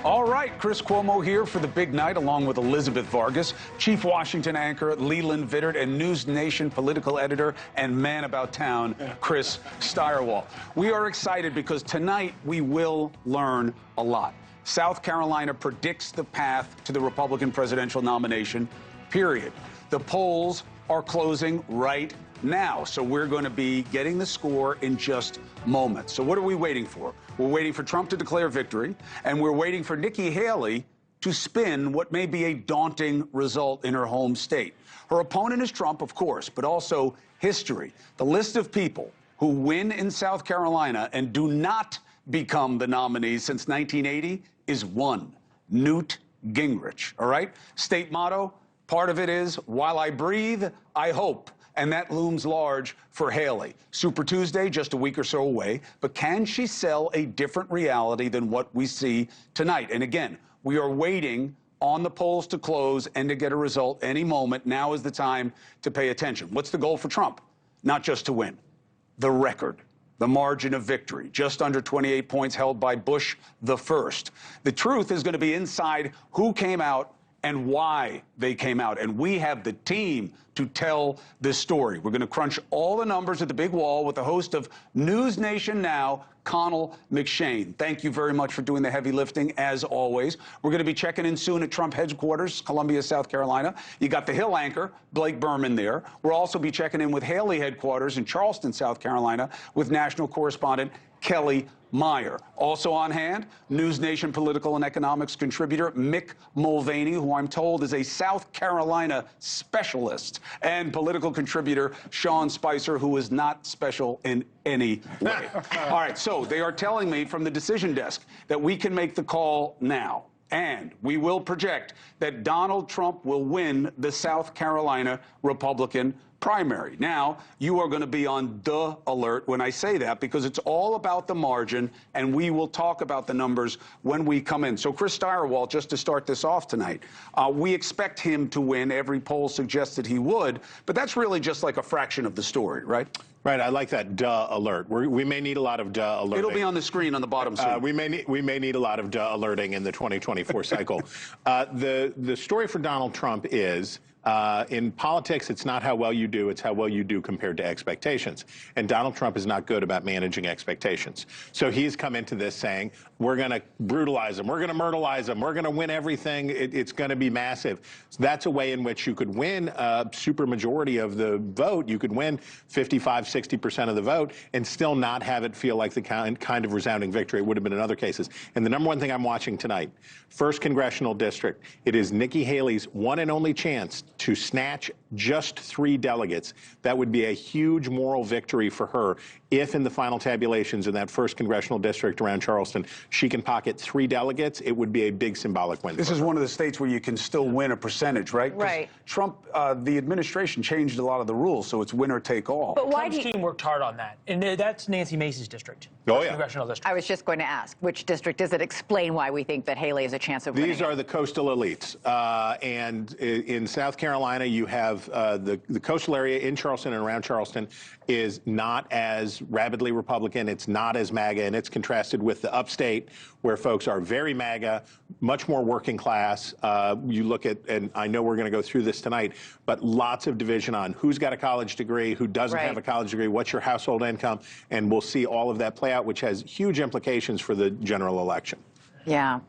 All right, Chris Cuomo here for the big night, along with Elizabeth Vargas, Chief Washington anchor Leland Vittert, and News Nation political editor and man about town, Chris Stirewalt. We are excited because tonight we will learn a lot. South Carolina predicts the path to the Republican presidential nomination, period. The polls are closing right now, so we're going to be getting the score in just moments. So what are we waiting for? We're waiting for Trump to declare victory, and we're waiting for Nikki Haley to spin what may be a daunting result in her home state. Her opponent is Trump, of course, but also history. The list of people who win in South Carolina and do not become the nominees since 1980 is one: Newt Gingrich. All right? State motto, part of it is, while I breathe, I hope. And that looms large for Haley. Super Tuesday, just a week or so away. But can she sell a different reality than what we see tonight? And again, we are waiting on the polls to close and to get a result any moment. Now is the time to pay attention. What's the goal for Trump? Not just to win. The record. The margin of victory, just under 28 points held by Bush the first. The truth is going to be inside who came out and why they came out. And we have the team to tell this story. We're going to crunch all the numbers at the big wall with the host of News Nation Now, Connell McShane. Thank you very much for doing the heavy lifting, as always. We're going to be checking in soon at Trump headquarters, Columbia, South Carolina. You got the Hill anchor, Blake Berman, there. We'll also be checking in with Haley headquarters in Charleston, South Carolina, with national correspondent Kelly Meyer. Also on hand, News Nation political and economics contributor Mick Mulvaney, who I'm told is a South Carolina specialist, and political contributor Sean Spicer, who is not special in any way. All right, so they are telling me from the decision desk that we can make the call now. And we will project that Donald Trump will win the South Carolina Republican primary. Now, you are going to be on the alert when I say that, because it's all about the margin, and we will talk about the numbers when we come in. So Chris Stirewalt, just to start this off tonight, we expect him to win. Every poll suggested he would, but that's really just like a fraction of the story, right? Right, I like that duh alert. We may need a lot of duh alerting. It'll be on the screen on the bottom soon. We may need a lot of duh alerting in the 2024 cycle. The story for Donald Trump is, in politics, it's not how well you do, it's how well you do compared to expectations. And Donald Trump is not good about managing expectations. So he's come into this saying, we're going to brutalize them, we're going to myrtleize them, we're going to win everything, it's going to be massive. So that's a way in which you could win a supermajority of the vote. You could win 55, 60% of the vote and still not have it feel like the kind of resounding victory it would have been in other cases. And the number one thing I'm watching tonight, 1st Congressional District, it is Nikki Haley's one and only chance to snatch just 3 delegates. That would be a huge moral victory for her if in the final tabulations in that 1st Congressional District around Charleston, she can pocket 3 delegates. It would be a big symbolic win. This is one of the states where you can still win a percentage, right? Right. Trump, the administration changed a lot of the rules, so it's winner take all. But why Trump's team worked hard on that, and that's Nancy Mace's district. Oh, yeah. Congressional district. I was just going to ask, which district is it? Explain why we think that Haley has a chance of winning. These are the coastal elites. And in South Carolina, you have the coastal area in Charleston and around Charleston is not as rabidly Republican. It's not as MAGA, and it's contrasted with the upstate, where folks are very MAGA, much more working class. You look at, and I know we're going to go through this tonight, but lots of division on who's got a college degree, who doesn't have a college degree, what's your household income, and we'll see all of that play out, which has huge implications for the general election. Yeah.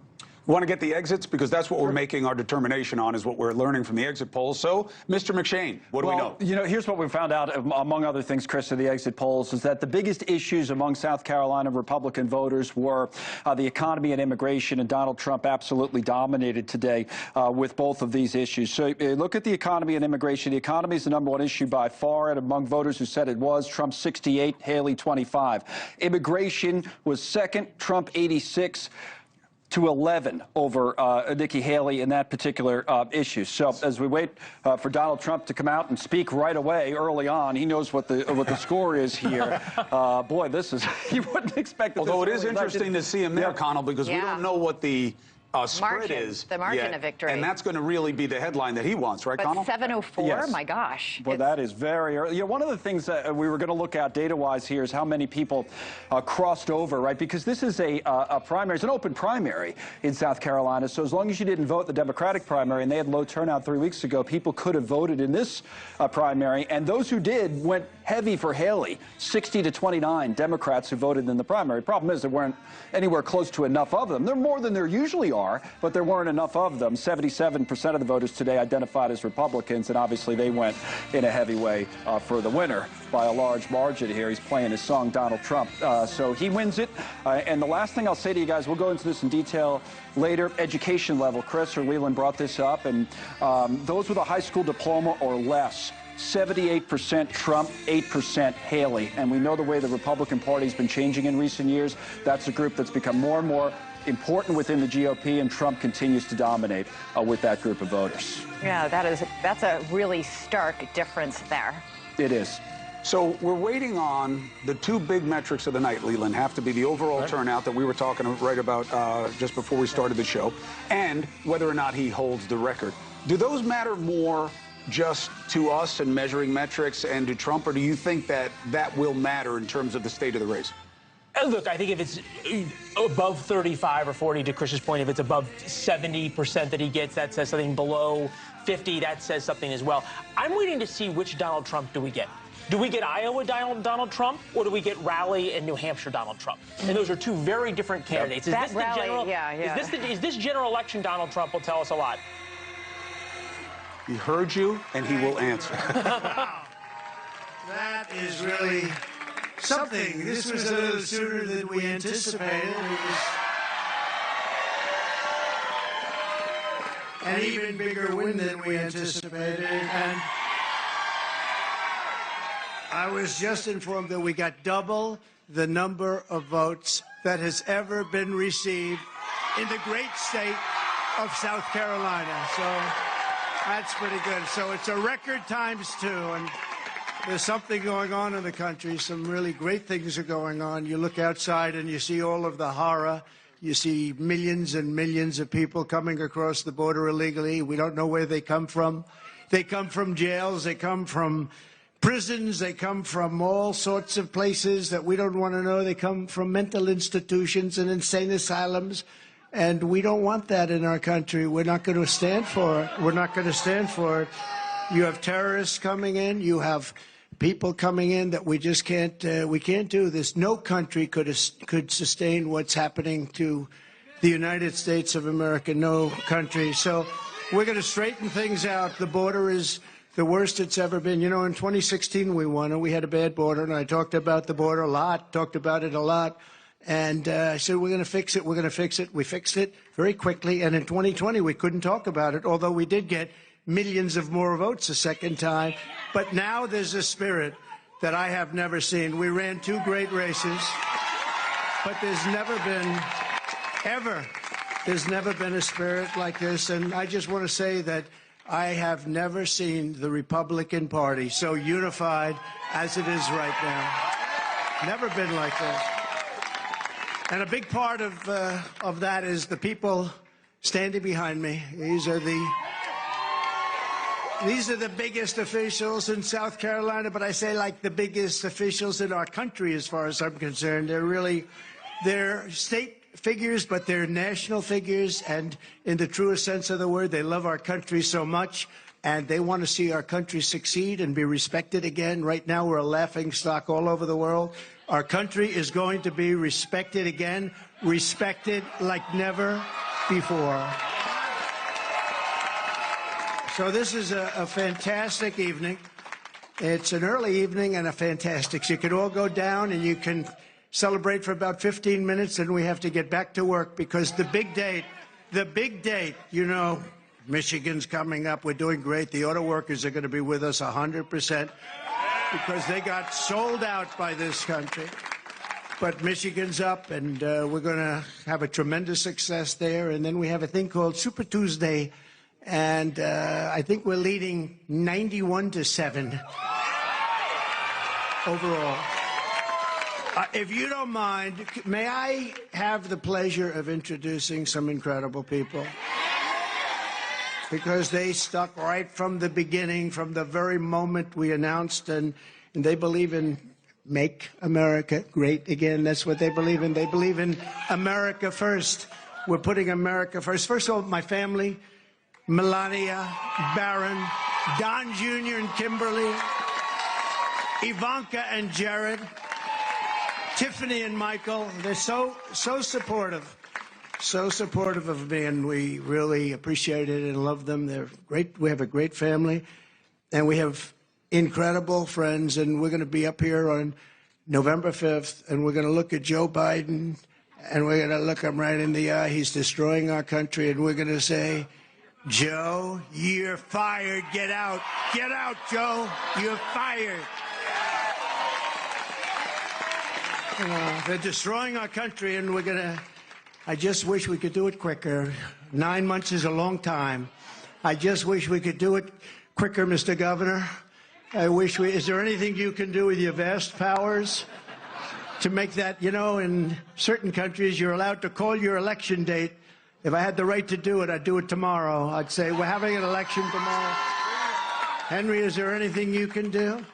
Want to get the exits? Because that's what we're making our determination on, is what we're learning from the exit polls. So, Mr. McShane, what do we know? You know, here's what we found out, among other things, Chris, of the exit polls, is that the biggest issues among South Carolina Republican voters were the economy and immigration, and Donald Trump absolutely dominated today with both of these issues. So look at the economy and immigration. The economy is the #1 issue by far, and among voters who said it was, Trump 68, Haley 25. Immigration was second, Trump 86. To 11 over Nikki Haley in that particular issue. So as we wait for Donald Trump to come out and speak right away early on, he knows what the score is here. Boy, this is, you wouldn't expect it. Although it is interesting to see him there, Connell, because we don't know what the spread is. The margin yet. of victory. And that's going to really be the headline that he wants, right, but Connell? 704, Yes. my gosh. Well, that is very early. One of the things that we were going to look at data-wise here is how many people crossed over, right? Because this is a primary. It's an open primary in South Carolina. So as long as you didn't vote the Democratic primary, and they had low turnout 3 weeks ago, people could have voted in this primary. And those who did went heavy for Haley, 60 to 29 Democrats who voted in the primary. Problem is there weren't anywhere close to enough of them. There are more than there usually are, but there weren't enough of them. 77% of the voters today identified as Republicans, and obviously they went in a heavy way for the winner by a large margin here. He's playing his song, Donald Trump. So he wins it. And the last thing I'll say to you guys, we'll go into this in detail later, education level. Chris or Leland brought this up, and those with a high school diploma or less, 78% Trump, 8% Haley. And we know the way the Republican Party has been changing in recent years. That's a group that's become more and more important within the GOP, and Trump continues to dominate with that group of voters. Yeah, that's a really stark difference there. It is. So we're waiting on the two big metrics of the night, Leland, have to be the overall turnout that we were talking right about just before we started the show, and whether or not he holds the record. Do those matter more just to us and measuring metrics and to Trump, or do you think that that will matter in terms of the state of the race? Look, I think if it's above 35 or 40, to Chris's point, if it's above 70% that he gets, that says something. Below 50, that says something as well. I'm waiting to see which Donald Trump do we get. Do we get Iowa Donald Trump, or do we get Raleigh and New Hampshire Donald Trump? And those are two very different candidates. That Raleigh, Is this general election Donald Trump will tell us a lot? He heard you, and he will answer. That is really something. This was a little sooner than we anticipated. It was an even bigger win than we anticipated. And I was just informed that we got double the number of votes that has ever been received in the great state of South Carolina. So that's pretty good. So it's a record ×2, and there's something going on in the country. Some really great things are going on. You look outside and you see all of the horror. You see millions and millions of people coming across the border illegally. We don't know where they come from. They come from jails. They come from prisons. They come from all sorts of places that we don't want to know. They come from mental institutions and insane asylums. And we don't want that in our country. We're not going to stand for it. We're not going to stand for it. You have terrorists coming in. You have people coming in that we just can't. We can't do this. No country could sustain what's happening to the United States of America. No country. So we're going to straighten things out. The border is the worst it's ever been. You know, in 2016 we won, and we had a bad border, and I talked about the border a lot. Talked about it a lot. And I said, we're going to fix it. We're going to fix it. We fixed it very quickly. And in 2020, we couldn't talk about it, although we did get millions of more votes a second time. But now there's a spirit that I have never seen. We ran two great races, but there's never been a spirit like this. And I just want to say that I have never seen the Republican Party so unified as it is right now. Never been like this. And a big part of that is the people standing behind me. These are the biggest officials in South Carolina, but I say like the biggest officials in our country as far as I'm concerned. They're state figures, but they're national figures, and in the truest sense of the word, they love our country so much, and they want to see our country succeed and be respected again. Right now, we're a laughingstock all over the world. Our country is going to be respected again, respected like never before. So this is a fantastic evening. It's an early evening and a fantastic. So you can all go down and you can celebrate for about 15 minutes, and we have to get back to work because the big date, you know, Michigan's coming up. We're doing great. The auto workers are going to be with us 100%. Because they got sold out by this country. But Michigan's up, and we're going to have a tremendous success there. And then we have a thing called Super Tuesday, and I think we're leading 91-7 overall. If you don't mind, may I have the pleasure of introducing some incredible people? Because they stuck right from the beginning, from the very moment we announced, and they believe in make America great again. That's what they believe in. They believe in America first. We're putting America first. First of all, my family, Melania, Barron, Don Jr. and Kimberly, Ivanka and Jared, Tiffany and Michael. They're so supportive. So supportive of me, and we really appreciate it and love them. They're great. We have a great family, and we have incredible friends, and we're going to be up here on November 5th, and we're going to look at Joe Biden, and we're going to look him right in the eye. He's destroying our country, and we're going to say, Joe, you're fired. Get out. Get out, Joe. You're fired. They're destroying our country, and we're going to... I just wish we could do it quicker. 9 months is a long time. I just wish we could do it quicker, Mr. Governor. I wish we... Is there anything you can do with your vast powers to make that, you know, in certain countries, you're allowed to call your election date. If I had the right to do it, I'd do it tomorrow. I'd say, we're having an election tomorrow. Henry, is there anything you can do?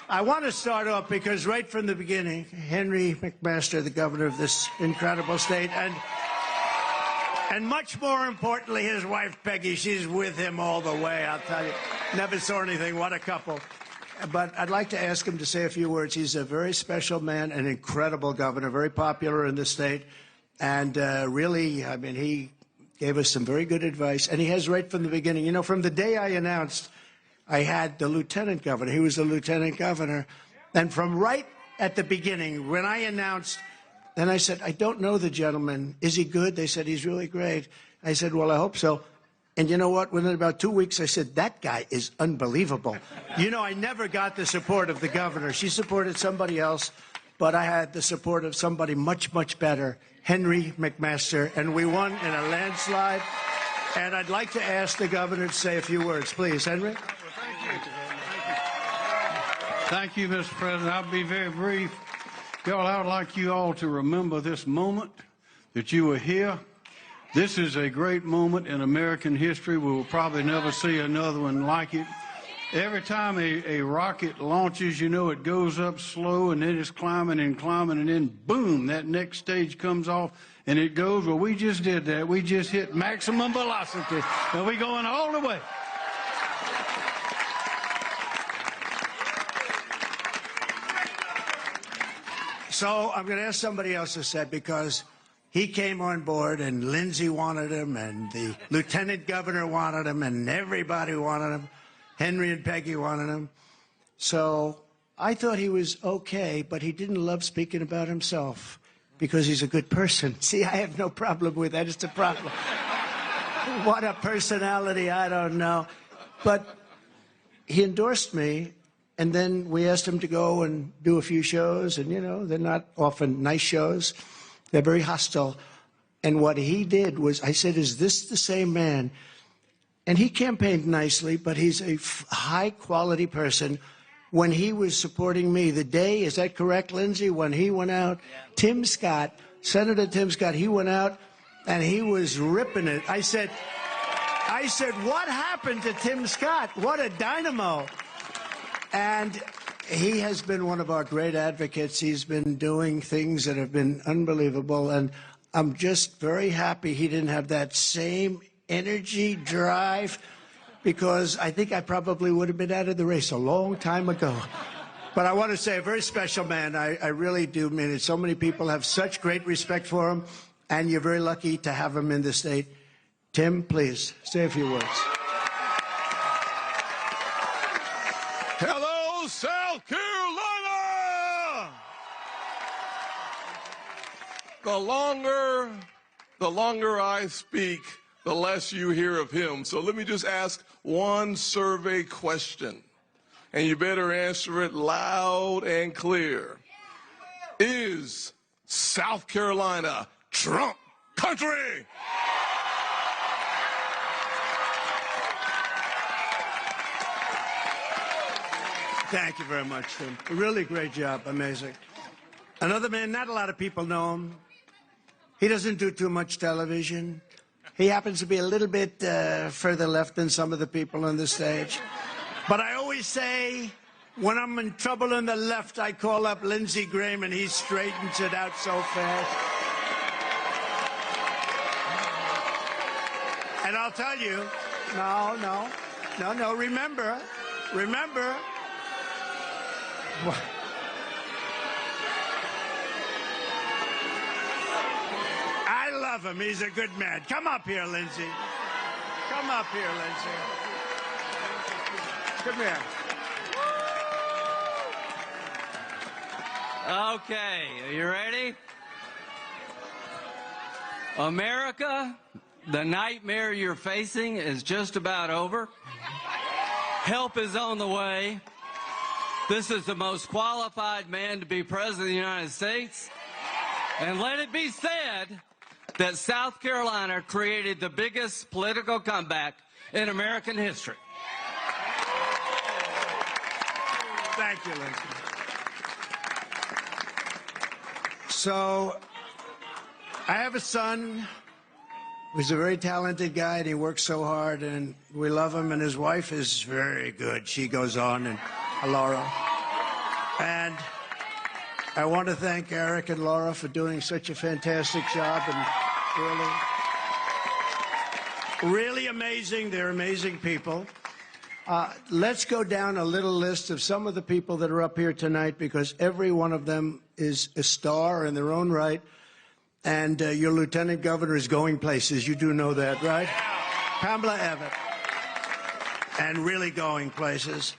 I want to start off because right from the beginning, Henry McMaster, the governor of this incredible state, and much more importantly, his wife, Peggy, she's with him all the way, I'll tell you. Never saw anything. What a couple. But I'd like to ask him to say a few words. He's a very special man, an incredible governor, very popular in the state. And really, I mean, he gave us some very good advice. And he has right from the beginning. You know, from the day I announced, I had the lieutenant governor. He was the lieutenant governor. And from right at the beginning, when I announced, then I said, I don't know the gentleman. Is he good? They said, he's really great. I said, well, I hope so. And you know what? Within about 2 weeks, I said, that guy is unbelievable. You know, I never got the support of the governor. She supported somebody else, but I had the support of somebody much, much better, Henry McMaster. And we won in a landslide. And I'd like to ask the governor to say a few words. Please, Henry. Thank you, Mr. President. I'll be very brief. Y'all, I would like you all to remember this moment that you were here. This is a great moment in American history. We will probably never see another one like it. Every time a rocket launches, you know, it goes up slow and then it's climbing and climbing and then boom, that next stage comes off and it goes. Well, we just did that. We just hit maximum velocity and we're going all the way. So I'm going to ask somebody else to say, because he came on board and Lindsey wanted him and the lieutenant governor wanted him and everybody wanted him. Henry and Peggy wanted him. So I thought he was okay, but he didn't love speaking about himself because he's a good person. See, I have no problem with that. It's a problem. What a personality, I don't know. But he endorsed me. And then we asked him to go and do a few shows, and, you know, they're not often nice shows. They're very hostile. And what he did was, I said, is this the same man? And he campaigned nicely, but he's a high-quality person. When he was supporting me, the day, is that correct, Lindsey, when he went out, Tim Scott, Senator Tim Scott, he went out, and he was ripping it. I said, what happened to Tim Scott? What a dynamo. And he has been one of our great advocates. He's been doing things that have been unbelievable. And I'm just very happy he didn't have that same energy, drive, because I think I probably would have been out of the race a long time ago. But I want to say, a very special man. I really do mean it. So many people have such great respect for him, and you're very lucky to have him in the state. Tim, please, say a few words. Hello, South Carolina! The longer I speak, the less you hear of him. So let me just ask one survey question, and you better answer it loud and clear. Is South Carolina Trump country? Thank you very much, Tim. Really great job. Amazing. Another man, not a lot of people know him. He doesn't do too much television. He happens to be a little bit further left than some of the people on the stage. But I always say, when I'm in trouble on the left, I call up Lindsey Graham, and he straightens it out so fast. And I'll tell you, no, remember. I love him. He's a good man. Come up here, Lindsey. Come up here, Lindsey. Come here. Okay, are you ready? America, the nightmare you're facing is just about over. Help is on the way. This is the most qualified man to be president of the United States. And let it be said that South Carolina created the biggest political comeback in American history. Thank you, Lindsey. So, I have a son who's a very talented guy, and he works so hard, and we love him, and his wife is very good. She goes on, and Laura. And I want to thank Eric and Laura for doing such a fantastic job, and really amazing. They're amazing people. Let's go down a little list of some of the people that are up here tonight, because every one of them is a star in their own right. And your lieutenant governor is going places. You do know that, right? Pamela Abbott. And really going places.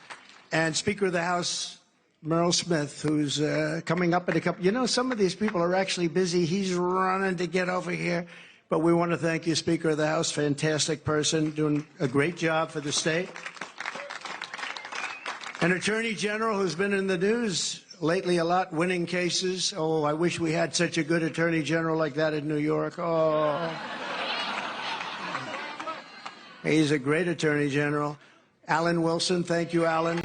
And Speaker of the House, Merrill Smith, who's coming up in a couple. You know, some of these people are actually busy. He's running to get over here. But we want to thank you, Speaker of the House. Fantastic person, doing a great job for the state. An Attorney General who's been in the news lately a lot, winning cases. Oh, I wish we had such a good Attorney General like that in New York. Oh. He's a great Attorney General. Alan Wilson, thank you, Alan.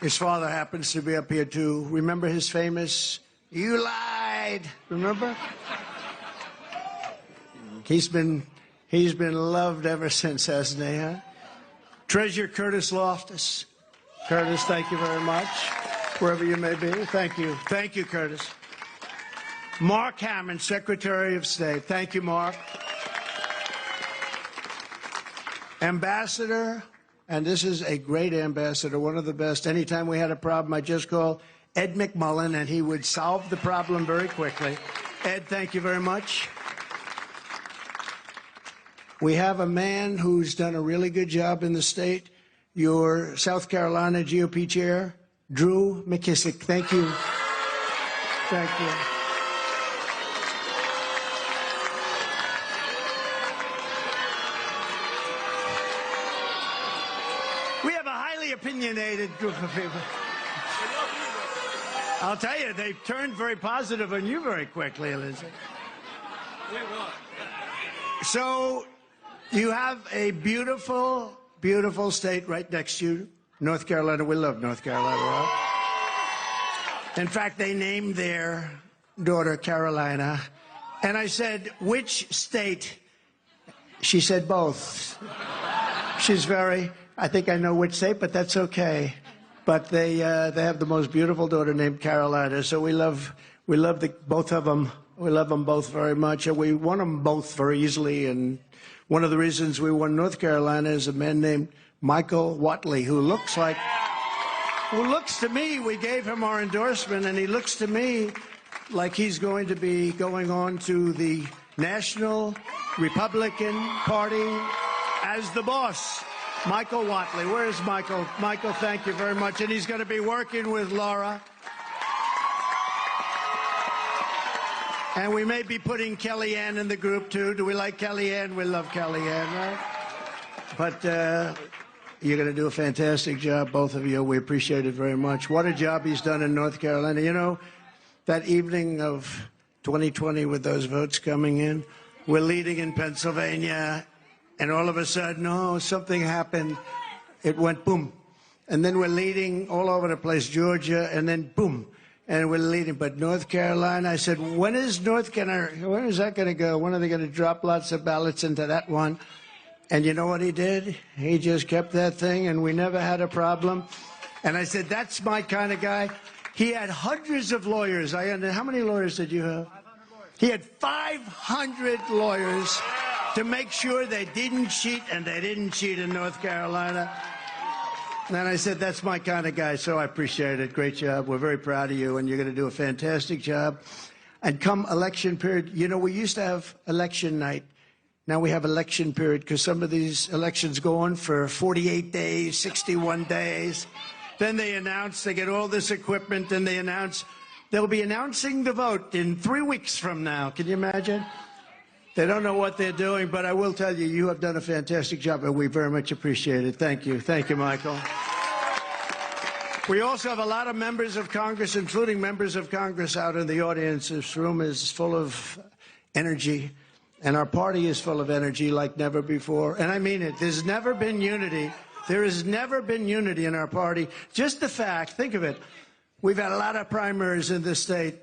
His father happens to be up here, too. Remember his famous, "You lied," remember? He's been loved ever since, hasn't he, huh? Treasurer Curtis Loftus. Curtis, thank you very much, wherever you may be. Thank you. Thank you, Curtis. Mark Hammond, Secretary of State. Thank you, Mark. Ambassador, and this is a great ambassador, one of the best. Anytime we had a problem, I just call Ed McMullen, and he would solve the problem very quickly. Ed, thank you very much. We have a man who's done a really good job in the state, your South Carolina GOP chair, Drew McKissick. Thank you. Thank you. We have a highly opinionated group of people. I'll tell you, they turned very positive on you very quickly, Elizabeth. So, you have a beautiful, beautiful state right next to you, North Carolina. We love North Carolina, right? In fact, they named their daughter Carolina. And I said, which state? She said both. She's I think I know which state, but that's okay. But they have the most beautiful daughter named Carolina. So we love both of them. We love them both very much. And we won them both very easily. And one of the reasons we won North Carolina is a man named Michael Whatley, who looks to me, we gave him our endorsement, and he looks to me like he's going to be going on to the National Republican Party as the boss. Michael Whatley. Where is Michael? Michael, thank you very much. And he's going to be working with Laura. And we may be putting Kellyanne in the group, too. Do we like Kellyanne? We love Kellyanne, right? But you're going to do a fantastic job, both of you. We appreciate it very much. What a job he's done in North Carolina. You know, that evening of 2020 with those votes coming in, we're leading in Pennsylvania, and all of a sudden, oh, something happened. It went boom. and then we're leading all over the place, Georgia, and then boom, and we're leading. But North Carolina, I said, when is that going to go? When are they going to drop lots of ballots into that one? And you know what he did? He just kept that thing, and we never had a problem. And I said, that's my kind of guy. He had hundreds of lawyers. How many lawyers did you have? 500 lawyers. He had 500 lawyers to make sure they didn't cheat, and they didn't cheat in North Carolina. And I said, that's my kind of guy, so I appreciate it. Great job. We're very proud of you, and you're going to do a fantastic job. And come election period, you know, we used to have election night. Now we have election period because some of these elections go on for 48 days, 61 days. Then they announce, they get all this equipment, and they announce, they'll be announcing the vote in 3 weeks from now. Can you imagine? They don't know what they're doing, but I will tell you, you have done a fantastic job, and we very much appreciate it. Thank you. Thank you, Michael. We also have a lot of members of Congress, including members of Congress out in the audience. This room is full of energy. And our party is full of energy like never before. And I mean it. There's never been unity. There has never been unity in our party. Just the fact, think of it, we've had a lot of primaries in this state.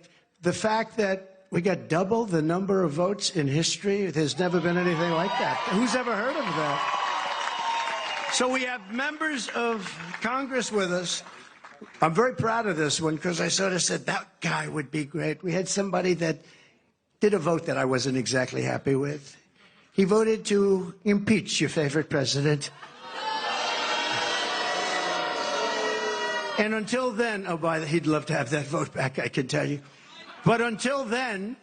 The fact that we got double the number of votes in history, there's never been anything like that. Who's ever heard of that? So we have members of Congress with us. I'm very proud of this one because I sort of said, that guy would be great. We had somebody that did a vote that I wasn't exactly happy with. He voted to impeach your favorite president. And until then, he'd love to have that vote back, I can tell you. But until then,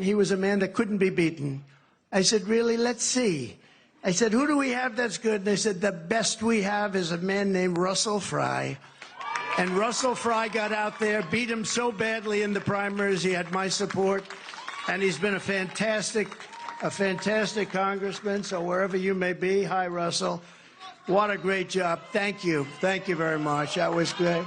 he was a man that couldn't be beaten. I said, really, let's see. I said, who do we have that's good? And they said, the best we have is a man named Russell Fry. And Russell Fry got out there, beat him so badly in the primaries. He had my support, and he's been a fantastic congressman. So wherever you may be, hi, Russell. What a great job. Thank you. Thank you very much. That was great.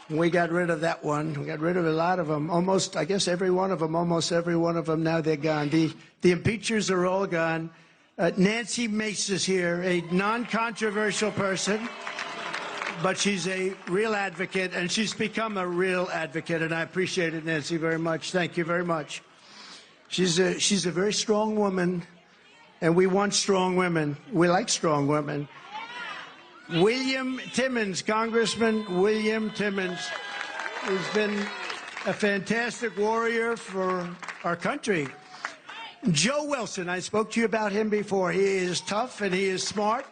We got rid of that one. We got rid of a lot of them. Almost, I guess, every one of them. Almost every one of them. Now they're gone. The impeachers are all gone. Nancy Mace is here, a non-controversial person. But she's a real advocate, and she's become a real advocate, and I appreciate it, Nancy, very much. Thank you very much. She's a very strong woman, and we want strong women. We like strong women. William Timmons, Congressman William Timmons, has been a fantastic warrior for our country. Joe Wilson, I spoke to you about him before. He is tough, and he is smart.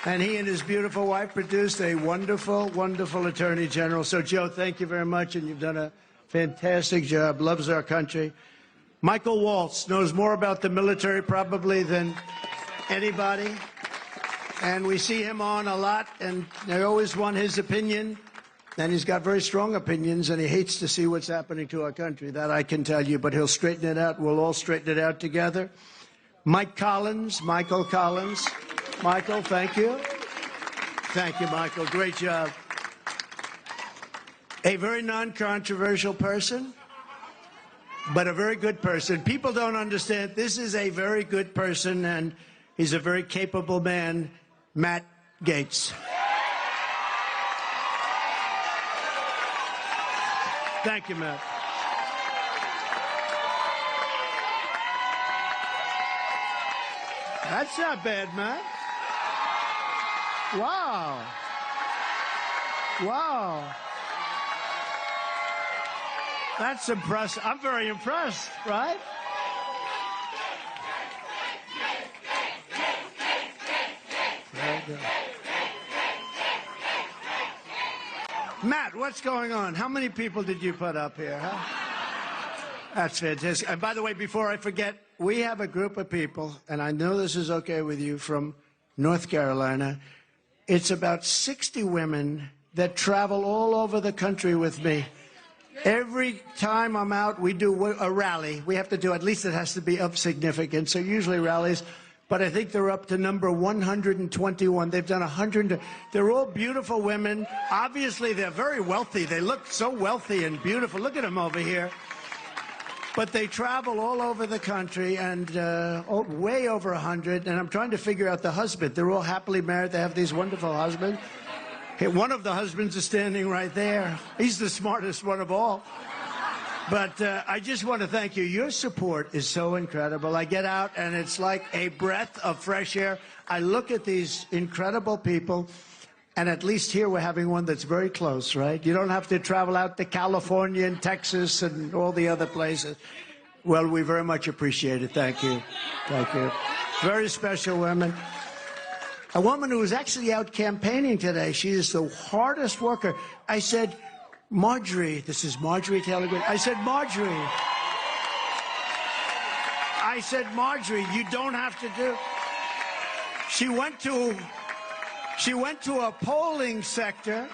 And he and his beautiful wife produced a wonderful, wonderful attorney general. So, Joe, thank you very much, and you've done a fantastic job, loves our country. Michael Waltz knows more about the military probably than anybody. And we see him on a lot, and I always want his opinion. And he's got very strong opinions, and he hates to see what's happening to our country. That I can tell you, but he'll straighten it out. We'll all straighten it out together. Michael Collins. Michael, thank you. Thank you, Michael. Great job. A very non-controversial person, but a very good person. People don't understand. This is a very good person, and he's a very capable man, Matt Gaetz. Thank you, Matt. That's not bad, Matt. Wow. Wow. That's impressive. I'm very impressed, right? Matt, what's going on? How many people did you put up here, huh? That's fantastic. And by the way, before I forget, we have a group of people, and I know this is okay with you, from North Carolina. It's about 60 women that travel all over the country with me. Every time I'm out, we do a rally. We have to do, at least it has to be of significance, so usually rallies. But I think they're up to number 121. They've done 100. They're all beautiful women. Obviously, they're very wealthy. They look so wealthy and beautiful. Look at them over here. But they travel all over the country, and way over 100. And I'm trying to figure out the husband. They're all happily married. They have these wonderful husbands. Okay, one of the husbands is standing right there. He's the smartest one of all. But I just want to thank you. Your support is so incredible. I get out, and it's like a breath of fresh air. I look at these incredible people, and at least here we're having one that's very close, right? You don't have to travel out to California and Texas and all the other places. Well, we very much appreciate it. Thank you. Thank you. Very special women. A woman who was actually out campaigning today. She is the hardest worker. I said, Marjorie, this is Marjorie Taylor Greene. I said, Marjorie. I said, Marjorie, you don't have to do. She went to a polling sector,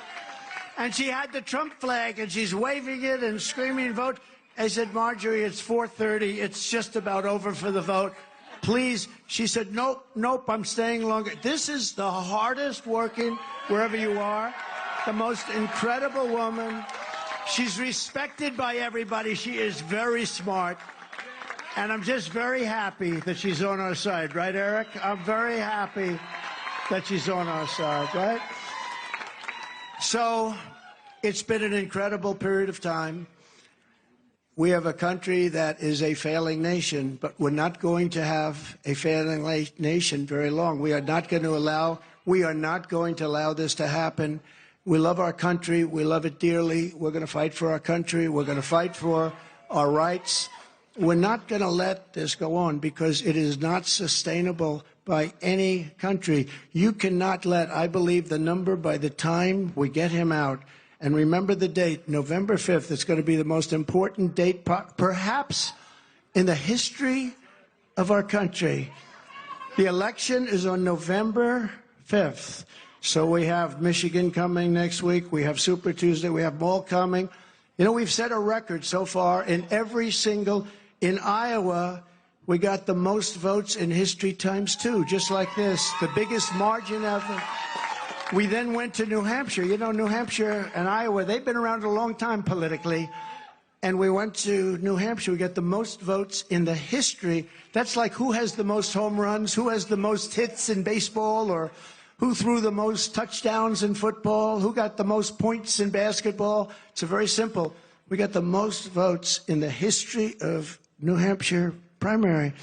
and she had the Trump flag, and she's waving it and screaming, vote. I said, Marjorie, it's 4:30. It's just about over for the vote. Please. She said, nope, nope, I'm staying longer. This is the hardest working, wherever you are, the most incredible woman. She's respected by everybody. She is very smart. And I'm just very happy that she's on our side. Right, Eric? I'm very happy that she's on our side, right? So it's been an incredible period of time. We have a country that is a failing nation, but we're not going to have a failing nation very long. We are not going to allow this to happen. We love our country. We love it dearly. We're going to fight for our country. We're going to fight for our rights. We're not going to let this go on because it is not sustainable by any country. You cannot let, I believe, the number by the time we get him out. And remember the date, November 5th. It's going to be the most important date perhaps in the history of our country. The election is on November 5th. So we have Michigan coming next week. We have Super Tuesday. We have Mall coming. You know, we've set a record so far in every single, in Iowa, we got the most votes in history times two, just like this, the biggest margin ever. We then went to New Hampshire. You know, New Hampshire and Iowa, they've been around a long time politically. And we went to New Hampshire. We got the most votes in the history. That's like who has the most home runs, who has the most hits in baseball, or who threw the most touchdowns in football, who got the most points in basketball. It's very simple. We got the most votes in the history of New Hampshire primary.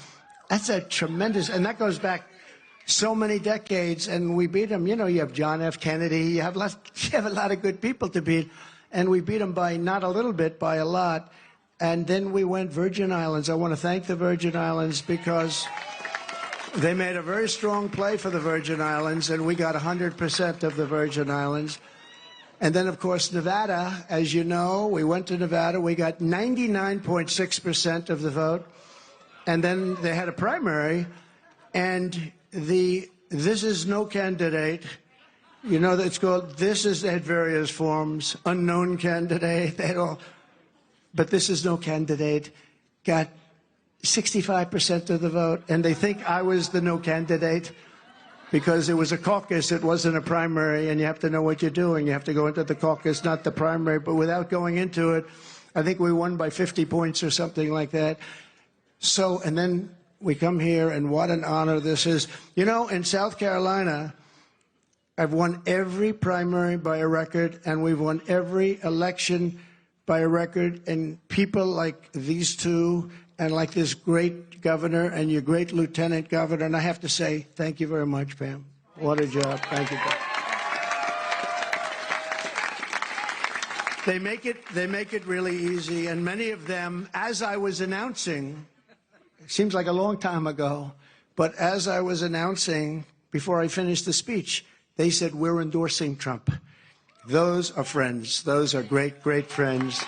That's a tremendous, and that goes back so many decades, and we beat them. You know, you have John F. Kennedy, you have a lot of good people to beat, and we beat them by not a little bit, by a lot. And then we went Virgin Islands. I want to thank the Virgin Islands because they made a very strong play for the Virgin Islands, and we got 100% of the Virgin Islands. And then, of course, Nevada, as you know, we went to Nevada. We got 99.6% of the vote. And then they had a primary, and this is no candidate. You know, it's called, this is, they had various forms, unknown candidate, they had all, but this is no candidate, got 65% of the vote, and they think I was the no candidate because it was a caucus, it wasn't a primary, and you have to know what you're doing. You have to go into the caucus, not the primary, but without going into it, I think we won by 50 points or something like that. So, and then we come here, and what an honor this is. You know, in South Carolina, I've won every primary by a record, and we've won every election by a record, and people like these two, and like this great governor, and your great lieutenant governor, and I have to say, thank you very much, Pam. What a job. Thank you, Pam. They make it really easy, and many of them, as I was announcing, it seems like a long time ago, but as I was announcing, before I finished the speech, they said, we're endorsing Trump. Those are friends. Those are great, great friends.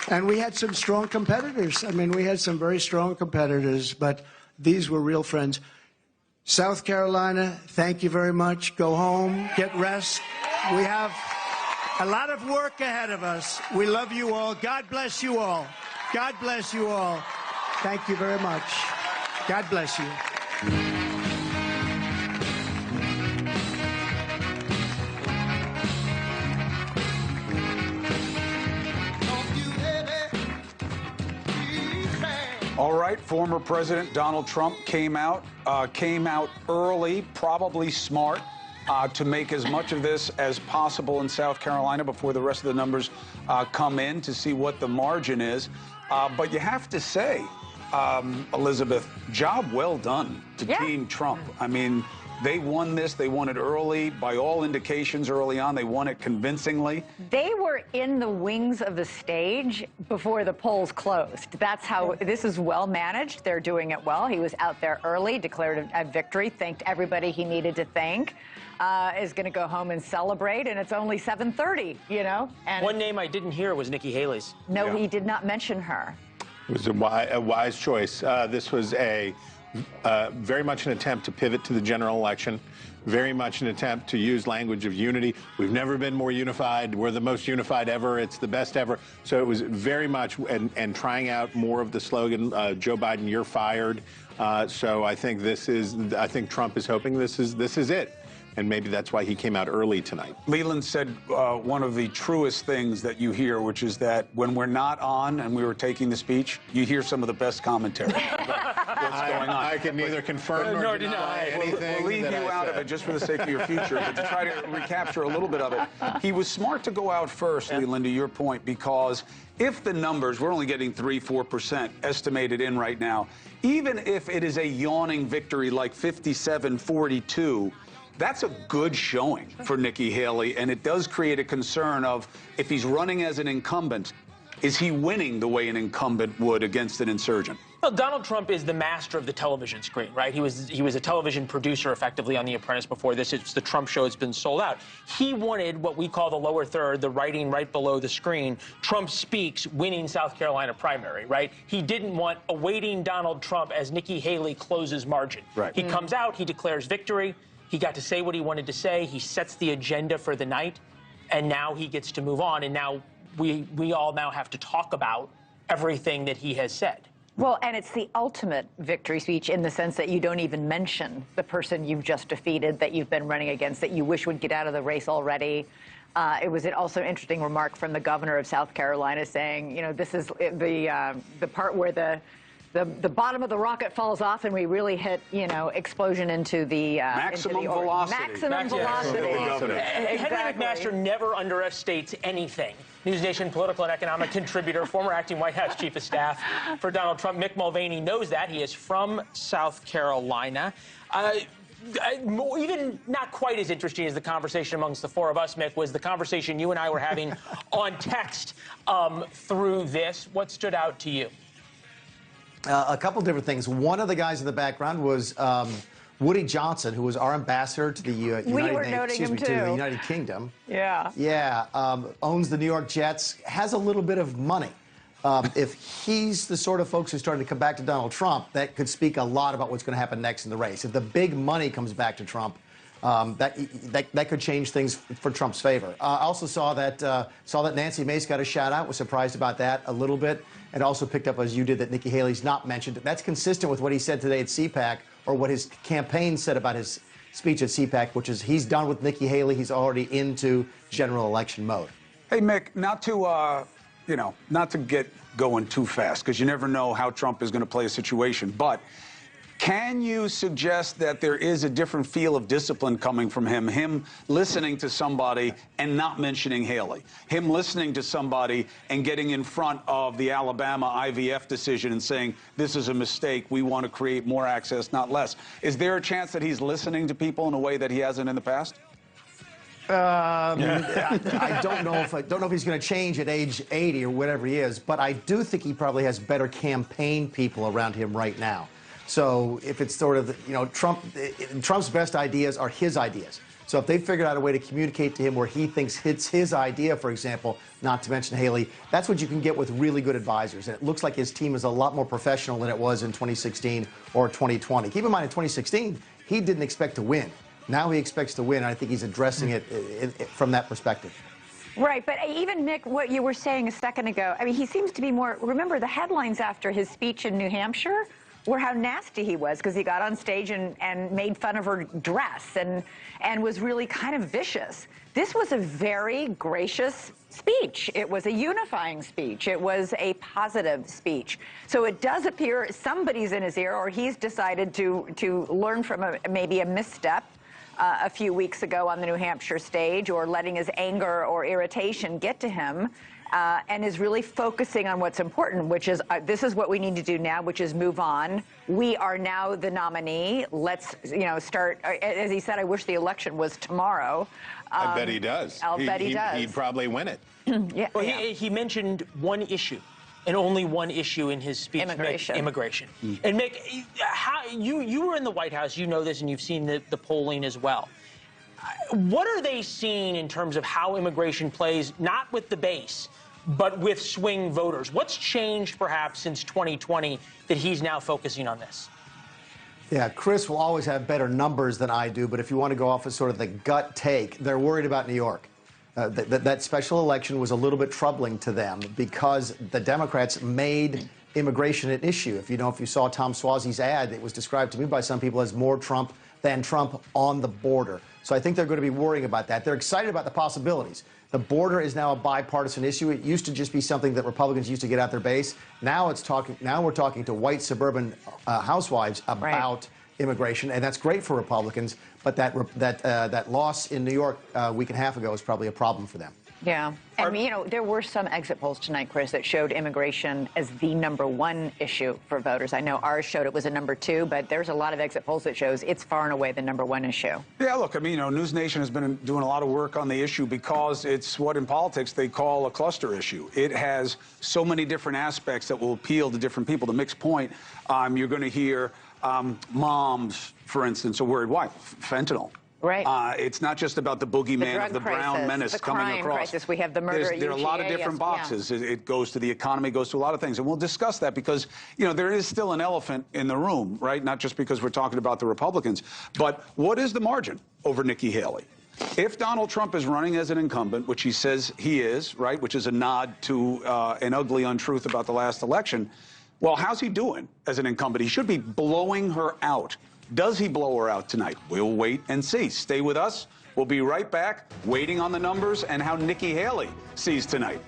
And we had some strong competitors. I mean, we had some very strong competitors, but these were real friends. South Carolina, thank you very much. Go home, get rest. We have a lot of work ahead of us. We love you all. God bless you all. God bless you all. Thank you very much. God bless you. All right, former President Donald Trump came out early, probably smart, to make as much of this as possible in South Carolina before the rest of the numbers come in to see what the margin is. But you have to say, Elizabeth, job well done to Team Trump. I mean, they won this. They won it early. By all indications early on, they won it convincingly. They were in the wings of the stage before the polls closed. That's how this is well managed. They're doing it well. He was out there early, declared a victory, thanked everybody he needed to thank, is going to go home and celebrate, and it's only 7:30, you know. And one name I didn't hear was Nikki Haley's. No, he did not mention her. It was a wise choice. This was very much an attempt to pivot to the general election, very much an attempt to use language of unity. We've never been more unified. We're the most unified ever. It's the best ever. So it was very much, and trying out more of the slogan, Joe Biden, you're fired. So I think I think Trump is hoping this is it. And maybe that's why he came out early tonight. Leland said one of the truest things that you hear, which is that when we're not on and we were taking the speech, you hear some of the best commentary. What's going on? I can neither confirm nor deny anything. We'll leave you out of it just for the sake of your future, but to try to recapture a little bit of it. He was smart to go out first, Leland, to your point, because if the numbers, we're only getting 3-4% estimated in right now, even if it is a yawning victory like 57-42, that's a good showing for Nikki Haley, and it does create a concern of if he's running as an incumbent, is he winning the way an incumbent would against an insurgent? Well, Donald Trump is the master of the television screen, right? He was a television producer effectively on The Apprentice before this. It's the Trump show. It's been sold out. He wanted what we call the lower third, the writing right below the screen. Trump speaks winning South Carolina primary, right? He didn't want awaiting Donald Trump as Nikki Haley closes margin. Right. He comes out, he declares victory. He got to say what he wanted to say. He sets the agenda for the night, and now he gets to move on. And now we all now have to talk about everything that he has said. Well, and it's the ultimate victory speech in the sense that you don't even mention the person you've just defeated, that you've been running against, that you wish would get out of the race already. It was also an interesting remark from the governor of South Carolina saying, you know, this is the part where the bottom of the rocket falls off and we really hit, you know, explosion into the maximum velocity. Maximum velocity. Henry McMaster never underestates anything. NewsNation political and economic contributor, former acting White House chief of staff for Donald Trump. Mick Mulvaney knows that. He is from South Carolina. Even not quite as interesting as the conversation amongst the four of us, Mick, was the conversation you and I were having on text through this. What stood out to you? A couple different things. One of the guys in the background was Woody Johnson, who was our ambassador to the United Kingdom. Yeah. Yeah. Owns the New York Jets, has a little bit of money. If he's the sort of folks who's starting to come back to Donald Trump, that could speak a lot about what's going to happen next in the race. If the big money comes back to Trump, that could change things for Trump's favor. I also saw that Nancy Mace got a shout out. Was surprised about that a little bit, and also picked up, as you did, that Nikki Haley's not mentioned. That's consistent with what he said today at CPAC, or what his campaign said about his speech at CPAC, which is he's done with Nikki Haley. He's already into general election mode. Hey, Mick, not to get going too fast, because you never know how Trump is going to play a situation, but can you suggest that there is a different feel of discipline coming from him listening to somebody and not mentioning Haley, him listening to somebody and getting in front of the Alabama IVF decision and saying, this is a mistake, we want to create more access, not less? Is there a chance that he's listening to people in a way that he hasn't in the past? I don't know if he's going to change at age 80 or whatever he is, but I do think he probably has better campaign people around him right now. So if it's sort of, you know, Trump's best ideas are his ideas. So if they figured out a way to communicate to him where he thinks it's his idea, for example, not to mention Haley, that's what you can get with really good advisors. And it looks like his team is a lot more professional than it was in 2016 or 2020. Keep in mind, in 2016, he didn't expect to win. Now he expects to win, and I think he's addressing it from that perspective. Right, but even, Mick, what you were saying a second ago, I mean, he seems to be more, remember the headlines after his speech in New Hampshire were how nasty he was, because he got on stage and made fun of her dress and was really kind of vicious. This was a very gracious speech. It was a unifying speech. It was a positive speech. So it does appear somebody's in his ear, or he's decided to learn from maybe a misstep a few weeks ago on the New Hampshire stage, or letting his anger or irritation get to him. And is really focusing on what's important, which is this is what we need to do now, which is move on. We are now the nominee. Let's, start. As he said, I wish the election was tomorrow. I bet he does. I'll bet he does. He'd probably win it. Yeah. Well, he mentioned one issue, and only one issue in his speech. Immigration. Immigration. And Mick, you were in the White House. You know this, and you've seen the polling as well. What are they seeing in terms of how immigration plays, not with the base, but with swing voters? What's changed, perhaps, since 2020 that he's now focusing on this? Yeah, Chris will always have better numbers than I do, but if you want to go off of sort of the gut take, they're worried about New York. That special election was a little bit troubling to them because the Democrats made immigration an issue. If you saw Tom Suozzi's ad, it was described to me by some people as more Trump than Trump on the border. So I think they're going to be worrying about that. They're excited about the possibilities. The border is now a bipartisan issue. It used to just be something that Republicans used to get out their base. Now we're talking to white suburban housewives about immigration, and that's great for Republicans. But that loss in New York a week and a half ago is probably a problem for them. Yeah. And, there were some exit polls tonight, Chris, that showed immigration as the #1 issue for voters. I know ours showed it was a #2, but there's a lot of exit polls that shows it's far and away the #1 issue. Yeah, look, News Nation has been doing a lot of work on the issue because it's what in politics they call a cluster issue. It has so many different aspects that will appeal to different people. To Mick's point, you're going to hear moms, for instance, are worried. Why? Fentanyl. Right. It's not just about the boogeyman of the brown menace coming across. The crime crisis. We have the murder. There are a lot of different boxes. Yeah. It goes to the economy, goes to a lot of things. And we'll discuss that because, there is still an elephant in the room, right? Not just because we're talking about the Republicans. But what is the margin over Nikki Haley? If Donald Trump is running as an incumbent, which he says he is, right, which is a nod to an ugly untruth about the last election, well, how's he doing as an incumbent? He should be blowing her out. Does he blow her out tonight? We'll wait and see. Stay with us. We'll be right back, waiting on the numbers and how Nikki Haley sees tonight.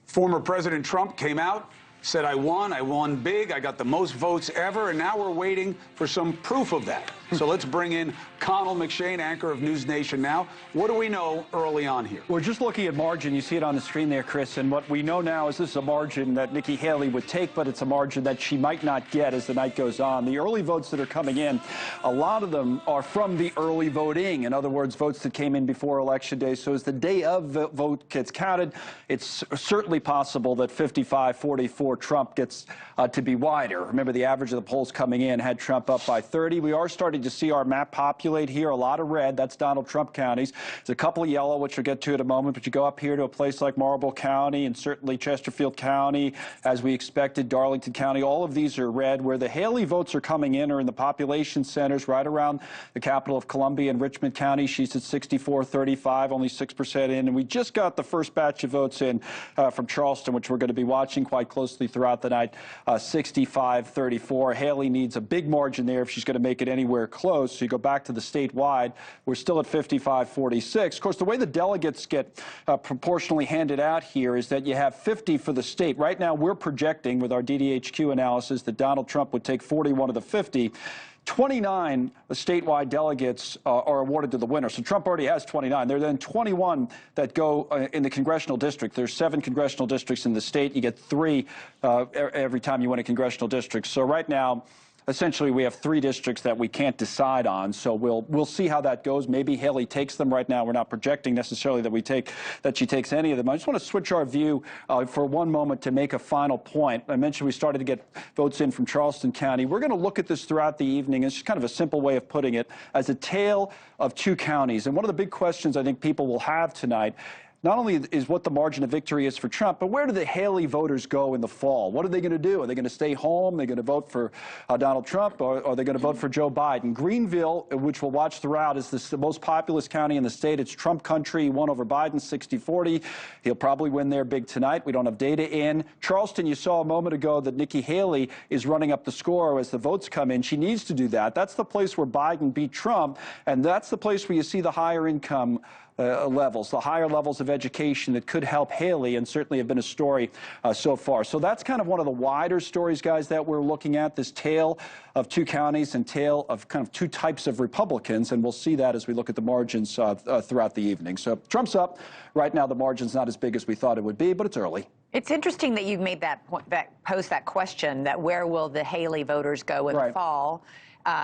Former President Trump came out, said, I won big, I got the most votes ever, and now we're waiting for some proof of that. So let's bring in Connell McShane, anchor of News Nation Now. What do we know early on here? We're just looking at margin. You see it on the screen there, Chris. And what we know now is this is a margin that Nikki Haley would take, but it's a margin that she might not get as the night goes on. The early votes that are coming in, a lot of them are from the early voting. In other words, votes that came in before Election Day. So as the day of vote gets counted, it's certainly possible that 55-44 Trump gets to be wider. Remember, the average of the polls coming in had Trump up by 30. We are starting to see our map populate here. A lot of red, that's Donald Trump counties. There's a couple of yellow, which we'll get to in a moment, but you go up here to a place like Marlborough County and certainly Chesterfield County, as we expected, Darlington County. All of these are red. Where the Haley votes are coming in are in the population centers right around the capital of Columbia and Richmond County. She's at 64-35, only 6% in. And we just got the first batch of votes in from Charleston, which we're going to be watching quite closely throughout the night, 65-34. Haley needs a big margin there if she's going to make it anywhere close. So you go back to the statewide, we're still at 55-46. Of course, the way the delegates get proportionally handed out here is that you have 50 for the state. Right now, we're projecting with our DDHQ analysis that Donald Trump would take 41 of the 50. 29 statewide delegates are awarded to the winner. So Trump already has 29. There are then 21 that go in the congressional district. There's 7 congressional districts in the state. You get 3 every time you win a congressional district. So right now, essentially, we have 3 districts that we can't decide on, so we'll see how that goes. Maybe Haley takes them. Right now, we're not projecting necessarily that she takes any of them. I just want to switch our view for one moment to make a final point. I mentioned we started to get votes in from Charleston County. We're going to look at this throughout the evening. It's just kind of a simple way of putting it as a tale of 2 counties. And one of the big questions I think people will have tonight, not only is what the margin of victory is for Trump, but where do the Haley voters go in the fall? What are they going to do? Are they going to stay home? Are they going to vote for Donald Trump, or are they going to vote for Joe Biden? Greenville, which we'll watch throughout, is the most populous county in the state. It's Trump country. He won over Biden 60-40. He'll probably win there big tonight. We don't have data in. Charleston, you saw a moment ago that Nikki Haley is running up the score as the votes come in. She needs to do that. That's the place where Biden beat Trump, and that's the place where you see the higher income levels, the higher levels of education that could help Haley, and certainly have been a story so far. So that's kind of one of the wider stories, guys, that we're looking at, this tale of two counties and tale of kind of two types of Republicans, and we'll see that as we look at the margins throughout the evening. So Trump's up. Right now, the margin's not as big as we thought it would be, but it's early. It's interesting that you made that point, posed that question, that where will the Haley voters go in the fall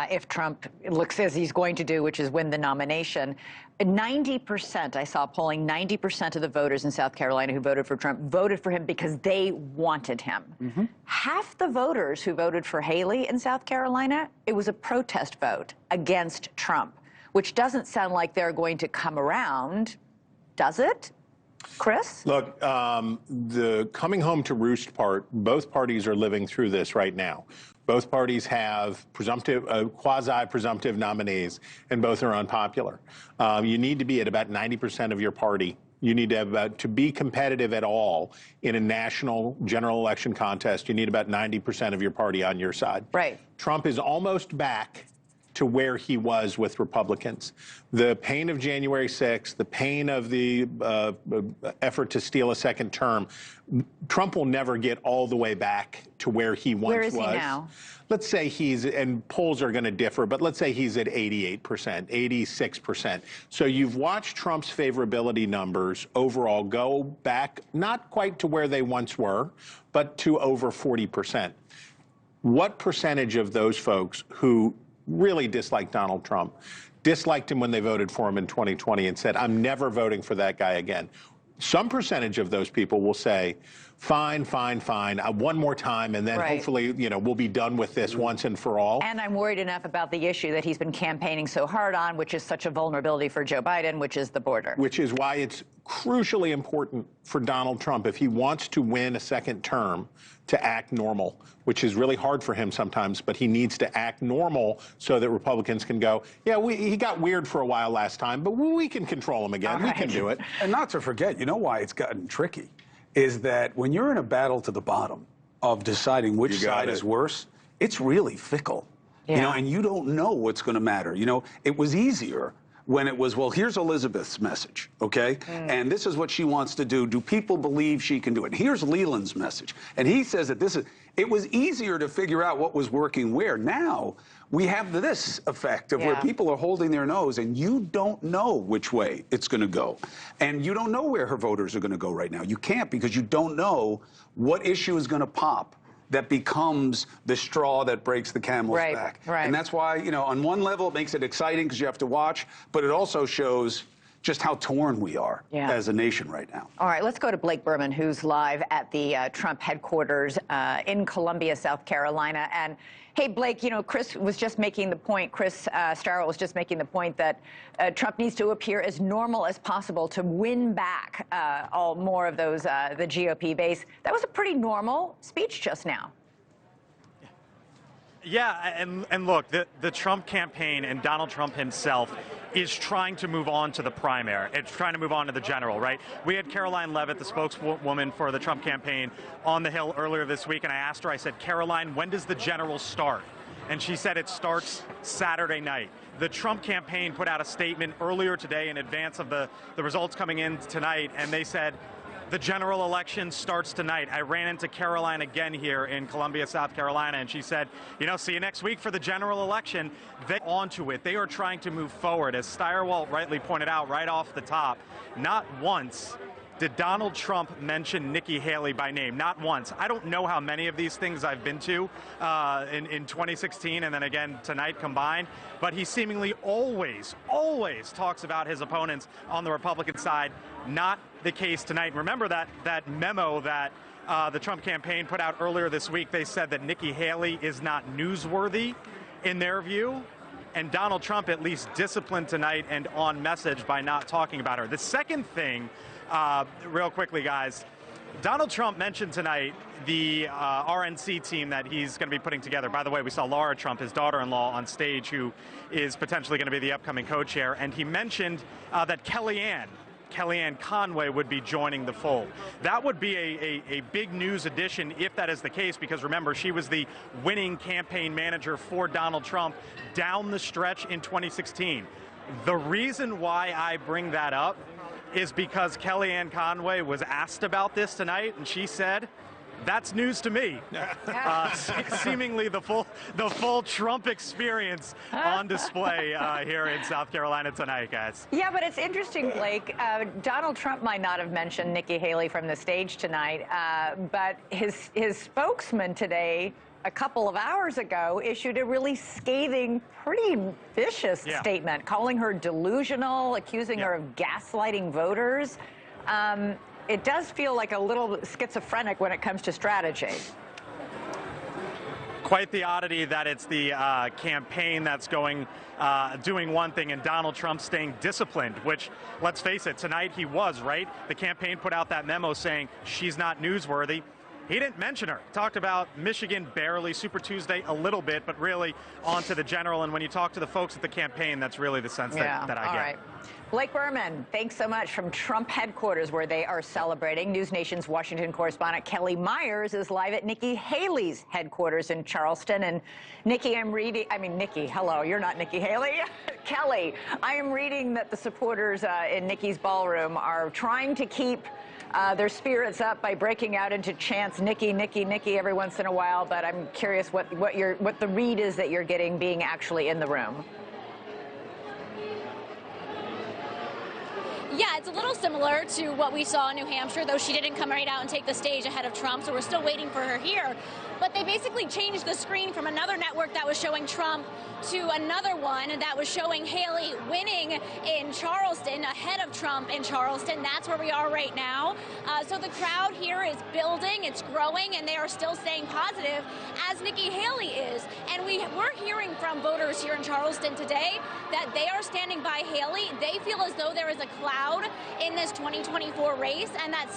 if Trump looks as he's going to do, which is win the nomination. 90%, I saw polling, 90% of the voters in South Carolina who voted for Trump voted for him because they wanted him. Half the voters who voted for Haley in South Carolina, it was a protest vote against Trump, which doesn't sound like they're going to come around, does it? Chris? Look, the coming home to roost part, both parties are living through this right now. Both parties have quasi-presumptive nominees, and both are unpopular. You need to be at about 90% of your party. You need to have to be competitive at all in a national general election contest. You need about 90% of your party on your side. Right. Trump is almost back to where he was with Republicans. The pain of January 6th, the pain of the effort to steal a second term, Trump will never get all the way back to where he once was. Where is he now? Let's say he's, and polls are going to differ, but let's say he's at 88%, 86%. So you've watched Trump's favorability numbers overall go back, not quite to where they once were, but to over 40%. What percentage of those folks who really disliked Donald Trump disliked him when they voted for him in 2020 and said, I'm never voting for that guy again? Some percentage of those people will say, fine, fine, fine, one more time, and then hopefully, you know, we'll be done with this once and for all. And I'm worried enough about the issue that he's been campaigning so hard on, which is such a vulnerability for Joe Biden, which is the border. Which is why it's crucially important for Donald Trump, if he wants to win a second term, to act normal, which is really hard for him sometimes, but he needs to act normal so that Republicans can go, yeah, he got weird for a while last time, but we can control him again. We can do it. And not to forget, you know why it's gotten tricky, is that when you're in a battle to the bottom of deciding which side is worse, it's really fickle. You know, and you don't know what's going to matter. You know, it was easier when it was, well, here's Elizabeth's message, okay? And this is what she wants to do. Do people believe she can do it? Here's Leland's message. And he says that this is, it was easier to figure out what was working where. Now, we have this effect of where people are holding their nose, and you don't know which way it's going to go. And you don't know where her voters are going to go right now. You can't, because you don't know what issue is going to pop that becomes the straw that breaks the camel's back. And that's why, you know, on one level, it makes it exciting because you have to watch, but it also shows just how torn we are as a nation right now. All right, let's go to Blake Berman, who's live at the Trump headquarters in Columbia, South Carolina. And hey, Blake, you know, Chris was just making the point, Chris Starrett was just making the point that Trump needs to appear as normal as possible to win back all more of those, the GOP base. That was a pretty normal speech just now. Yeah, and look, the Trump campaign and Donald Trump himself is trying to move on to the primary. It's trying to move on to the general, right? We had Caroline Leavitt, the spokeswoman for the Trump campaign, on the Hill earlier this week, and I asked her, I said, Caroline, when does the general start? And she said it starts Saturday night. The Trump campaign put out a statement earlier today in advance of the results coming in tonight, and they said, the general election starts tonight. I ran into Caroline again here in Columbia, South Carolina, and she said, you know, see you next week for the general election. They're onto it. They are trying to move forward. As Steyerwalt rightly pointed out right off the top, not once did Donald Trump mention Nikki Haley by name. Not once. I don't know how many of these things I've been to in 2016 and then again tonight combined, but he seemingly always talks about his opponents on the Republican side. Not the case tonight. Remember that memo that the Trump campaign put out earlier this week. They said that Nikki Haley is not newsworthy in their view. And Donald Trump at least disciplined tonight and on message by not talking about her. The second thing real quickly, guys. Donald Trump mentioned tonight the RNC team that he's going to be putting together. By the way, we saw Laura Trump, his daughter-in-law, on stage, who is potentially going to be the upcoming co-chair. And he mentioned that Kellyanne Conway would be joining the fold. That would be a big news addition if that is the case, because remember, she was the winning campaign manager for Donald Trump down the stretch in 2016. The reason why I bring that up is because Kellyanne Conway was asked about this tonight, and she said, "That's news to me." Seemingly the full Trump experience on display here in South Carolina tonight, guys. Yeah, but it's interesting, Blake. Donald Trump might not have mentioned Nikki Haley from the stage tonight, but his spokesman today, a couple of hours ago, issued a really scathing, pretty vicious statement, calling her delusional, accusing her of gaslighting voters. It does feel like a little schizophrenic when it comes to strategy. Quite the oddity that it's the campaign that's doing one thing and Donald Trump staying disciplined, which, let's face it, tonight he was, right? The campaign put out that memo saying she's not newsworthy. He didn't mention her. Talked about Michigan barely, Super Tuesday a little bit, but really onto the general. And when you talk to the folks at the campaign, that's really the sense that I get. All right. Blake Berman, thanks so much from Trump headquarters, where they are celebrating. NewsNation's Washington correspondent Kelly Myers is live at Nikki Haley's headquarters in Charleston. And Nikki, Nikki, hello, you're not Nikki Haley. Kelly, I am reading that the supporters in Nikki's ballroom are trying to keep their spirits up by breaking out into chants, Nikki, Nikki, Nikki, every once in a while. But I'm curious what the read is that you're getting being actually in the room. Yeah, it's a little similar to what we saw in New Hampshire, though she didn't come right out and take the stage ahead of Trump, so we're still waiting for her here. But they basically changed the screen from another network that was showing Trump to another one that was showing Haley winning in Charleston, ahead of Trump in Charleston. That's where we are right now. So the crowd here is building, it's growing, and they are still staying positive, as Nikki Haley is. And we're hearing from voters here in Charleston today that they are standing by Haley. They feel as though there is a cloud in this 2024 race, and that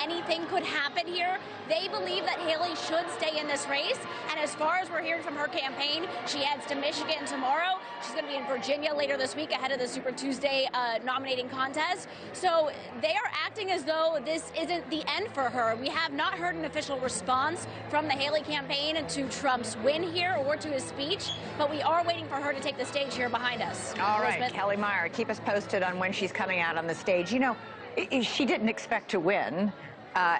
anything could happen here. They believe that Haley should stay in this race. And as far as we're hearing from her campaign, she heads to Michigan tomorrow. She's going to be in Virginia later this week ahead of the Super Tuesday nominating contest. So they are acting as though this isn't the end for her. We have not heard an official response from the Haley campaign to Trump's win here or to his speech, but we are waiting for her to take the stage here behind us. All right, Kelly Meyer, keep us posted on when she's coming out on the stage. You know, she didn't expect to win.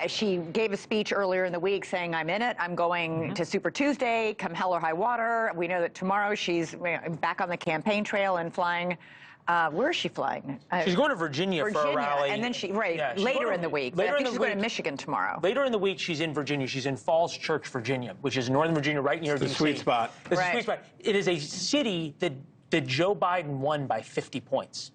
She gave a speech earlier in the week saying, I'm in it. I'm going to Super Tuesday, come hell or high water. We know that tomorrow she's back on the campaign trail and flying. Where is she flying? She's going to Virginia for a rally. And then later in the week. I think she's going to Michigan tomorrow. Later in the week, she's in Virginia. She's in Falls Church, Virginia, which is Northern Virginia, right near D.C. The sweet spot. It's a sweet spot. It is a city that Joe Biden won by 50 points.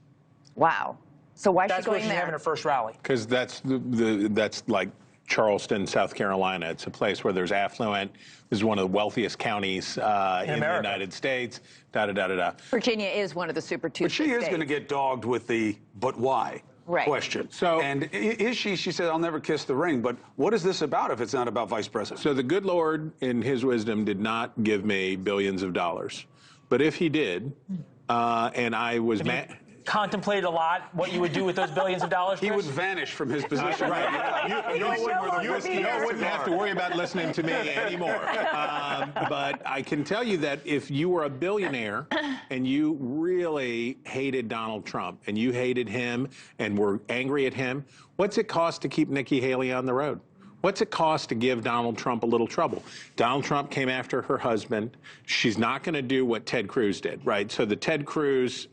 Wow. So why is she going there? That's where she's having her first rally. Because that's that's like Charleston, South Carolina. It's a place where there's affluent. This is one of the wealthiest counties in the United States. Virginia is one of the Super Tuesday But she is states. going to get dogged with the "but why?" question. So, and is she said, I'll never kiss the ring. But what is this about if it's not about Vice President? So the good Lord, in his wisdom, did not give me billions of dollars. But if he did, and I was mad. Contemplated a lot what you would do with those billions of dollars, Chris? He would vanish from his position. You wouldn't have to worry about listening to me anymore. But I can tell you that if you were a billionaire and you really hated Donald Trump and you hated him and were angry at him, what's it cost to keep Nikki Haley on the road? What's it cost to give Donald Trump a little trouble? Donald Trump came after her husband. She's not going to do what Ted Cruz did, right? So the Ted Cruz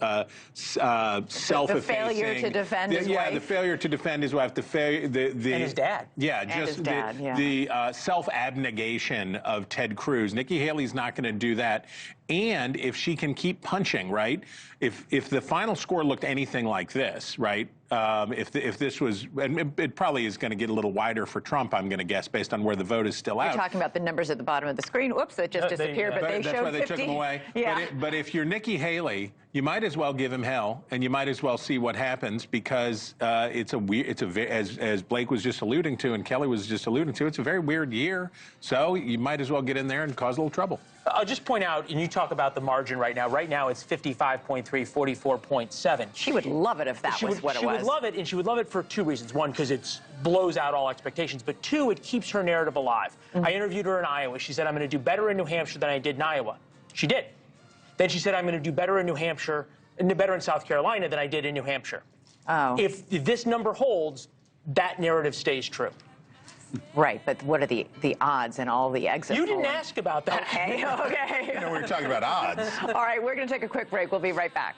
self-effacing. The failure to defend his wife. Yeah, the failure to defend his wife. And his dad. Yeah, just the self-abnegation of Ted Cruz. Nikki Haley's not going to do that. And if she can keep punching, right? If the final score looked anything like this, right? If this was, and it probably is going to get a little wider for Trump, I'm going to guess, based on where the vote is still out. You're talking about the numbers at the bottom of the screen. Whoops, it just disappeared, but they showed 50. That's why they took them away. Yeah. But if you're Nikki Haley, you might as well give him hell, and you might as well see what happens, because as Blake was just alluding to and Kelly was just alluding to, it's a very weird year. So you might as well get in there and cause a little trouble. I'll just point out, and you talk about the margin right now. Right now, it's 55.3, 44.7. She would love it if that was what it was. She would love it, and she would love it for two reasons. One, because it blows out all expectations. But two, it keeps her narrative alive. I interviewed her in Iowa. She said, I'm going to do better in New Hampshire than I did in Iowa. She did. Then she said, I'm going to do better in New Hampshire, and better in South Carolina than I did in New Hampshire. Oh. If this number holds, that narrative stays true. Right, but what are the odds and all the exit polls? You didn't ask about that. Okay, okay. You know, we were talking about odds. All right, we're going to take a quick break. We'll be right back.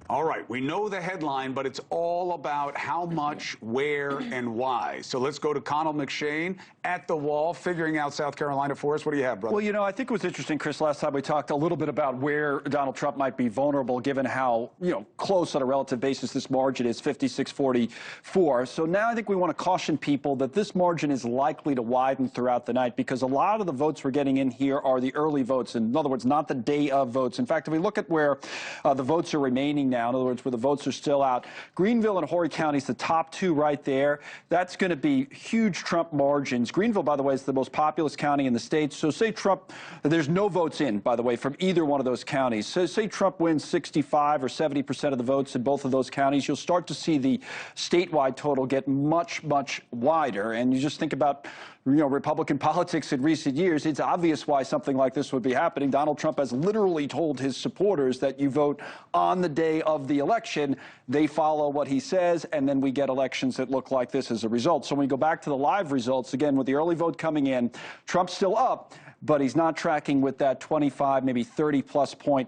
All right, we know the headline, but it's all about how much, where, and why. So let's go to Connell McShane at the wall, figuring out South Carolina for us. What do you have, brother? Well, you know, I think it was interesting, Chris, last time we talked a little bit about where Donald Trump might be vulnerable, given how, close on a relative basis this margin is, 56-44. So now I think we want to caution people that this margin is likely to widen throughout the night, because a lot of the votes we're getting in here are the early votes. In other words, not the day of votes. In fact, if we look at where the votes are remaining now, in other words, where the votes are still out, Greenville and Horry counties, the top two right there, that's going to be huge Trump margins. Greenville, by the way, is the most populous county in the state. So say Trump, there's no votes in, by the way, from either one of those counties. So say Trump wins 65 or 70% of the votes in both of those counties, you'll start to see the statewide total get much, much wider. And you just think about Republican politics in recent years, it's obvious why something like this would be happening. Donald Trump has literally told his supporters that you vote on the day of the election. They follow what he says, and then we get elections that look like this as a result. So when we go back to the live results, again, with the early vote coming in, Trump's still up, but he's not tracking with that 25, maybe 30-plus point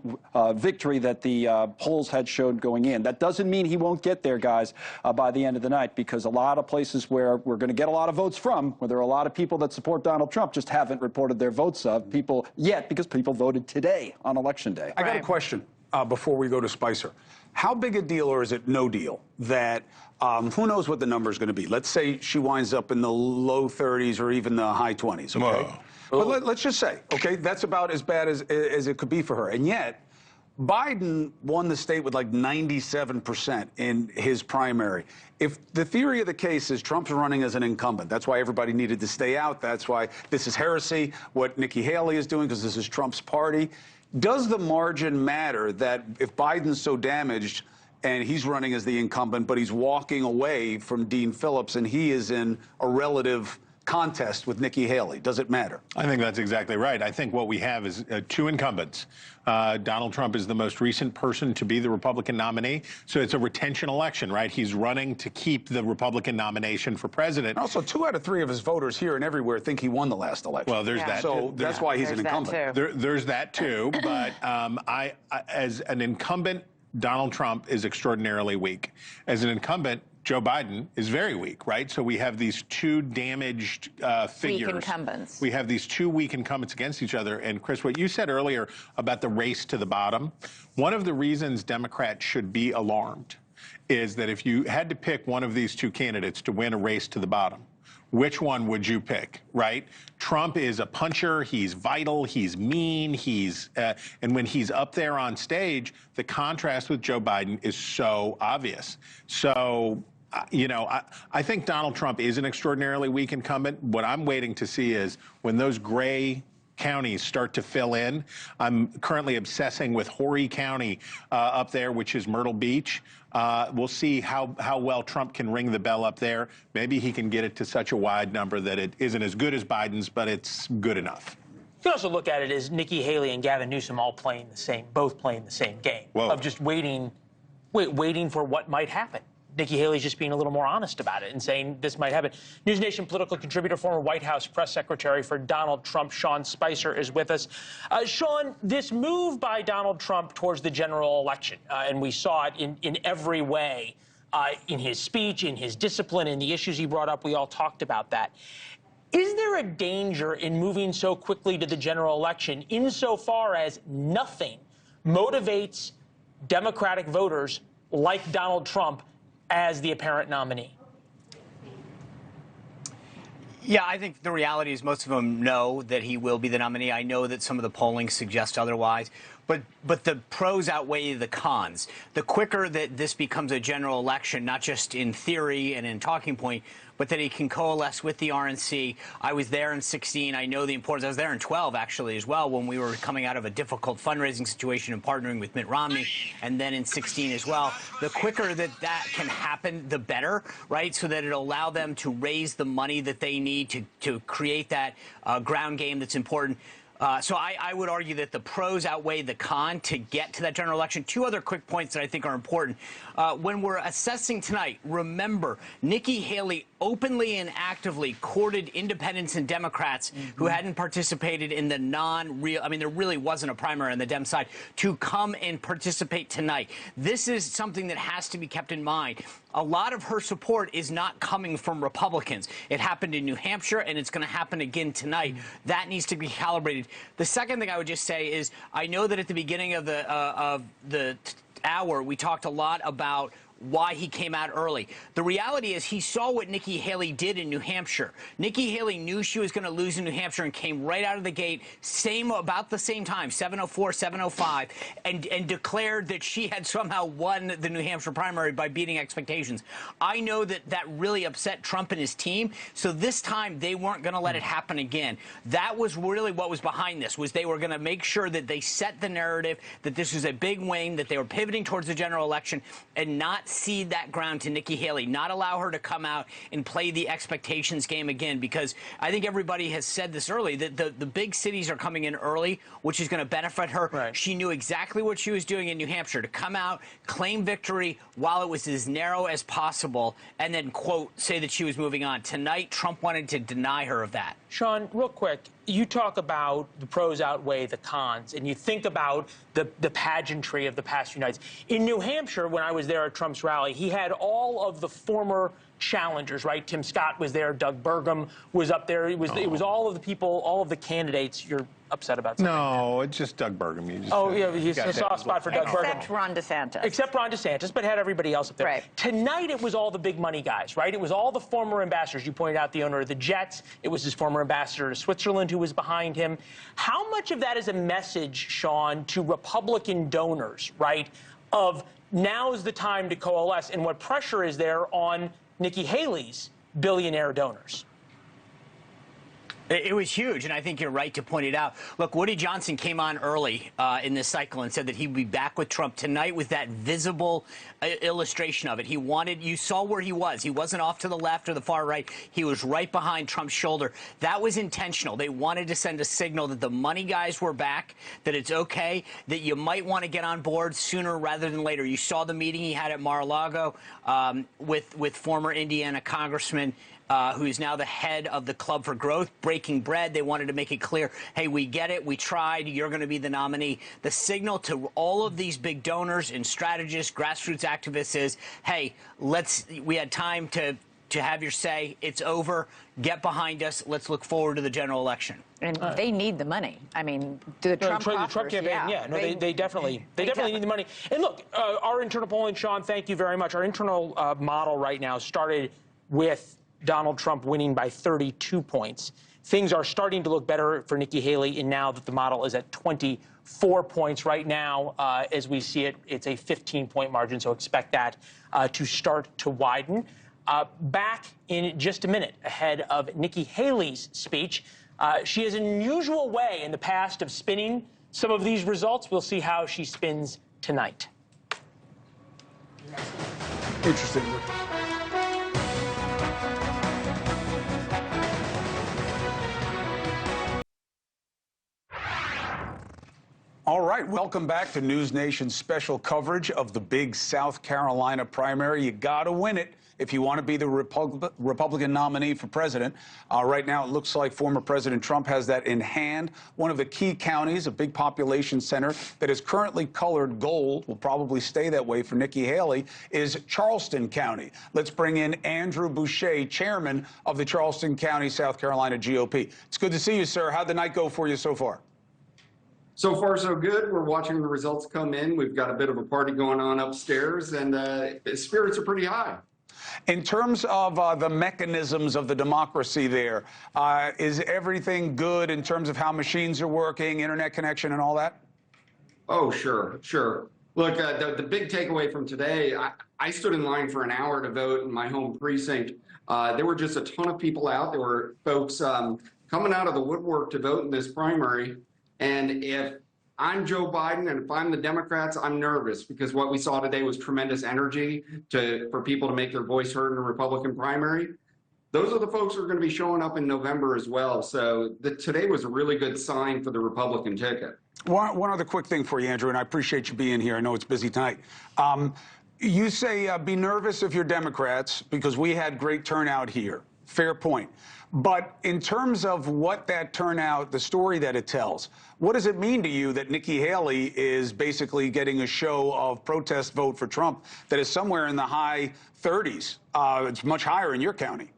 victory that the polls had showed going in. That doesn't mean he won't get there, guys, by the end of the night, because a lot of places where we're going to get a lot of votes from, where there are a lot of people that support Donald Trump, just haven't reported their votes of people yet, because people voted today on Election Day. I got a question before we go to Spicer. How big a deal, or is it no deal, that who knows what the number is going to be? Let's say she winds up in the low 30s or even the high 20s, okay? Whoa. But let's just say, okay, that's about as bad as it could be for her. And yet, Biden won the state with like 97% in his primary. If the theory of the case is Trump's running as an incumbent, that's why everybody needed to stay out. That's why this is heresy, what Nikki Haley is doing, because this is Trump's party. Does the margin matter that if Biden's so damaged and he's running as the incumbent, but he's walking away from Dean Phillips and he is in a relative contest with Nikki Haley? Does it matter? I think that's exactly right. I think what we have is two incumbents. Donald Trump is the most recent person to be the Republican nominee, so it's a retention election, right? He's running to keep the Republican nomination for president. And also, 2 out of 3 of his voters here and everywhere think he won the last election. Well, there's that. So that's why he's an incumbent. There's that too. But I, as an incumbent, Donald Trump is extraordinarily weak. As an incumbent, Joe Biden is very weak, right? So we have these two damaged figures. Weak incumbents. We have these two weak incumbents against each other. And Chris, what you said earlier about the race to the bottom, one of the reasons Democrats should be alarmed is that if you had to pick one of these two candidates to win a race to the bottom, which one would you pick, right? Trump is a puncher, he's vital, he's mean, and when he's up there on stage, the contrast with Joe Biden is so obvious. So, I think Donald Trump is an extraordinarily weak incumbent. What I'm waiting to see is when those gray counties start to fill in. I'm currently obsessing with Horry County up there, which is Myrtle Beach. We'll see how well Trump can ring the bell up there. Maybe he can get it to such a wide number that it isn't as good as Biden's, but it's good enough. You can also look at it as Nikki Haley and Gavin Newsom all both playing the same game. Whoa. Of just waiting for what might happen. Nikki Haley's just being a little more honest about it and saying this might happen. NewsNation political contributor, former White House press secretary for Donald Trump, Sean Spicer, is with us. Sean, this move by Donald Trump towards the general election, and we saw it in every way, in his speech, in his discipline, in the issues he brought up. We all talked about that. Is there a danger in moving so quickly to the general election insofar as nothing motivates Democratic voters like Donald Trump as the apparent nominee? Yeah, I think the reality is most of them know that he will be the nominee. I know that some of the polling suggests otherwise. But the pros outweigh the cons. The quicker that this becomes a general election, not just in theory and in talking point, but that he can coalesce with the RNC. I was there in 16. I know the importance. I was there in 12, actually, as well, when we were coming out of a difficult fundraising situation and partnering with Mitt Romney, and then in 16 as well. The quicker that that can happen, the better, right? So that it'll allow them to raise the money that they need to create that ground game that's important. So I would argue that the pros outweigh the con to get to that general election. Two other quick points that I think are important. When we're assessing tonight, remember, Nikki Haley openly and actively courted independents and Democrats who hadn't participated in the non-real, I mean, there really wasn't a primary on the Dem side, to come and participate tonight. This is something that has to be kept in mind. A lot of her support is not coming from Republicans. It happened in New Hampshire, and it's going to happen again tonight. That needs to be calibrated. The second thing I would just say is I know that at the beginning of the hour, we talked a lot about why he came out early. The reality is he saw what Nikki Haley did in New Hampshire. Nikki Haley knew she was going to lose in New Hampshire and came right out of the gate, about the same time, 7:04, 7:05, and declared that she had somehow won the New Hampshire primary by beating expectations. I know that that really upset Trump and his team, so this time they weren't going to let it happen again. That was really what was behind this, was they were going to make sure that they set the narrative, that this was a big win, that they were pivoting towards the general election, and not cede that ground to Nikki Haley, not allow her to come out and play the expectations game again, because I think everybody has said this early, that the big cities are coming in early, which is going to benefit her. Right. She knew exactly what she was doing in New Hampshire, to come out, claim victory while it was as narrow as possible, and then, quote, say that she was moving on. Tonight, Trump wanted to deny her of that. Sean, real quick, you talk about the pros outweigh the cons, and you think about the pageantry of the past few nights. In New Hampshire, when I was there at Trump's rally, he had all of the former challengers, right? Tim Scott was there, Doug Burgum was up there. It was all of the people, all of the candidates. You're upset about something. No, it's just Doug Burgum. He's a soft spot for Doug Burgum. Except Ron DeSantis. Except Ron DeSantis, but had everybody else up there. Right. Tonight, it was all the big money guys, right? It was all the former ambassadors. You pointed out the owner of the Jets. It was his former ambassador to Switzerland who was behind him. How much of that is a message, Sean, to Republican donors, right, of now's the time to coalesce, and what pressure is there on Nikki Haley's billionaire donors? It was huge, and I think you're right to point it out. Look, Woody Johnson came on early in this cycle and said that he'd be back with Trump. Tonight was that visible illustration of it. You saw where he was. He wasn't off to the left or the far right. He was right behind Trump's shoulder. That was intentional. They wanted to send a signal that the money guys were back, that it's okay, that you might want to get on board sooner rather than later. You saw the meeting he had at Mar-a-Lago with former Indiana Congressman who's now the head of the Club for Growth, breaking bread. They wanted to make it clear, hey, we get it, we tried, you're going to be the nominee. The signal to all of these big donors and strategists, grassroots activists is, hey, we had time to have your say. It's over. Get behind us. Let's look forward to the general election. And they need the money. I mean, the Trump campaign, they definitely need the money. And look, our internal polling, Sean, thank you very much. Our internal model right now started with Donald Trump winning by 32 points. Things are starting to look better for Nikki Haley, and now that the model is at 24 points right now, as we see it, it's a 15-point margin, so expect that to start to widen. Back in just a minute, ahead of Nikki Haley's speech. She has an unusual way in the past of spinning some of these results. We'll see how she spins tonight. Interesting. All right, welcome back to News Nation's special coverage of the big South Carolina primary. You got to win it if you want to be the Republican nominee for president. Right now, it looks like former President Trump has that in hand. One of the key counties, a big population center that is currently colored gold, will probably stay that way for Nikki Haley, is Charleston County. Let's bring in Andrew Boucher, chairman of the Charleston County, South Carolina GOP. It's good to see you, sir. How'd the night go for you so far? So far, so good. We're watching the results come in. We've got a bit of a party going on upstairs, and spirits are pretty high. In terms of the mechanisms of the democracy there, is everything good in terms of how machines are working, internet connection and all that? Oh, sure, sure. Look, the big takeaway from today, I stood in line for an hour to vote in my home precinct. There were just a ton of people out. There were folks coming out of the woodwork to vote in this primary. And if I'm Joe Biden and if I'm the Democrats, I'm nervous because what we saw today was tremendous energy for people to make their voice heard in a Republican primary. Those are the folks who are going to be showing up in November as well. So today was a really good sign for the Republican ticket. One other quick thing for you, Andrew, and I appreciate you being here. I know it's busy tonight. You say be nervous if you're Democrats because we had great turnout here. Fair point. But in terms of what that turnout, the story that it tells, what does it mean to you that Nikki Haley is basically getting a show of protest vote for Trump that is somewhere in the high 30s? It's much higher in your county.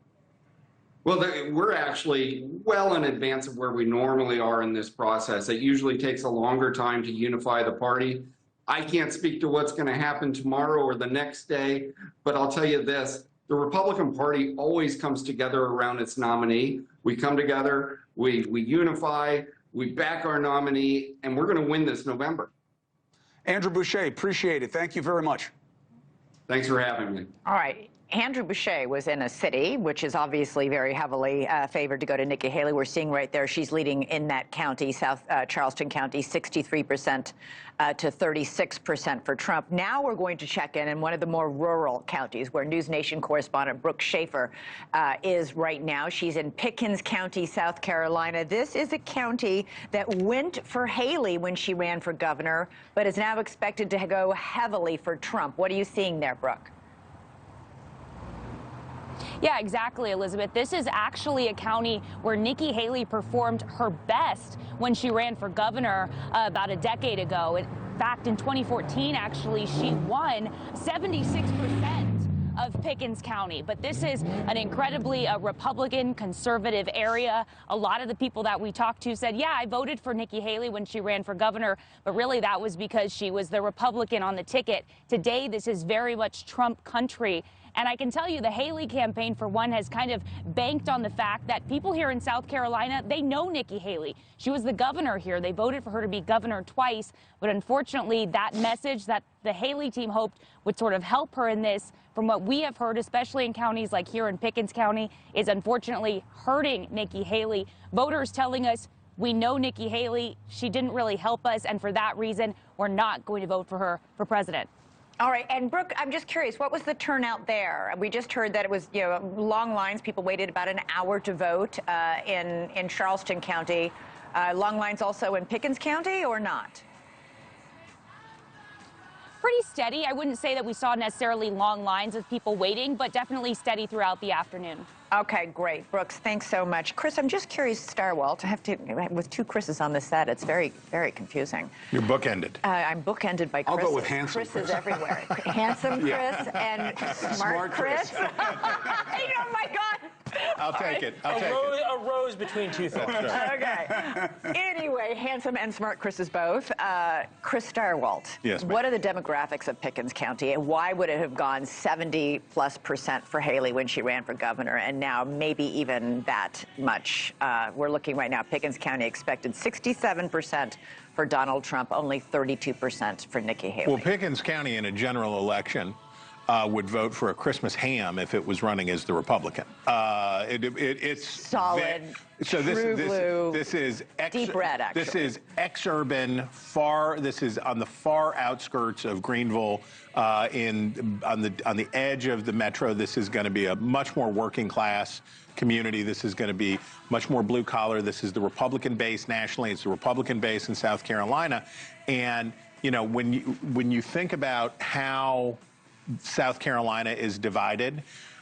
Well, we're actually well in advance of where we normally are in this process. It usually takes a longer time to unify the party. I can't speak to what's going to happen tomorrow or the next day, but I'll tell you this. The Republican Party always comes together around its nominee. We come together, we unify, we back our nominee, and we're going to win this November. Andrew Boucher, appreciate it. Thank you very much. Thanks for having me. All right. Andrew Boucher was in a city which is obviously very heavily favored to go to Nikki Haley. We're seeing right there she's leading in that county, South Charleston County, 63% to 36% for Trump. Now we're going to check in one of the more rural counties where News Nation correspondent Brooke Schaefer is right now. She's in Pickens County, South Carolina. This is a county that went for Haley when she ran for governor, but is now expected to go heavily for Trump. What are you seeing there, Brooke? Yeah, exactly, Elizabeth. This is actually a county where Nikki Haley performed her best when she ran for governor about a decade ago. In fact, in 2014, actually, she won 76% of Pickens County. But this is an incredibly Republican conservative area. A lot of the people that we talked to said, yeah, I voted for Nikki Haley when she ran for governor, but really that was because she was the Republican on the ticket. Today, this is very much Trump country. And I can tell you the Haley campaign, for one, has kind of banked on the fact that people here in South Carolina, they know Nikki Haley. She was the governor here. They voted for her to be governor twice. But unfortunately, that message that the Haley team hoped would sort of help her in this, from what we have heard, especially in counties like here in Pickens County, is unfortunately hurting Nikki Haley. Voters telling us, we know Nikki Haley. She didn't really help us. And for that reason, we're not going to vote for her for president. All right, and Brooke, I'm just curious, what was the turnout there? We just heard that it was, long lines. People waited about an hour to vote in Charleston County. Long lines also in Pickens County, or not? Pretty steady. I wouldn't say that we saw necessarily long lines of people waiting, but definitely steady throughout the afternoon. Okay, great. Brooks, thanks so much. Chris, I'm just curious, Starwalt, with two Chris's on the set, it's very, very confusing. You're bookended. I'm bookended by Chris. I'll go with handsome Chris is everywhere. Handsome Chris and smart Chris. Oh, my God. I'll take it. I'll take it. A rose between two thorns. Okay. Anyway, handsome and smart Chris's both. Chris Starwalt. Yes, ma'am. What are the demographics of Pickens County, and why would it have gone 70+% for Haley when she ran for governor, and now maybe even that much? We're looking right now. Pickens County expected 67% for Donald Trump, only 32% for Nikki Haley. Well, Pickens County in a general election would vote for a Christmas ham if it was running as the Republican. It's solid, true blue. This is deep red. Actually, this is ex-urban, far. This is on the far outskirts of Greenville, on the edge of the metro. This is going to be a much more working class community. This is going to be much more blue collar. This is the Republican base nationally. It's the Republican base in South Carolina, and you know when you think about how South Carolina is divided.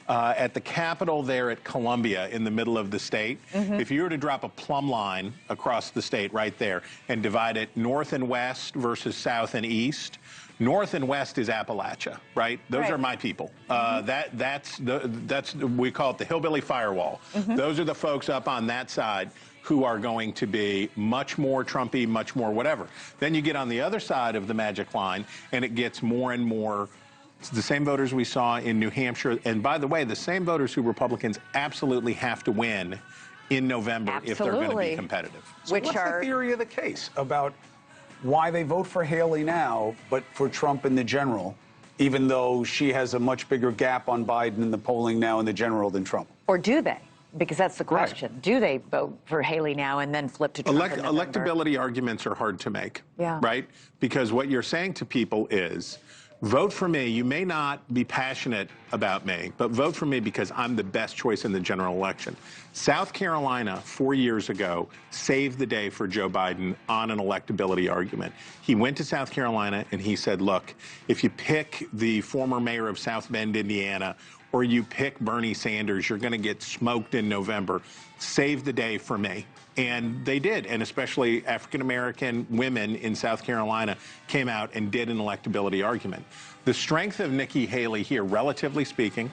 At the Capitol there at Columbia in the middle of the state, if you were to drop a plumb line across the state right there and divide it north and west versus south and east, north and west is Appalachia, right? Those are my people. That's we call it the hillbilly firewall. Those are the folks up on that side who are going to be much more Trumpy, much more whatever. Then you get on the other side of the magic line, and it gets more and more. It's the same voters we saw in New Hampshire. And by the way, the same voters who Republicans absolutely have to win in November if they're going to be competitive. So what's the theory of the case about why they vote for Haley now, but for Trump in the general, even though she has a much bigger gap on Biden in the polling now in the general than Trump? Or do they? Because that's the question. Right. Do they vote for Haley now and then flip to Trump in November? Electability arguments are hard to make, yeah. Right? Because what you're saying to people is, vote for me. You may not be passionate about me, but vote for me because I'm the best choice in the general election. South Carolina, 4 years ago, saved the day for Joe Biden on an electability argument. He went to South Carolina and he said, look, if you pick the former mayor of South Bend, Indiana, or you pick Bernie Sanders, you're going to get smoked in November. Save the day for me. And they did, and especially African-American women in South Carolina came out and did an electability argument. The strength of Nikki Haley here, relatively speaking,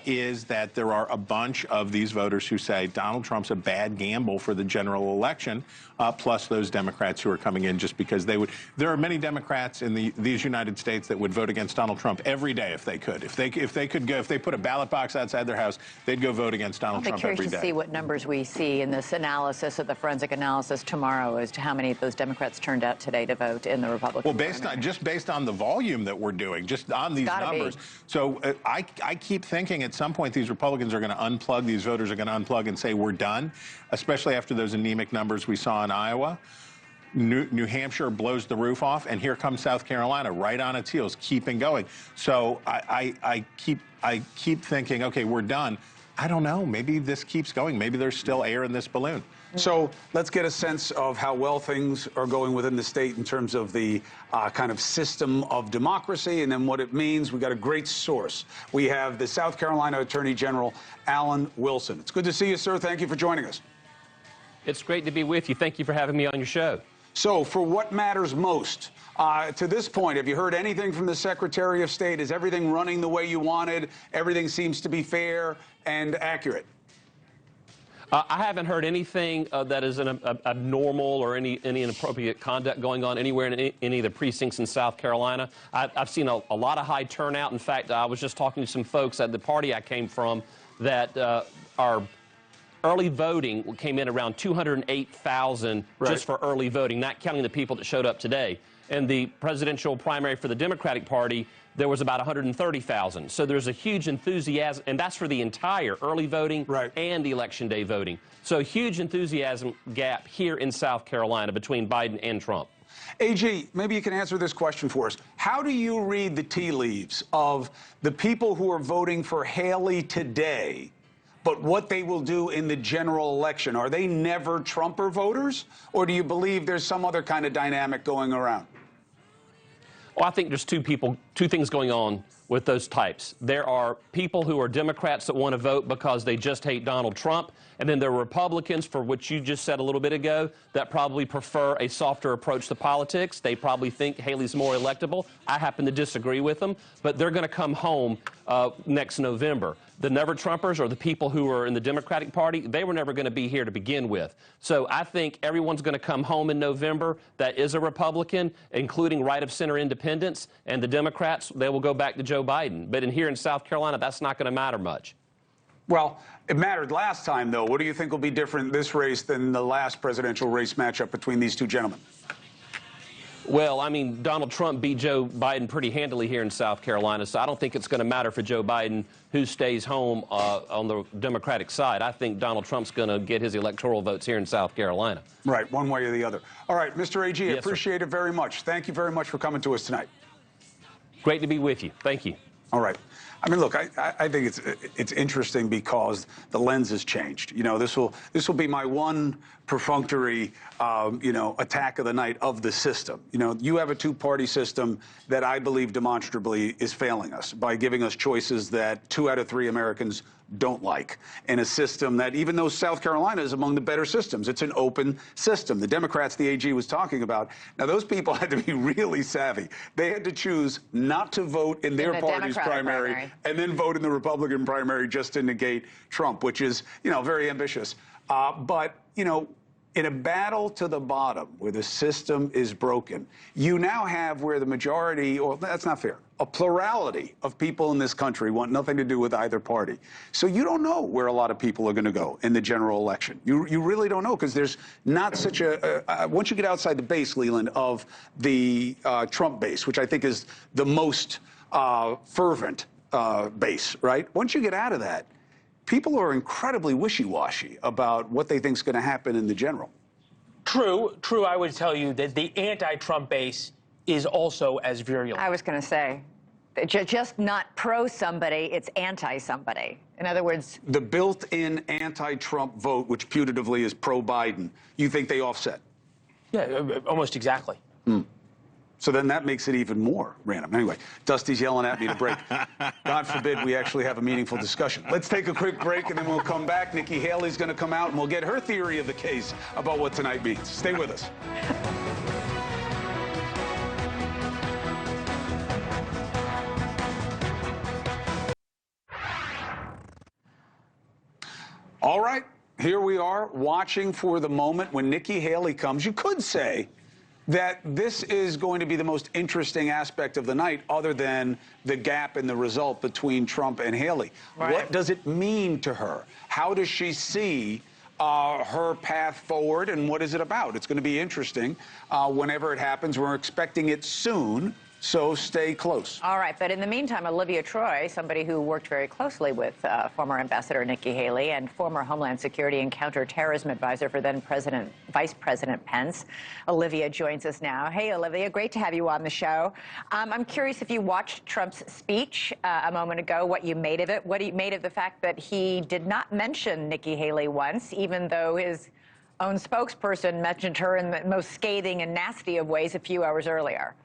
is that there are a bunch of these voters who say Donald Trump's a bad gamble for the general election, plus those Democrats who are coming in just because they would. There are many Democrats in these United States that would vote against Donald Trump every day if they could. If they put a ballot box outside their house, they'd go vote against Donald Trump every day. I'll be curious to see what numbers we see in this analysis of the forensic analysis tomorrow as to how many of those Democrats turned out today to vote in the Republican. Well, based on the volume that we're doing, just on these numbers. So I keep thinking at some point these Republicans are going to unplug, these voters are going to unplug and say we're done, especially after those anemic numbers we saw in Iowa. New Hampshire blows the roof off, and here comes South Carolina right on its heels, keeping going. So I keep thinking, okay, we're done. I don't know. Maybe this keeps going. Maybe there's still air in this balloon. So let's get a sense of how well things are going within the state in terms of the kind of system of democracy and then what it means. We got a great source. We have the South Carolina Attorney General, Alan Wilson. It's good to see you, sir. Thank you for joining us. It's great to be with you. Thank you for having me on your show. So for what matters most, to this point, have you heard anything from the Secretary of State? Is everything running the way you wanted? Everything seems to be fair and accurate? I haven't heard anything that is an abnormal or any inappropriate conduct going on anywhere in any of the precincts in South Carolina. I've seen a lot of high turnout. In fact, I was just talking to some folks at the party I came from that our early voting came in around 208,000 just for early voting, not counting the people that showed up today. And the presidential primary for the Democratic Party, there was about 130,000. So there's a huge enthusiasm, and that's for the entire early voting and the Election Day voting. So a huge enthusiasm gap here in South Carolina between Biden and Trump. AG, maybe you can answer this question for us. How do you read the tea leaves of the people who are voting for Haley today, but what they will do in the general election? Are they never Trumper voters, or do you believe there's some other kind of dynamic going around? Well, I think there's two things going on with those types. There are people who are Democrats that want to vote because they just hate Donald Trump, and then there are Republicans, for what you just said a little bit ago, that probably prefer a softer approach to politics. They probably think Haley's more electable. I happen to disagree with them, but they're going to come home next November. The never Trumpers, or the people who are in the Democratic Party, they were never going to be here to begin with. So I think everyone's going to come home in November that is a Republican, including right-of-center independents, and the Democrats, they will go back to Joe Biden. But here in South Carolina, that's not going to matter much. Well, it mattered last time, though. What do you think will be different in this race than the last presidential race matchup between these two gentlemen? Well, I mean, Donald Trump beat Joe Biden pretty handily here in South Carolina, so I don't think it's going to matter for Joe Biden who stays home on the Democratic side. I think Donald Trump's going to get his electoral votes here in South Carolina. Right, one way or the other. All right, Mr. AG, Yes, appreciate it very much. Thank you very much for coming to us tonight. Great to be with you. Thank you. All right. I mean, look, I think it's interesting because the lens has changed. You know, this will be my one perfunctory, attack of the night of the system. You know, you have a two-party system that I believe demonstrably is failing us by giving us choices that 2 out of 3 Americans don't like, in a system that, even though South Carolina is among the better systems, it's an open system. The Democrats the AG was talking about, now those people had to be really savvy. They had to choose not to vote in their party's primary and then vote in the Republican primary just to negate Trump, which is, very ambitious. But, in a battle to the bottom where the system is broken, you now have where the majority, or that's not fair, a plurality of people in this country want nothing to do with either party. So you don't know where a lot of people are going to go in the general election. You really don't know, because there's not such once you get outside the base, Leland, of the Trump base, which I think is the most fervent base, right? Once you get out of that, people are incredibly wishy-washy about what they think is going to happen in the general. True. I would tell you that the anti-Trump base is also as virulent. I was going to say, just not pro-somebody, it's anti-somebody. In other words, the built-in anti-Trump vote, which putatively is pro-Biden, you think they offset? Yeah, almost exactly. So then that makes it even more random. Anyway, Dusty's yelling at me to break. God forbid we actually have a meaningful discussion. Let's take a quick break, and then we'll come back. Nikki Haley's going to come out, and we'll get her theory of the case about what tonight means. Stay with us. All right, here we are watching for the moment when Nikki Haley comes. You could say that this is going to be the most interesting aspect of the night, other than the gap in the result between Trump and Haley. Right. What does it mean to her? How does she see her path forward, and what is it about? It's going to be interesting whenever it happens. We're expecting it soon, so stay close. All right, but in the meantime, Olivia Troy, somebody who worked very closely with former Ambassador Nikki Haley and former Homeland Security and Counterterrorism Advisor for then Vice President Pence, Olivia joins us now. Hey, Olivia, great to have you on the show. I'm curious if you watched Trump's speech a moment ago, what you made of it, what you made of the fact that he did not mention Nikki Haley once, even though his own spokesperson mentioned her in the most scathing and nasty of ways a few hours earlier.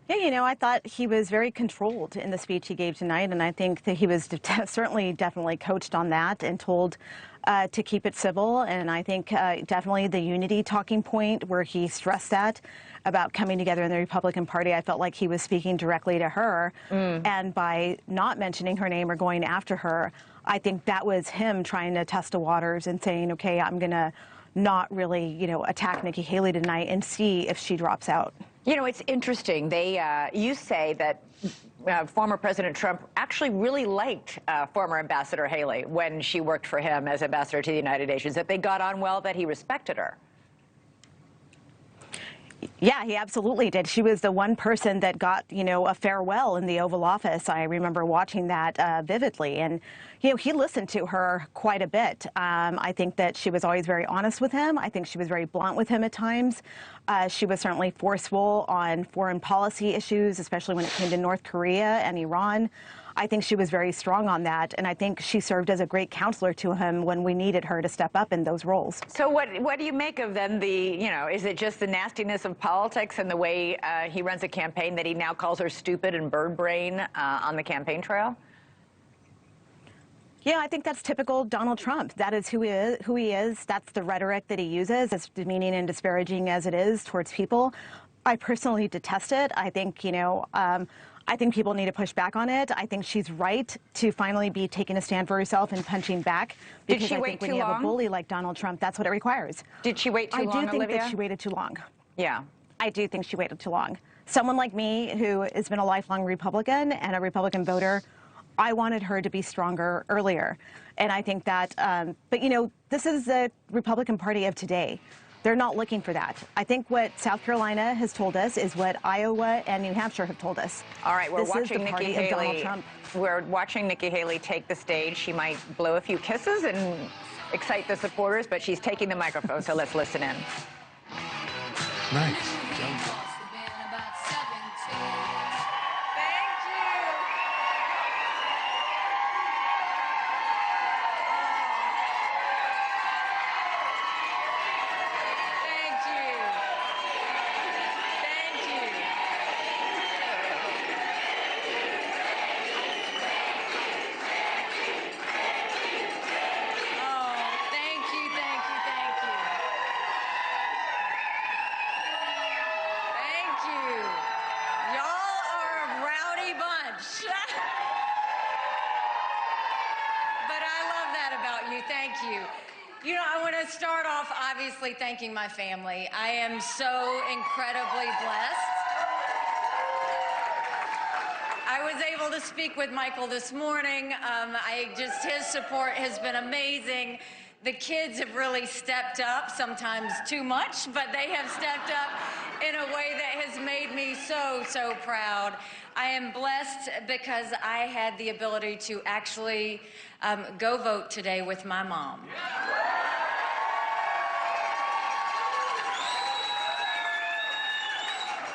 Yeah, I thought he was very controlled in the speech he gave tonight, and I think that he was definitely coached on that and told to keep it civil. And I think definitely the unity talking point where he stressed that about coming together in the Republican Party, I felt like he was speaking directly to her. And by not mentioning her name or going after her, I think that was him trying to test the waters and saying, okay, I'm going to not really, attack Nikki Haley tonight and see if she drops out. It's interesting. You say that former President Trump actually really liked former Ambassador Haley when she worked for him as ambassador to the United Nations, that they got on well, that he respected her. Yeah, he absolutely did. She was the one person that got, a farewell in the Oval Office. I remember watching that vividly. And, he listened to her quite a bit. I think that she was always very honest with him. I think she was very blunt with him at times. She was certainly forceful on foreign policy issues, especially when it came to North Korea and Iran. I think she was very strong on that, and I think she served as a great counselor to him when we needed her to step up in those roles. So what do you make of then is it just the nastiness of politics and the way he runs a campaign that he now calls her stupid and bird brain on the campaign trail? Yeah, I think that's typical Donald Trump. That is who he is. That's the rhetoric that he uses, as demeaning and disparaging as it is towards people. I personally detest it. I think, I think people need to push back on it. I think she's right to finally be taking a stand for herself and punching back. Did she wait too long? When you have a bully like Donald Trump, that's what it requires. Did she wait too long, I do think Olivia? that she waited too long. Yeah. I do think she waited too long. Someone like me who has been a lifelong Republican and a Republican voter, I wanted her to be stronger earlier. And I think that, but this is the Republican Party of today. They're not looking for that. I think what South Carolina has told us is what Iowa and New Hampshire have told us. All right, we're This is watching the Nikki party of Donald Haley. Trump. We're watching Nikki Haley take the stage. She might blow a few kisses and excite the supporters, but she's taking the microphone, so let's listen in. Nice. Thank you. You know, I want to start off obviously thanking my family. I am so incredibly blessed. I was able to speak with Michael this morning. His support has been amazing. The kids have really stepped up, sometimes too much, but they have stepped up in a way that has made me so, so proud. I am blessed because I had the ability to actually go vote today with my mom.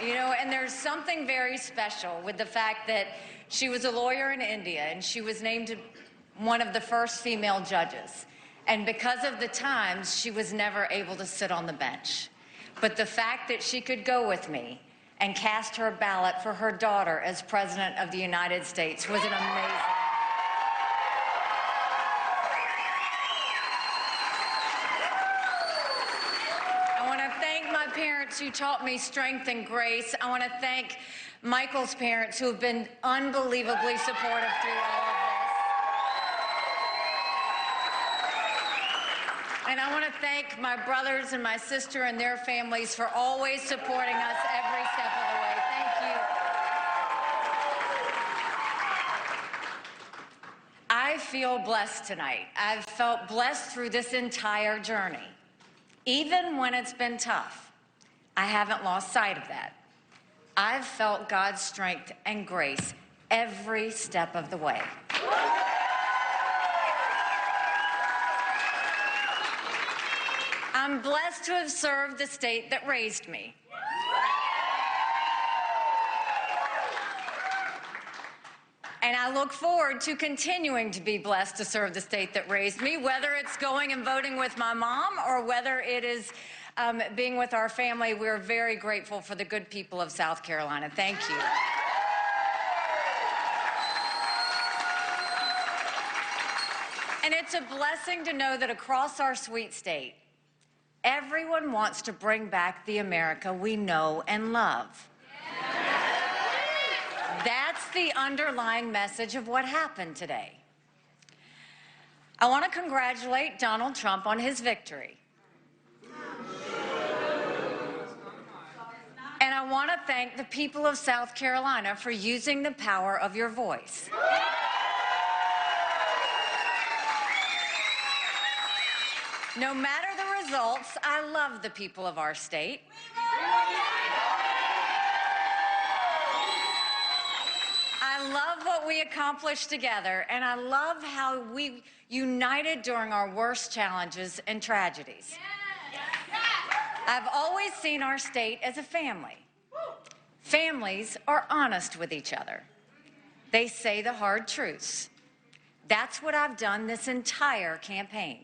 You know, and there's something very special with the fact that she was a lawyer in India and she was named one of the first female judges. And because of the times, she was never able to sit on the bench. But the fact that she could go with me and cast her ballot for her daughter as President of the United States was an amazing. I want to thank my parents who taught me strength and grace. I want to thank Michael's parents who have been unbelievably supportive through all of this. And I want to thank my brothers and my sister and their families for always supporting us every step of the way. Thank you. I feel blessed tonight. I've felt blessed through this entire journey. Even when it's been tough, I haven't lost sight of that. I've felt God's strength and grace every step of the way. I'm blessed to have served the state that raised me. And I look forward to continuing to be blessed to serve the state that raised me, whether it's going and voting with my mom or whether it is being with our family. We're very grateful for the good people of South Carolina. Thank you. And it's a blessing to know that across our sweet state, everyone wants to bring back the America we know and love. That's the underlying message of what happened today. I want to congratulate Donald Trump on his victory. And I want to thank the people of South Carolina for using the power of your voice. No matter the results, I love the people of our state. I love what we accomplished together, and I love how we united during our worst challenges and tragedies. I've always seen our state as a family. Families are honest with each other. They say the hard truths. That's what I've done this entire campaign.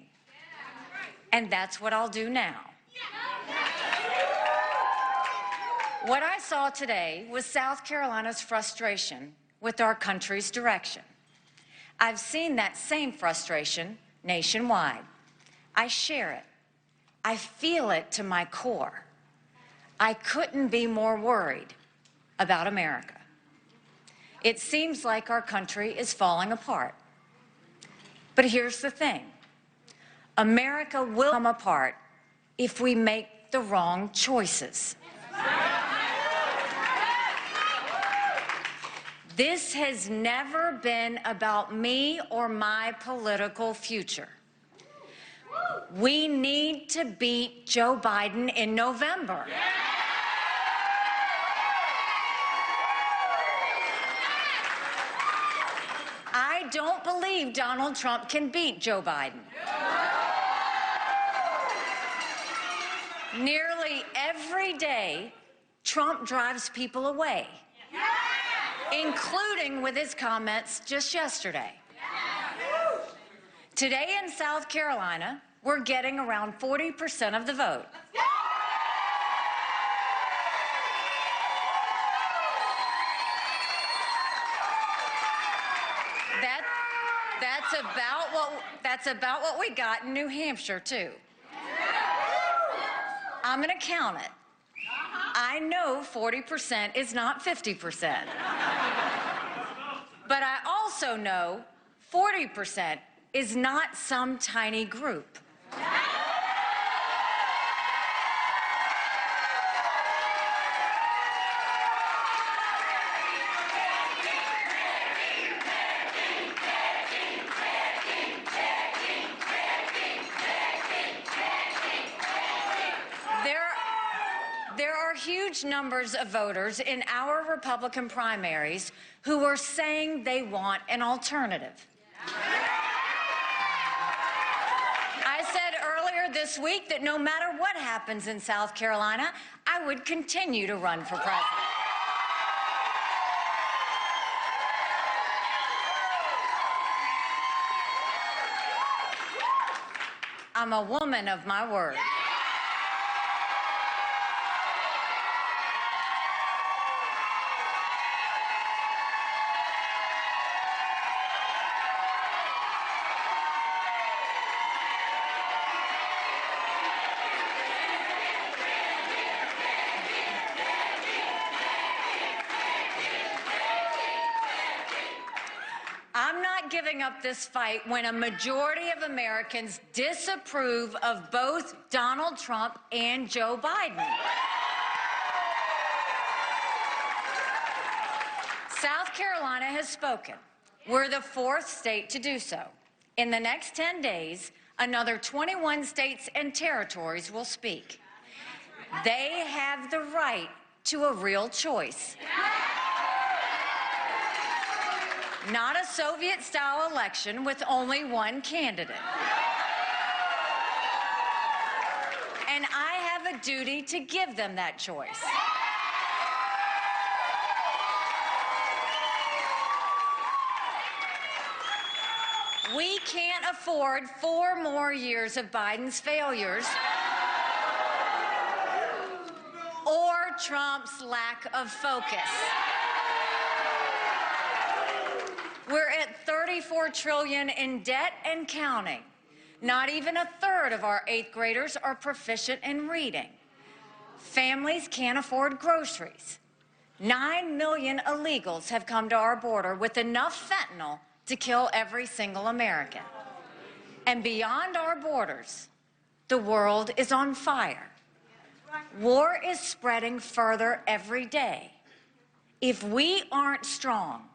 And that's what I'll do now. What I saw today was South Carolina's frustration with our country's direction. I've seen that same frustration nationwide. I share it. I feel it to my core. I couldn't be more worried about America. It seems like our country is falling apart. But here's the thing. America will come apart if we make the wrong choices. This has never been about me or my political future. We need to beat Joe Biden in November. I don't believe Donald Trump can beat Joe Biden. Nearly every day, Trump drives people away, including with his comments just yesterday. Today in South Carolina, we're getting around 40% of the vote. That's about what we got in New Hampshire, too. I'm going to count it. I know 40% is not 50%. But I also know 40% is not some tiny group. There are huge numbers of voters in our Republican primaries who are saying they want an alternative. I said earlier this week that no matter what happens in South Carolina, I would continue to run for president. I'm a woman of my word. I'm not giving up this fight when a majority of Americans disapprove of both Donald Trump and Joe Biden. South Carolina has spoken. We're the fourth state to do so. In the next 10 days, another 21 states and territories will speak. They have the right to a real choice. Not a Soviet-style election with only one candidate. And I have a duty to give them that choice. We can't afford 4 more years of Biden's failures or Trump's lack of focus. We're at $34 trillion in debt and counting. Not even a third of our 8th graders are proficient in reading. Families can't afford groceries. 9 million illegals have come to our border with enough fentanyl to kill every single American. And beyond our borders, the world is on fire. War is spreading further every day. If we aren't strong,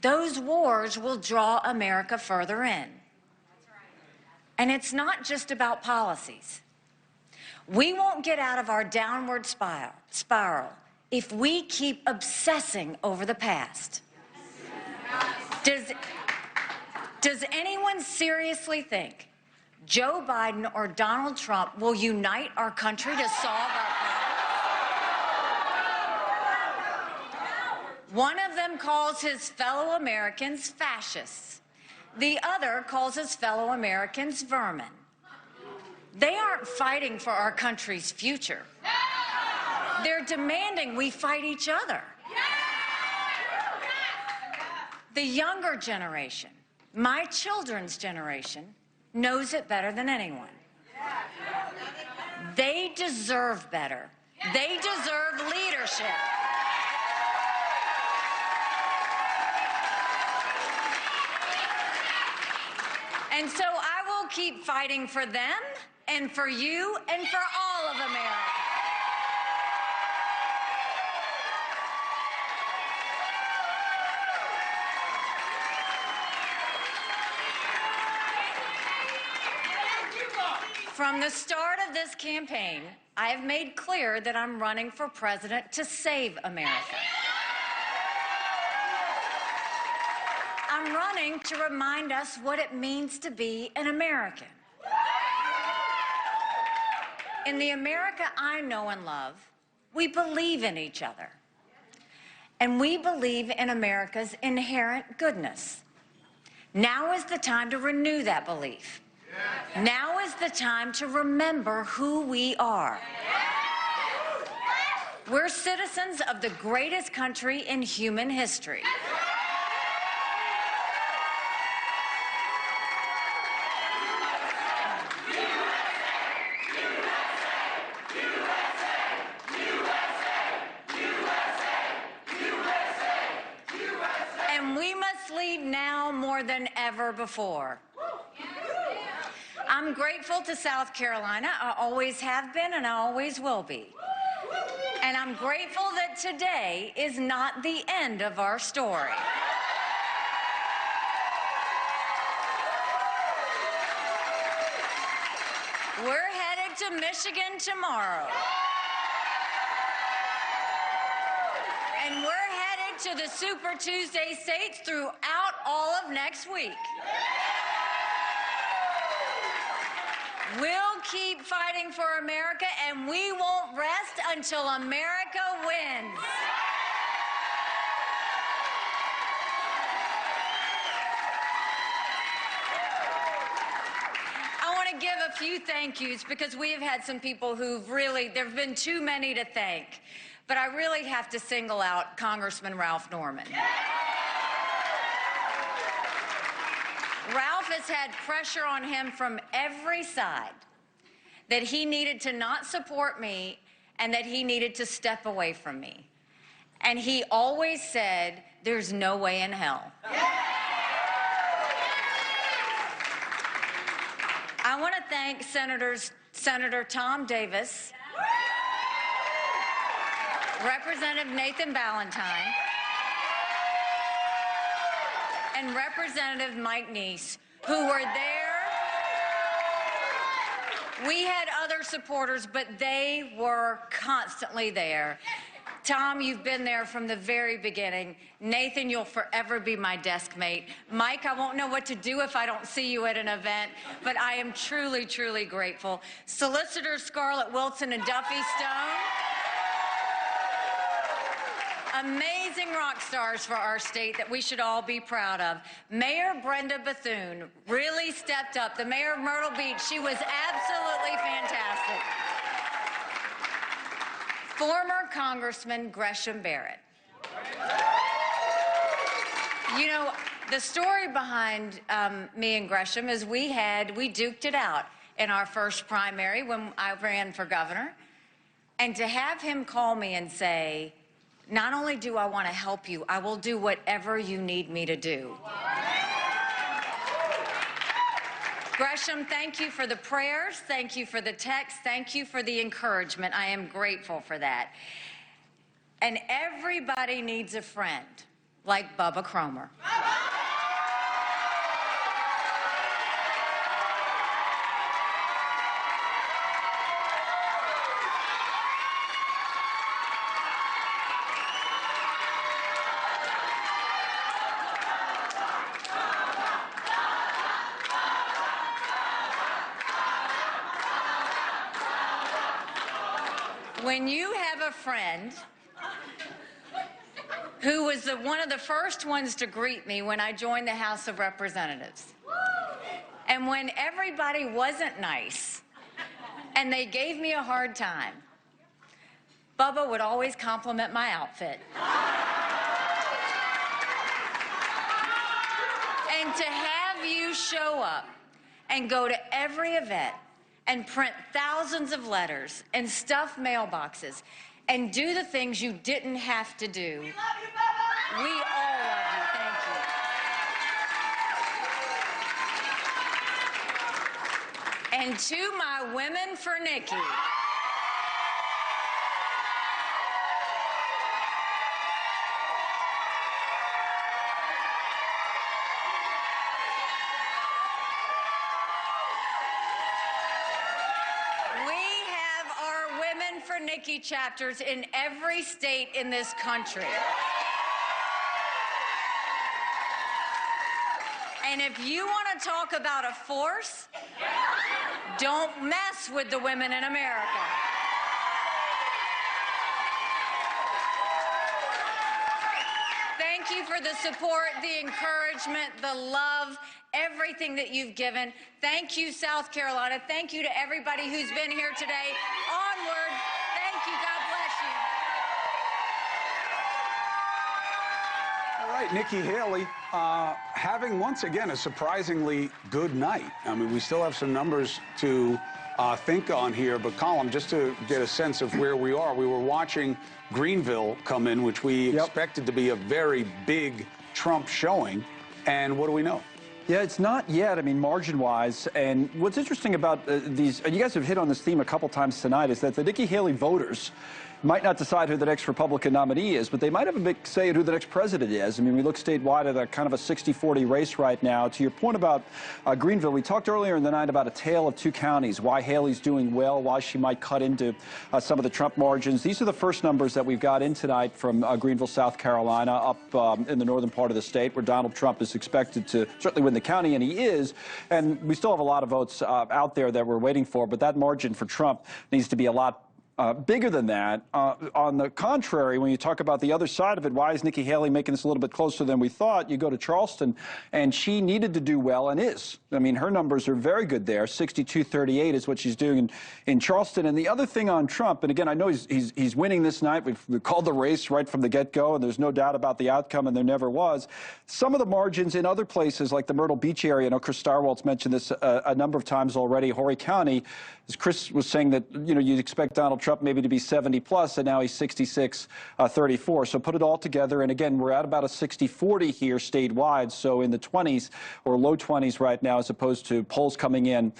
those wars will draw America further in. And it's not just about policies. We won't get out of our downward spiral if we keep obsessing over the past. Does anyone seriously think Joe Biden or Donald Trump will unite our country to solve our problems? One of them calls his fellow Americans fascists. The other calls his fellow Americans vermin. They aren't fighting for our country's future. They're demanding we fight each other. The younger generation, my children's generation, knows it better than anyone. They deserve better. They deserve leadership. And so I will keep fighting for them and for you and for all of America. From the start of this campaign, I have made clear that I'm running for president to save America. I'm running to remind us what it means to be an American. In the America I know and love, we believe in each other. And we believe in America's inherent goodness. Now is the time to renew that belief. Now is the time to remember who we are. We're citizens of the greatest country in human history. And we must lead now more than ever before. I'm grateful to South Carolina. I always have been and I always will be. And I'm grateful that today is not the end of our story. We're headed to Michigan tomorrow. And we're headed to the Super Tuesday states throughout all of next week. We'll keep fighting for America, and we won't rest until America wins. I want to give a few thank yous because we have had some people who've really, there have been too many to thank. But I really have to single out Congressman Ralph Norman. Ralph has had pressure on him from every side that he needed to not support me and that he needed to step away from me. And he always said, there's no way in hell. I want to thank Senator Tom Davis, Representative Nathan Ballantyne, and Representative Mike Neese, who were there. We had other supporters, but they were constantly there. Tom, you've been there from the very beginning. Nathan, you'll forever be my desk mate. Mike, I won't know what to do if I don't see you at an event, but I am truly, truly grateful. Solicitors Scarlett Wilson and Duffy Stone, amazing rock stars for our state that we should all be proud of. Mayor Brenda Bethune really stepped up. The mayor of Myrtle Beach, she was absolutely fantastic. Former Congressman Gresham Barrett. You know, the story behind me and Gresham is we duked it out in our first primary when I ran for governor. And to have him call me and say, not only do I want to help you, I will do whatever you need me to do. Gresham, thank you for the prayers. Thank you for the text. Thank you for the encouragement. I am grateful for that. And everybody needs a friend like Bubba Cromer. When you have a friend who was one of the first ones to greet me when I joined the House of Representatives, and when everybody wasn't nice and they gave me a hard time, Bubba would always compliment my outfit. And to have you show up and go to every event and print thousands of letters and stuff mailboxes and do the things you didn't have to do. We love you, Bubba! We all love you. Thank you. And to my women for Nikki. for Nikki chapters in every state in this country. And if you want to talk about a force, don't mess with the women in America. Thank you for the support, the encouragement, the love, everything that you've given. Thank you, South Carolina. Thank you to everybody who's been here today. Onward. Thank you. God bless you. All right, Nikki Haley having once again a surprisingly good night. I mean, we still have some numbers to think on here, but Colin, just to get a sense of where we are, we were watching Greenville come in, which we expected to be a very big Trump showing, and what do we know? Yeah, it's not yet, I mean, margin-wise. And what's interesting about these, and you guys have hit on this theme a couple times tonight, is that the Nikki Haley voters might not decide who the next Republican nominee is, but they might have a big say in who the next president is. I mean, we look statewide at a kind of a 60-40 race right now. To your point about Greenville, we talked earlier in the night about a tale of two counties, why Haley's doing well, why she might cut into some of the Trump margins. These are the first numbers that we've got in tonight from Greenville, South Carolina, up in the northern part of the state, where Donald Trump is expected to certainly win the county, and he is. And we still have a lot of votes out there that we're waiting for, but that margin for Trump needs to be a lot bigger than that. On the contrary, when you talk about the other side of it, why is Nikki Haley making this a little bit closer than we thought? You go to Charleston, and she needed to do well and is. I mean, her numbers are very good there. 62-38 is what she's doing in Charleston. And the other thing on Trump, and again, I know he's winning this night. We've called the race right from the get-go, and there's no doubt about the outcome, and there never was. Some of the margins in other places, like the Myrtle Beach area, I know Chris Starwalt's mentioned this a number of times already, Horry County, as Chris was saying that, you know, you'd expect Donald Trump maybe to be 70 plus, and now he's 66-34. So put it all together, and again, we're at about a 60-40 here statewide, so in the 20s or low 20s right now, as opposed to polls coming in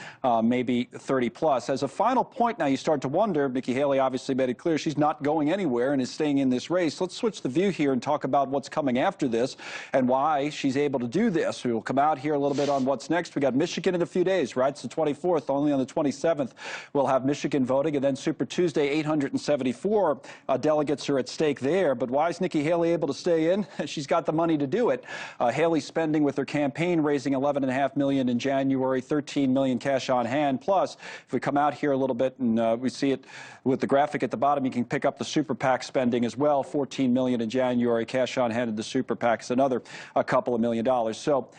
maybe 30 plus. As a final point now, you start to wonder, Nikki Haley obviously made it clear she's not going anywhere and is staying in this race. Let's switch the view here and talk about what's coming after this and why she's able to do this. We will come out here a little bit on what's next. We got Michigan in a few days, right? It's the 24th, only on the 27th we'll have Michigan voting, and then Super Tuesday, 874 delegates are at stake there. But why is Nikki Haley able to stay in? She's got the money to do it. Haley's spending with her campaign, raising $11.5 million in January, $13 million cash on hand. Plus, if we come out here a little bit and we see it with the graphic at the bottom, you can pick up the super PAC spending as well. $14 million in January, cash on hand in the super PACs, another couple of $1 million. So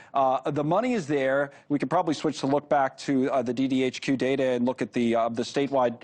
the money is there. We could probably switch to look back to the DDHQ data and look at the statewide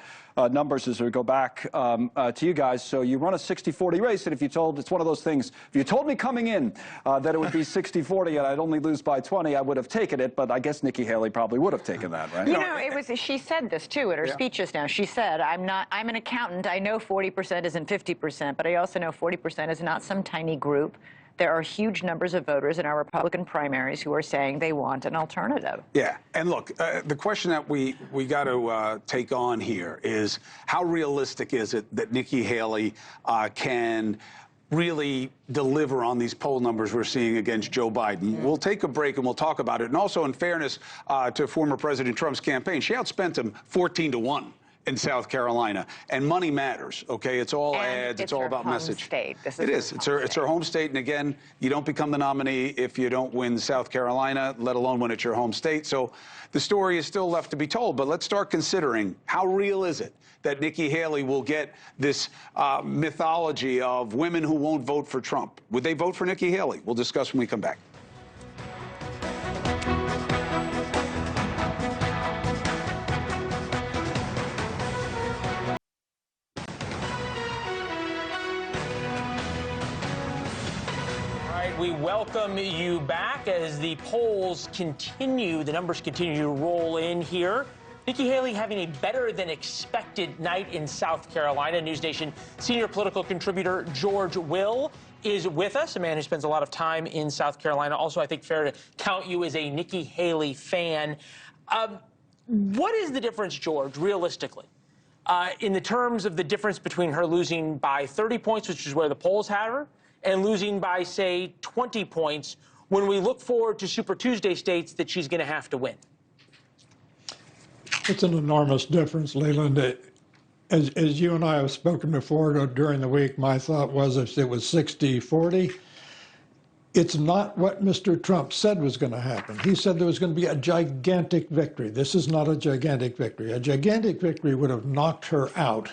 numbers as we go back to you guys. So you run a 60-40 race, and if you told, it's one of those things, if you told me coming in that it would be 60-40 and I'd only lose by 20, I would have taken it, but I guess Nikki Haley probably would have taken that, right? You know, it was, she said this too in her speeches now. She said, I'm an accountant. I know 40% isn't 50%, but I also know 40% is not some tiny group. There are huge numbers of voters in our Republican primaries who are saying they want an alternative. Yeah, and look, the question that we got to take on here is how realistic is it that Nikki Haley can really deliver on these poll numbers we're seeing against Joe Biden? We'll take a break and we'll talk about it. And also, in fairness to former President Trump's campaign, she outspent him 14-1. In South Carolina, and money matters. Okay, it's all ads. It's all about message. State. It is. It's her home state, and again, you don't become the nominee if you don't win South Carolina, let alone when it's your home state. So the story is still left to be told. But let's start considering how real is it that Nikki Haley will get this mythology of women who won't vote for Trump? Would they vote for Nikki Haley? We'll discuss when we come back. We welcome you back as the polls continue, the numbers continue to roll in here. Nikki Haley having a better than expected night in South Carolina. News Nation senior political contributor George Will is with us, a man who spends a lot of time in South Carolina. Also, I think fair to count you as a Nikki Haley fan. What is the difference, George, realistically, in the terms of the difference between her losing by 30 points, which is where the polls had her, and losing by, say, 20 points when we look forward to Super Tuesday states that she's going to have to win? It's an enormous difference, Leland. as you and I have spoken before during the week, my thought was if it was 60-40, it's not what Mr. Trump said was going to happen. He said there was going to be a gigantic victory. This is not a gigantic victory. A gigantic victory would have knocked her out.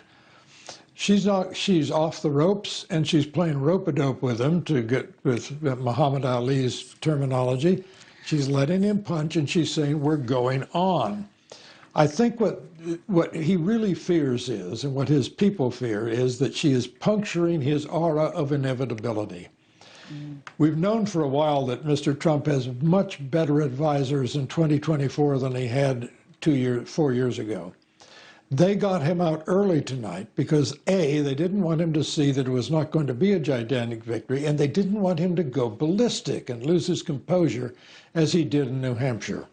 She's off the ropes, and she's playing rope-a-dope with him, to get with Muhammad Ali's terminology. She's letting him punch, and she's saying, we're going on. I think what he really fears is, and what his people fear, is that she is puncturing his aura of inevitability. We've known for a while that Mr. Trump has much better advisors in 2024 than he had 4 years ago. They got him out early tonight because, A, they didn't want him to see that it was not going to be a gigantic victory, and they didn't want him to go ballistic and lose his composure as he did in New Hampshire.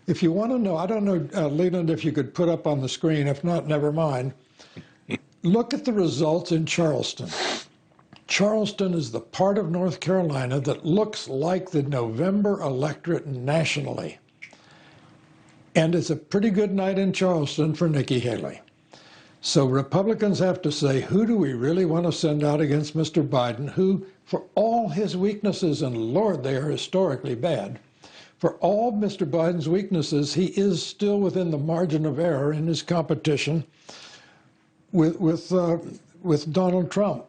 If you want to know, I don't know, Leland, if you could put up on the screen. If not, never mind. Look at the results in Charleston. Charleston is the part of North Carolina that looks like the November electorate nationally. And it's a pretty good night in Charleston for Nikki Haley. So Republicans have to say, who do we really want to send out against Mr. Biden, who, for all his weaknesses, and Lord, they are historically bad, for all Mr. Biden's weaknesses, he is still within the margin of error in his competition with Donald Trump.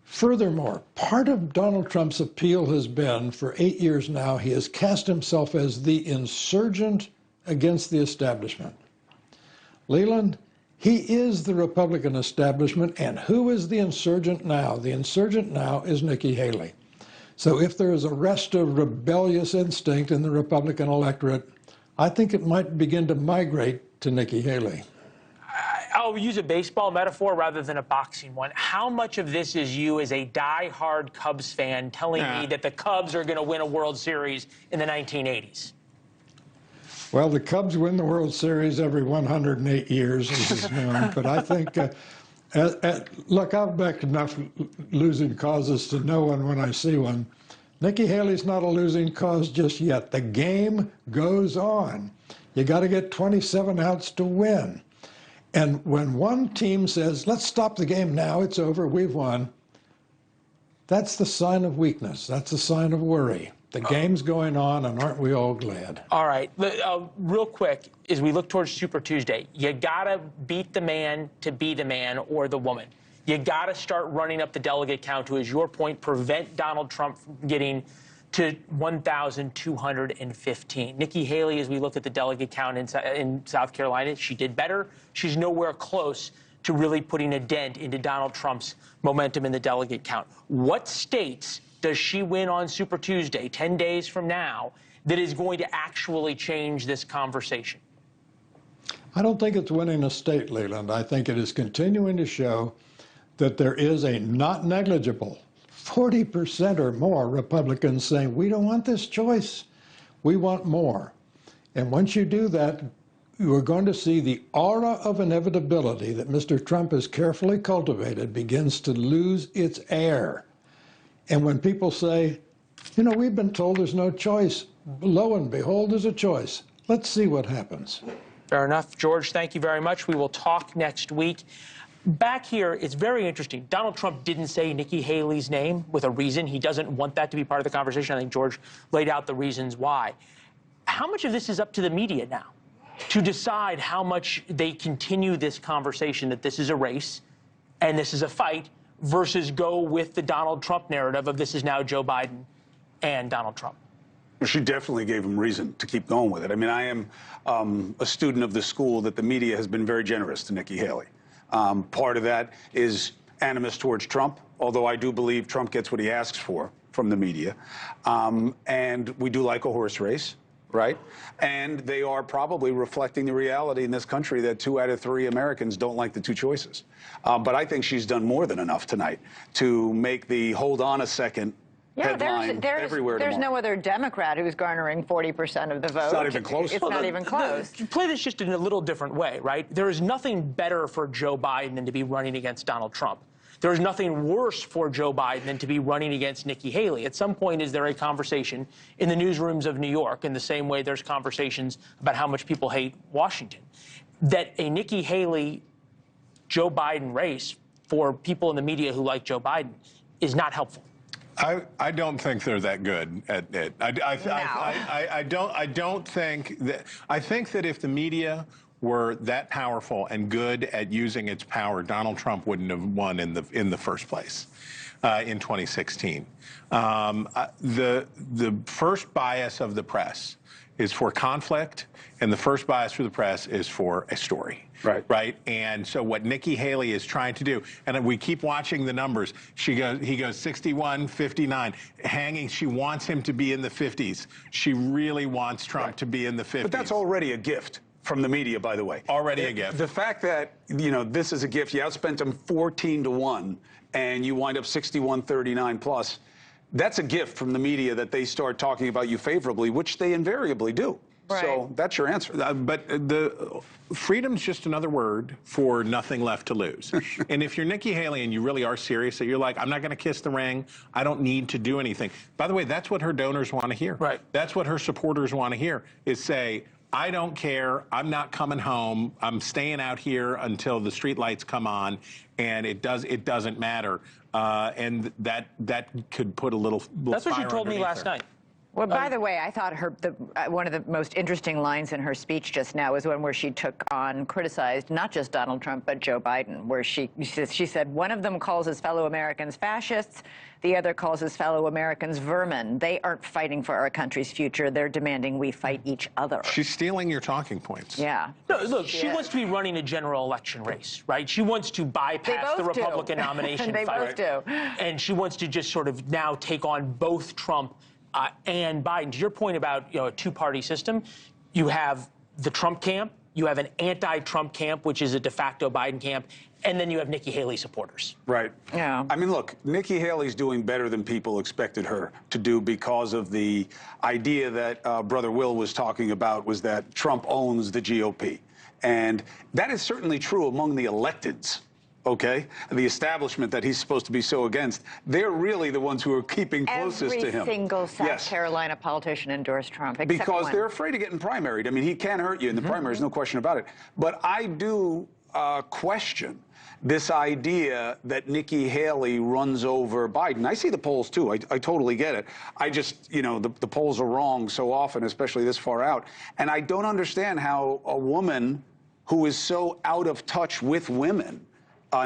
Furthermore, part of Donald Trump's appeal has been, for 8 years now, he has cast himself as the insurgent against the establishment. Leland, he is the Republican establishment, and who is the insurgent now? The insurgent now is Nikki Haley. So if there is a rest of rebellious instinct in the Republican electorate, I think it might begin to migrate to Nikki Haley. I'll use a baseball metaphor rather than a boxing one. How much of this is you as a die-hard Cubs fan telling me that the Cubs are going to win a World Series in the 1980s? Well, the Cubs win the World Series every 108 years, as is known. But I think, look, I've backed enough losing causes to know one when I see one. Nikki Haley's not a losing cause just yet. The game goes on. You got to get 27 outs to win. And when one team says, let's stop the game now, it's over, we've won, that's the sign of weakness. That's the sign of worry. The game's going on, and aren't we all glad? All right. Real quick, as we look towards Super Tuesday, you got to beat the man to be the man or the woman. You got to start running up the delegate count to, as your point, prevent Donald Trump from getting to 1,215. Nikki Haley, as we look at the delegate count in South Carolina, she did better. She's nowhere close to really putting a dent into Donald Trump's momentum in the delegate count. What states does she win on Super Tuesday, 10 days from now, that is going to actually change this conversation? I don't think it's winning a state, Leland. I think it is continuing to show that there is a not negligible 40% or more Republicans saying, we don't want this choice. We want more. And once you do that, you are going to see the aura of inevitability that Mr. Trump has carefully cultivated begins to lose its air. And when people say, you know, we've been told there's no choice, lo and behold, there's a choice. Let's see what happens. Fair enough. George, thank you very much. We will talk next week. Back here, it's very interesting. Donald Trump didn't say Nikki Haley's name with a reason. He doesn't want that to be part of the conversation. I think George laid out the reasons why. How much of this is up to the media now to decide how much they continue this conversation that this is a race and this is a fight versus go with the Donald Trump narrative of this is now Joe Biden and Donald Trump? She definitely gave him reason to keep going with it. I mean, I am a student of the school that the media has been very generous to Nikki Haley. Part of that is animus towards Trump, although I do believe Trump gets what he asks for from the media. And we do like a horse race, right? And they are probably reflecting the reality in this country that 2 out of 3 Americans don't like the two choices. But I think she's done more than enough tonight to make the hold on a second headline everywhere There's tomorrow. no other Democrat who's garnering 40% of the vote. It's not even close. It's not even close. Play this just in a little different way, right? There is nothing better for Joe Biden than to be running against Donald Trump. There is nothing worse for Joe Biden than to be running against Nikki Haley. At some point, is there a conversation in the newsrooms of New York, in the same way there's conversations about how much people hate Washington, that a Nikki Haley Joe Biden race for people in the media who like Joe Biden is not helpful. I don't think they're that good at it. I don't think that. I think that if the media were that powerful and good at using its power, Donald Trump wouldn't have won in the first place in 2016. The first bias of the press is for conflict, and the first bias for the press is for a story. Right. And so what Nikki Haley is trying to do, and we keep watching the numbers, he goes 61, 59, hanging. She wants him to be in the 50s. She really wants Trump to be in the 50s. But that's already a gift from the media, by the way. Already a gift. The fact that, this is a gift, you outspent them 14-1, and you wind up 61-39 plus, that's a gift from the media that they start talking about you favorably, which they invariably do. Right. So that's your answer. But the freedom's just another word for nothing left to lose. And if you're Nikki Haley and you really are serious, that you're like, I'm not going to kiss the ring, I don't need to do anything. By the way, that's what her donors want to hear. Right. That's what her supporters want to hear, is say, I don't care, I'm not coming home, I'm staying out here until the street lights come on, and it doesn't matter. And that could put a little That's what she fire told me underneath last her. night. Well, by the way, I thought one of the most interesting lines in her speech just now was one where she criticized not just Donald Trump, but Joe Biden, where she said one of them calls his fellow Americans fascists, the other calls his fellow Americans vermin. They aren't fighting for our country's future. They're demanding we fight each other. She's stealing your talking points. Yeah. No, look, she wants to be running a general election race, right? She wants to bypass the Republican nomination They fight. both do. And she wants to just sort of now take on both Trump and Biden. To your point about a two-party system, you have the Trump camp, you have an anti-Trump camp, which is a de facto Biden camp, and then you have Nikki Haley supporters. Right. Yeah. I mean, look, Nikki Haley's doing better than people expected her to do because of the idea that Brother Will was talking about, was that Trump owns the GOP. And that is certainly true among the electeds. Okay, the establishment that he's supposed to be so against, they're really the ones who are keeping closest to him. Every single South Carolina politician endorsed Trump. Because one. they're afraid of getting primaried. I mean, he can hurt you in the primaries, no question about it. But I do question this idea that Nikki Haley runs over Biden. I see the polls, too. I totally get it. I just, the polls are wrong so often, especially this far out. And I don't understand how a woman who is so out of touch with women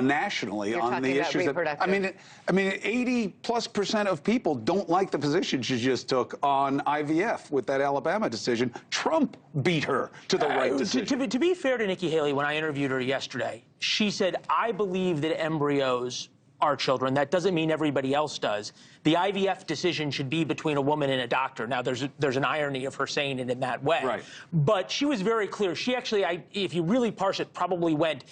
nationally on the issues that I mean 80+% of people don't like the position she just took on IVF with that Alabama decision. Trump beat her to the right decision. To be fair to Nikki Haley, when I interviewed her yesterday, she said, I believe that embryos are children. That doesn't mean everybody else does. The IVF decision should be between a woman and a doctor. Now, there's an irony of her saying it in that way. Right. But she was very clear. She actually, if you really parse it, probably went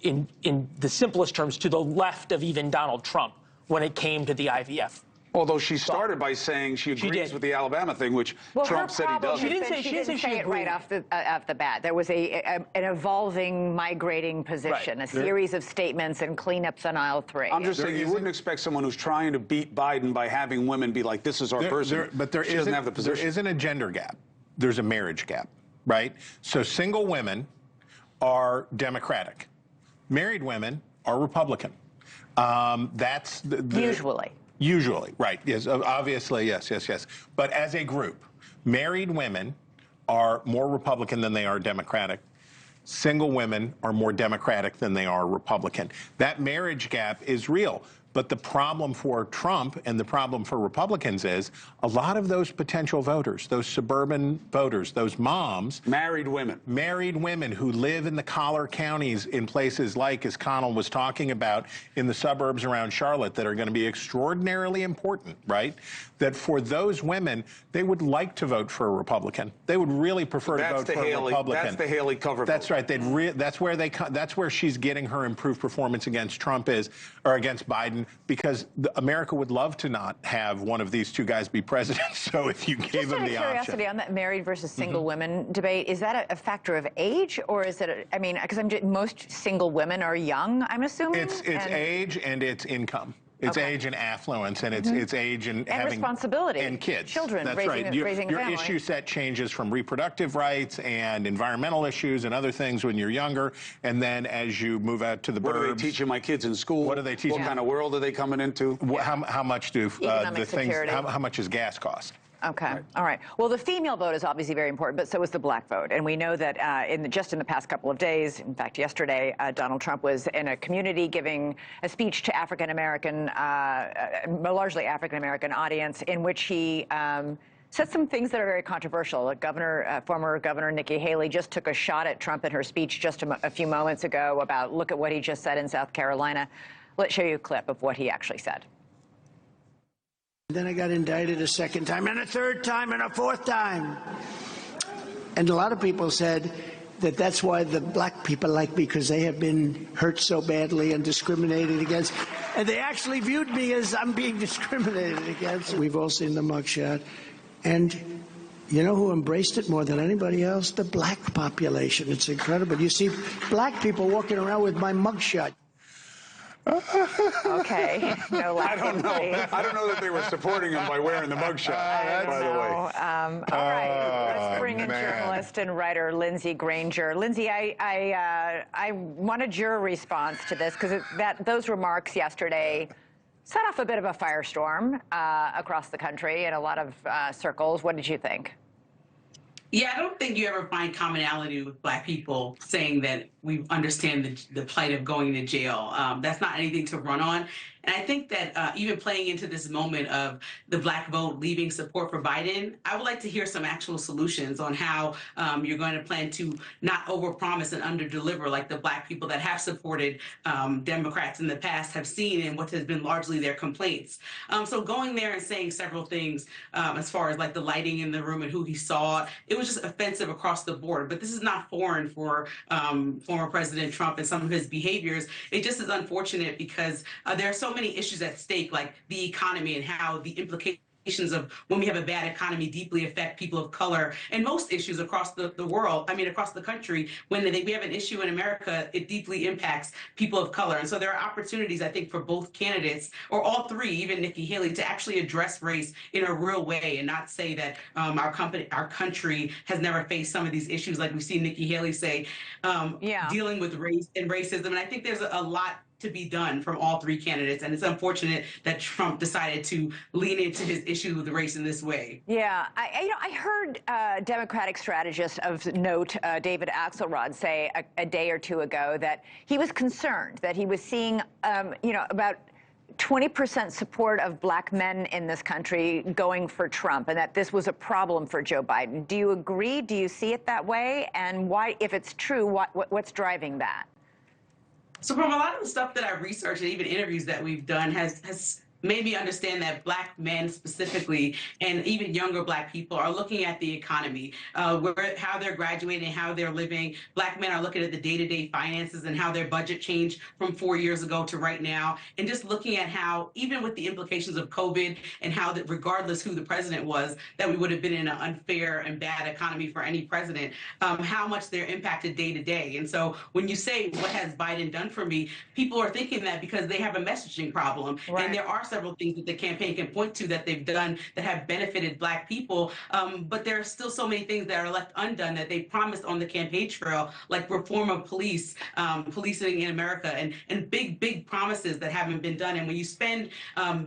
in the simplest terms to the left of even Donald Trump when it came to the IVF. Although she started by saying she agrees with the Alabama thing, which Trump said he doesn't. She didn't say it right off the bat. There was an evolving, migrating position, a series of statements and cleanups on aisle 3. I'm just saying you wouldn't expect someone who's trying to beat Biden by having women be like, this is our person. But she doesn't have the position. There isn't a gender gap. There's a marriage gap, right? So single women are Democratic. Married women are Republican. That's usually. Usually, right. Yes, obviously, yes. But as a group, married women are more Republican than they are Democratic. Single women are more Democratic than they are Republican. That marriage gap is real. But the problem for Trump and the problem for Republicans is a lot of those potential voters, those suburban voters, those moms. Married women who live in the collar counties in places like, as Connell was talking about, in the suburbs around Charlotte that are going to be extraordinarily important, right? That for those women, they would like to vote for a Republican. They would really prefer to vote for a Republican. That's the Haley cover vote. That's right. That's where she's getting her improved performance against Trump or against Biden, because America would love to not have one of these two guys be president. So if you gave them the option. Just out of curiosity, on that married versus single women debate, is that a factor of age, or is it? Because most single women are young, I'm assuming. It's age and it's income. It's age and affluence, and it's age and having responsibility and kids. Children. That's raising, right. Raising a your family. issue set changes from reproductive rights and environmental issues and other things when you're younger, and then as you move out to the What burbs. are they teaching my kids in school? What are they teaching? What kind of world are they coming into? How much do the things? How much does gas cost? Okay. All right. Well, the female vote is obviously very important, but so is the black vote. And we know that just in the past couple of days, in fact, yesterday, Donald Trump was in a community giving a speech to African-American, largely African-American audience, in which he said some things that are very controversial. Former Governor Nikki Haley just took a shot at Trump in her speech just a few moments ago about, look at what he just said in South Carolina. Let's show you a clip of what he actually said. Then I got indicted a second time, and a third time, and a fourth time. And a lot of people said that that's why the black people like me, because they have been hurt so badly and discriminated against. And they actually viewed me as I'm being discriminated against. We've all seen the mugshot. And you know who embraced it more than anybody else? The black population. It's incredible. You see black people walking around with my mugshot. Okay. No laughing, I don't know. please. I don't know that they were supporting him by wearing the mugshot, by the way. All right. Let's bring in journalist and writer Lindsey Granger. Lindsey, I wanted your response to this, because those remarks yesterday set off a bit of a firestorm across the country in a lot of circles. What did you think? Yeah, I don't think you ever find commonality with black people saying that we understand the plight of going to jail. That's not anything to run on. And I think that even playing into this moment of the black vote leaving support for Biden, I would like to hear some actual solutions on how you're going to plan to not overpromise and underdeliver like the black people that have supported Democrats in the past have seen and what has been largely their complaints. So going there and saying several things as far as like the lighting in the room and who he saw, it was just offensive across the board. But this is not foreign for former President Trump and some of his behaviors. It just is unfortunate because there are so many issues at stake, like the economy and how the implications of when we have a bad economy deeply affect people of color, and most issues across the world, across the country. When we have an issue in America, it deeply impacts people of color. And so there are opportunities, I think, for both candidates, or all three, even Nikki Haley, to actually address race in a real way and not say that our country has never faced some of these issues, like we see Nikki Haley say, dealing with race and racism. And I think there's a lot to be done from all three candidates, and it's unfortunate that Trump decided to lean into his issue with race in this way. Yeah, I heard Democratic strategist of note, David Axelrod, say a day or two ago that he was concerned that he was seeing, about 20% support of black men in this country going for Trump, and that this was a problem for Joe Biden. Do you agree? Do you see it that way? And why, if it's true, what's driving that? So from a lot of the stuff that I've researched and even interviews that we've done has made me understand that black men specifically, and even younger black people, are looking at the economy, how they're graduating, how they're living. Black men are looking at the day-to-day finances and how their budget changed from 4 years ago to right now, and just looking at how, even with the implications of COVID and how that regardless who the president was, that we would have been in an unfair and bad economy for any president, how much they're impacted day to day. And so when you say, what has Biden done for me, people are thinking that because they have a messaging problem. Right. And there are several things that the campaign can point to that they've done that have benefited black people, but there are still so many things that are left undone that they promised on the campaign trail, like reform of police, policing in America, and big promises that haven't been done. And when you spend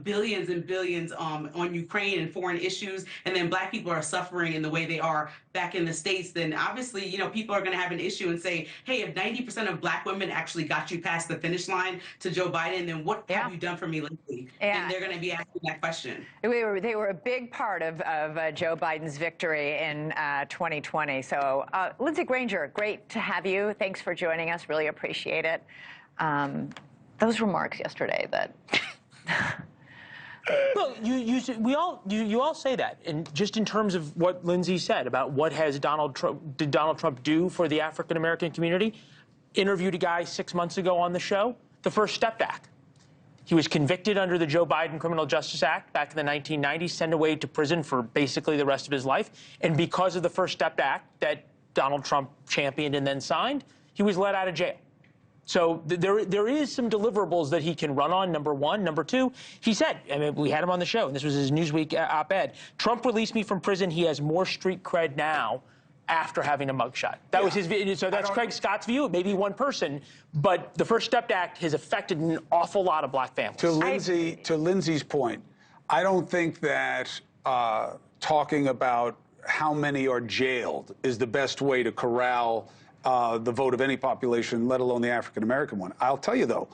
billions and billions on Ukraine and foreign issues, and then black people are suffering in the way they are back in the States, then obviously, people are going to have an issue and say, hey, if 90% of black women actually got you past the finish line to Joe Biden, then what have you done for me lately? And they're going to be asking that question. They were a big part of Joe Biden's victory in 2020. So, Lindsey Granger, great to have you. Thanks for joining us. Really appreciate it. Those remarks yesterday that... Well, you all say that, and just in terms of what Lindsey said about what did Donald Trump do for the African American community. Interviewed a guy 6 months ago on the show, the First Step Act. He was convicted under the Joe Biden Criminal Justice Act back in the 1990s, sent away to prison for basically the rest of his life. And because of the First Step Act that Donald Trump championed and then signed, he was let out of jail. So there is some deliverables that he can run on, number one. Number two, he said, I mean, we had him on the show, and this was his Newsweek op-ed, Trump released me from prison. He has more street cred now after having a mugshot. That was his view. So that's Craig Scott's view. It may be one person, but the First Step Act has affected an awful lot of black families. To Lindsay's point, I don't think that talking about how many are jailed is the best way to corral the vote of any population, let alone the African-American one. I'll tell you, though,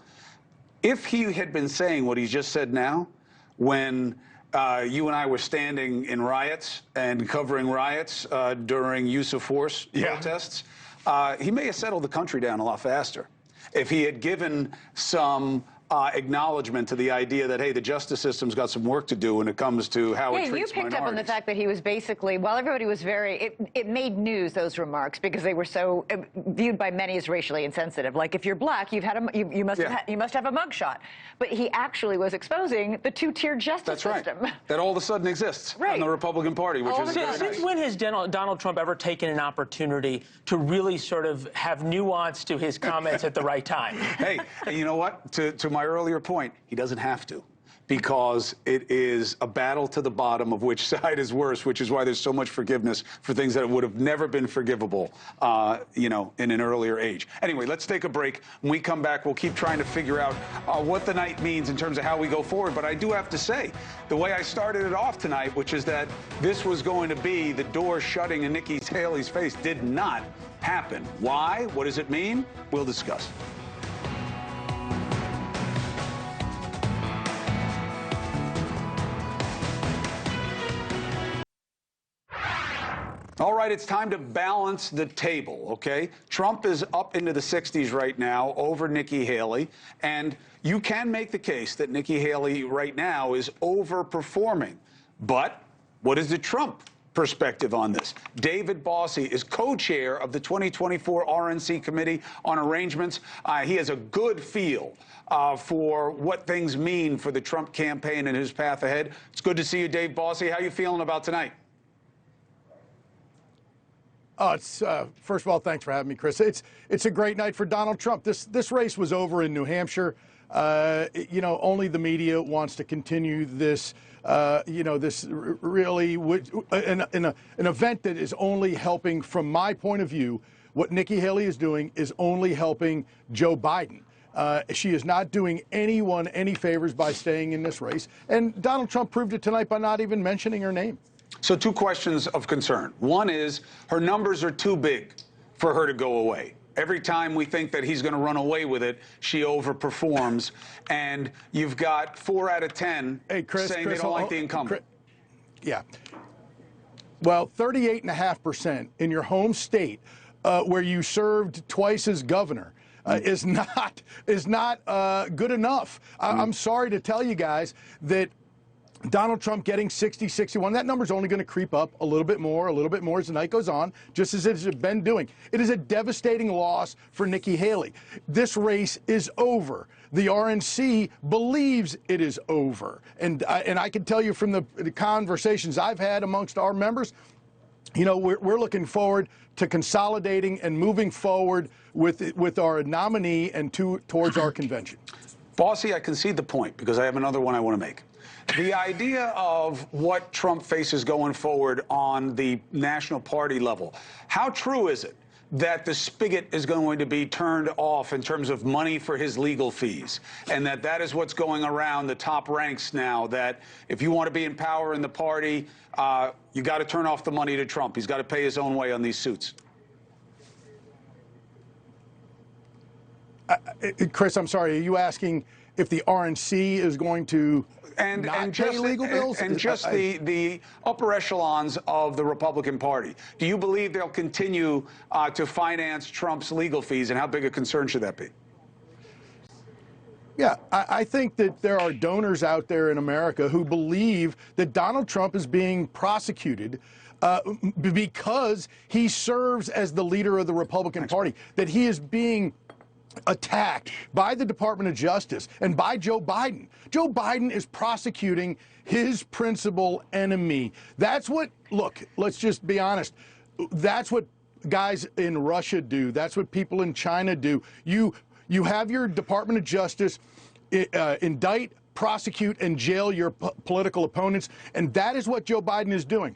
if he had been saying what he's just said now, when you and I were standing in riots and covering riots during use of force protests, he may have settled the country down a lot faster if he had given some acknowledgement to the idea that, hey, the justice system's got some work to do when it comes to how it treats minorities. You picked up on the fact that he was basically, while everybody was it made news, those remarks, because they were so viewed by many as racially insensitive. Like, if you're black, you must have a mugshot. But he actually was exposing the two-tiered justice system. That all of a sudden exists in the Republican Party, which is very nice. Since when has Donald Trump ever taken an opportunity to really sort of have nuance to his comments at the right time? Hey, you know what? To my earlier point, he doesn't have to, because it is a battle to the bottom of which side is worse, which is why there's so much forgiveness for things that would have never been forgivable, you know, in an earlier age. Anyway, let's take a break. When we come back, we'll keep trying to figure out what the night means in terms of how we go forward. But I do have to say, the way I started it off tonight, which is that this was going to be the door shutting in Nikki Haley's face, did not happen. Why? What does it mean? We'll discuss. All right, it's time to balance the table, okay? Trump is up into the 60s right now over Nikki Haley, and you can make the case that Nikki Haley right now is overperforming. But what is the Trump perspective on this? David Bossie is co-chair of the 2024 RNC Committee on Arrangements. He has a good feel for what things mean for the Trump campaign and his path ahead. It's good to see you, Dave Bossie. How are you feeling about tonight? First of all, thanks for having me, Chris. It's a great night for Donald Trump. This race was over in New Hampshire. You know, only the media wants to continue this. You know, this really an event that is only helping, from my point of view, what Nikki Haley is doing is only helping Joe Biden. She is not doing anyone any favors by staying in this race, and Donald Trump proved it tonight by not even mentioning her name. So two questions of concern. One is her numbers are too big for her to go away. Every time we think that he's going to run away with it, she overperforms. And you've got 4 out of 10 saying they don't like the incumbent. Yeah. Well, 38.5% in your home state, where you served twice as governor, is not good enough. I'm sorry to tell you guys that Donald Trump getting 60, 61, that number's only going to creep up a little bit more as the night goes on, just as it has been doing. It is a devastating loss for Nikki Haley. This race is over. The RNC believes it is over. And I can tell you from the conversations I've had amongst our members, you know, we're looking forward to consolidating and moving forward with our nominee and towards our convention. Bossie, I concede the point because I have another one I want to make. The idea of what Trump faces going forward on the national party level, how true is it that the spigot is going to be turned off in terms of money for his legal fees, and that is what's going around the top ranks now, that if you want to be in power in the party, you got to turn off the money to Trump. He's got to pay his own way on these suits. Chris, I'm sorry, are you asking if the RNC is going to not pay legal bills? And just the upper echelons of the Republican Party. Do you believe they'll continue to finance Trump's legal fees, and how big a concern should that be? Yeah, I think that there are donors out there in America who believe that Donald Trump is being prosecuted because he serves as the leader of the Republican Party, that he is being attacked by the Department of Justice and by Joe Biden. Joe Biden is prosecuting his principal enemy. That's what, look, let's just be honest. That's what guys in Russia do. That's what people in China do. You have your Department of Justice indict, prosecute, and jail your political opponents, and that is what Joe Biden is doing.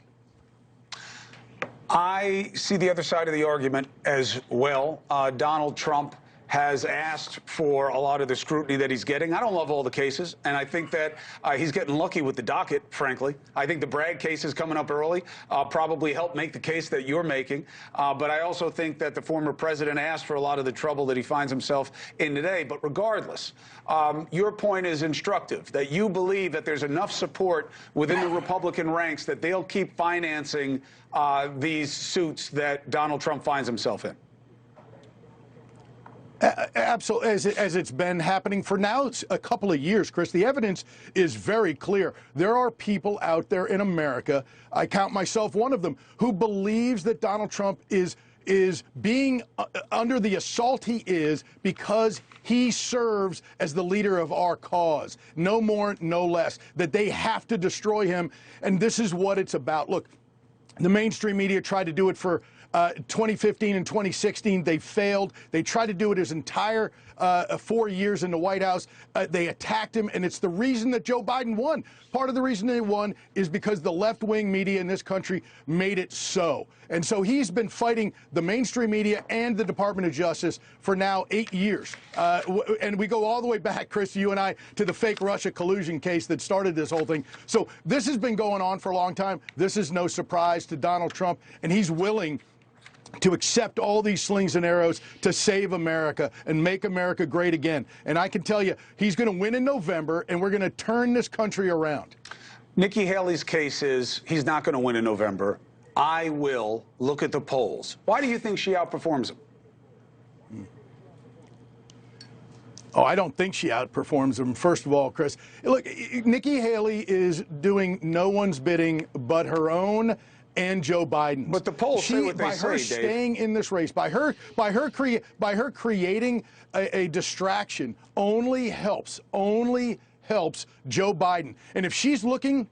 I see the other side of the argument as well. Donald Trump has asked for a lot of the scrutiny that he's getting. I don't love all the cases, and I think that he's getting lucky with the docket, frankly. I think the Bragg case is coming up early, probably helped make the case that you're making. But I also think that the former president asked for a lot of the trouble that he finds himself in today. But regardless, your point is instructive, that you believe that there's enough support within the Republican ranks that they'll keep financing these suits that Donald Trump finds himself in. Absolutely, as it's been happening for now a couple of years, Chris. The evidence is very clear. There are people out there in America, I count myself one of them, who believes that Donald Trump is being under the assault he is because he serves as the leader of our cause. No more, no less. That they have to destroy him, and this is what it's about. Look, the mainstream media tried to do it for 2015 and 2016. They failed. They tried to do it his entire 4 years in the White House. They attacked him, and it's the reason that Joe Biden won. Part of the reason they won is because the left-wing media in this country made it so. And so he's been fighting the mainstream media and the Department of Justice for now 8 years. And we go all the way back, Chris, you and I, to the fake Russia collusion case that started this whole thing. So this has been going on for a long time. This is no surprise to Donald Trump, and he's willing to accept all these slings and arrows to save America and make America great again. And I can tell you, he's going to win in November, and we're going to turn this country around. Nikki Haley's case is he's not going to win in November. I will. Look at the polls. Why do you think she outperforms him? Oh, I don't think she outperforms him. First of all, Chris, look, Nikki Haley is doing no one's bidding but her own and Joe Biden. But the polls say what they say, by her staying in this race, by her creating a distraction, only helps Joe Biden. And if she's looking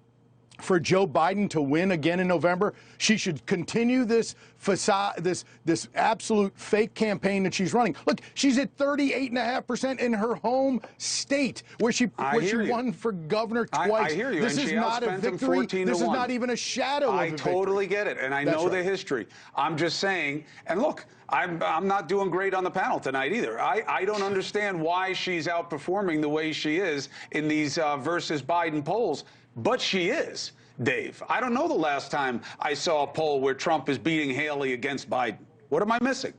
for Joe Biden to win again in November, she should continue this facade, this absolute fake campaign that she's running. Look, she's at 38.5% in her home state, where she won for governor twice. I hear you. This is not a victory. This is not even a shadow of a victory. I totally get it, and I know the history. I'm just saying, and look, I'm not doing great on the panel tonight either. I don't understand why she's outperforming the way she is in these versus Biden polls. But she is, Dave. I don't know the last time I saw a poll where Trump is beating Haley against Biden. What am I missing?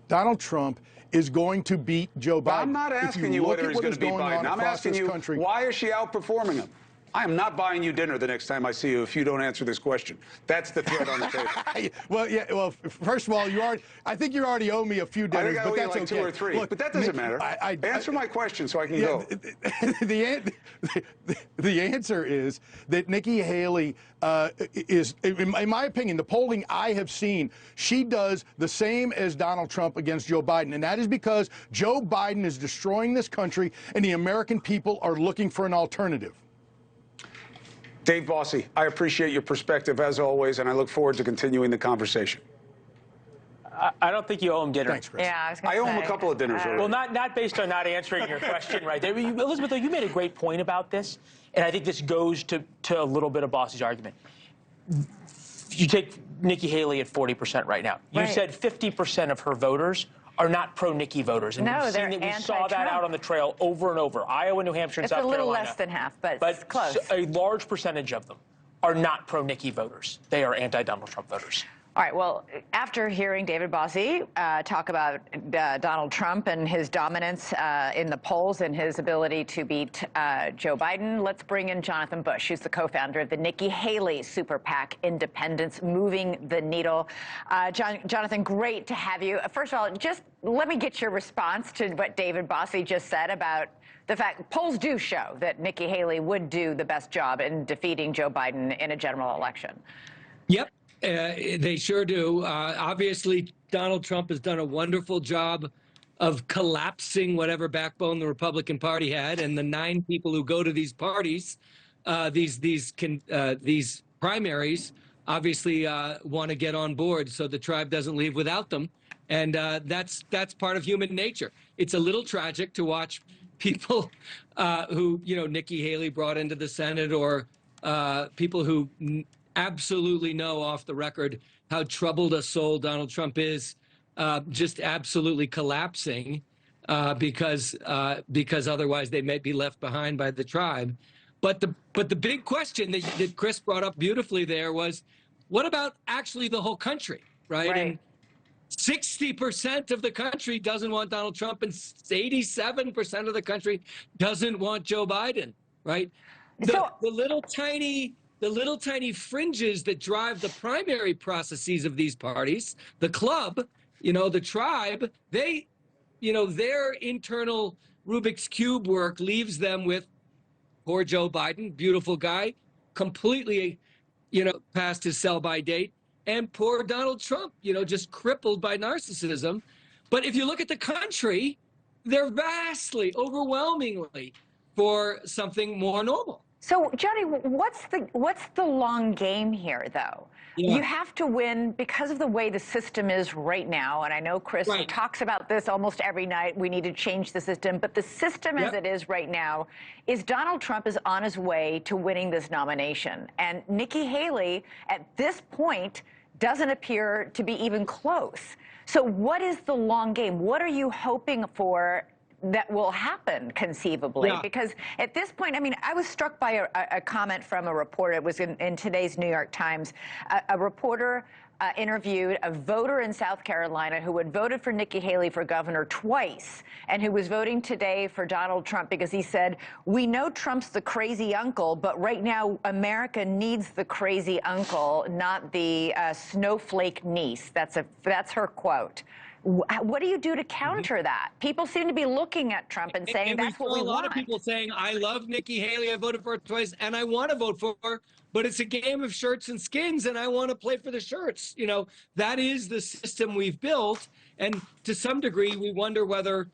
Donald Trump is going to beat Joe Biden. I'm not asking you whether he's going to beat Biden. I'm asking you, why is she outperforming him? I am not buying you dinner the next time I see you if you don't answer this question. That's the threat on the table. Well, first of all, I think you already owe me a few dinners, but that's like okay. 2 or 3. Look, but that doesn't matter. Answer my question so I can go. The answer is that Nikki Haley is, in my opinion, the polling I have seen, she does the same as Donald Trump against Joe Biden, and that is because Joe Biden is destroying this country, and the American people are looking for an alternative. Dave Bossie, I appreciate your perspective as always, and I look forward to continuing the conversation. I don't think you owe him dinner. Thanks, Chris. Yeah, I owe him a couple of dinners already. Well, not based on not answering your question right there. Elizabeth, though, you made a great point about this, and I think this goes to a little bit of Bossie's argument. You take Nikki Haley at 40% right now. You said 50% of her voters are not pro-Nikki voters. And no, we saw that out on the trail over and over. Iowa, New Hampshire, and South Carolina. It's a little less than half, but it's close. A large percentage of them are not pro-Nikki voters. They are anti-Donald Trump voters. All right, well, after hearing David Bossie talk about Donald Trump and his dominance in the polls and his ability to beat Joe Biden, let's bring in Jonathan Bush, who's the co-founder of the Nikki Haley Super PAC, Independence, Moving the Needle. Jonathan, great to have you. First of all, just let me get your response to what David Bossie just said about the fact polls do show that Nikki Haley would do the best job in defeating Joe Biden in a general election. Yep. They sure do. Obviously, Donald Trump has done a wonderful job of collapsing whatever backbone the Republican Party had, and the 9 people who go to these parties, these primaries, obviously want to get on board so the tribe doesn't leave without them. And that's part of human nature. It's a little tragic to watch people who, Nikki Haley brought into the Senate, or people who absolutely know off the record how troubled a soul Donald Trump is, just absolutely collapsing because otherwise they may be left behind by the tribe. But the big question that Chris brought up beautifully there was, what about actually the whole country, right? And 60% of the country doesn't want Donald Trump, and 87% of the country doesn't want Joe Biden, right? The little tiny fringes that drive the primary processes of these parties, the club, the tribe, they, their internal Rubik's Cube work leaves them with poor Joe Biden, beautiful guy, completely, past his sell-by date, and poor Donald Trump, just crippled by narcissism. But if you look at the country, they're vastly, overwhelmingly for something more normal. So, Johnny, what's the long game here, though? Yeah. You have to win because of the way the system is right now. And I know Chris talks about this almost every night. We need to change the system. But the system as it is right now is Donald Trump is on his way to winning this nomination. And Nikki Haley, at this point, doesn't appear to be even close. So what is the long game? What are you hoping for that will happen conceivably? Because at this point, I mean, I was struck by a comment from a reporter. It was in today's New York Times. A reporter interviewed a voter in South Carolina who had voted for Nikki Haley for governor twice and who was voting today for Donald Trump because he said, we know Trump's the crazy uncle, but right now America needs the crazy uncle, not the snowflake niece. That's her quote. What do you do to counter that? People seem to be looking at Trump and saying that's what we want. A lot of people saying, I love Nikki Haley, I voted for her twice, and I want to vote for her, but it's a game of shirts and skins, and I want to play for the shirts. That is the system we've built, and to some degree, we wonder whether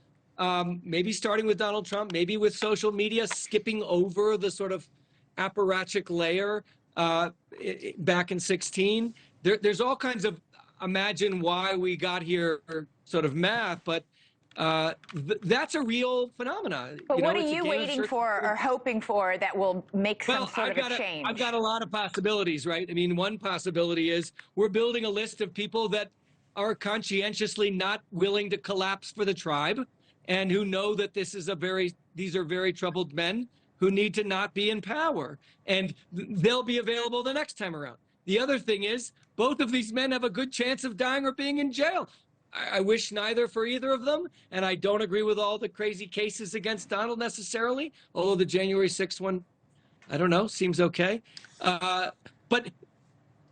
maybe starting with Donald Trump, maybe with social media, skipping over the sort of apparatchik layer back in 2016. There's all kinds of imagine why we got here sort of math, but that's a real phenomenon. But what are you waiting for or hoping for that will make some sort of a change? I've got a lot of possibilities, right? I mean, one possibility is we're building a list of people that are conscientiously not willing to collapse for the tribe and who know that these are very troubled men who need to not be in power, and they'll be available the next time around. The other thing is, both of these men have a good chance of dying or being in jail. I wish neither for either of them, and I don't agree with all the crazy cases against Donald necessarily, although the January 6th one, I don't know, seems okay. But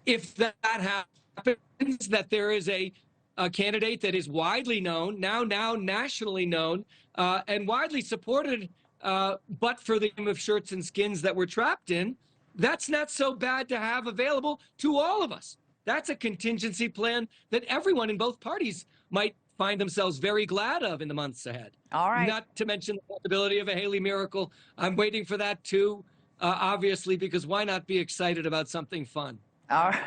if that happens, that there is a candidate that is widely known, now nationally known, and widely supported, but for the game of shirts and skins that we're trapped in, that's not so bad to have available to all of us. That's a contingency plan that everyone in both parties might find themselves very glad of in the months ahead. All right. Not to mention the possibility of a Haley miracle. I'm waiting for that too, obviously, because why not be excited about something fun? All right.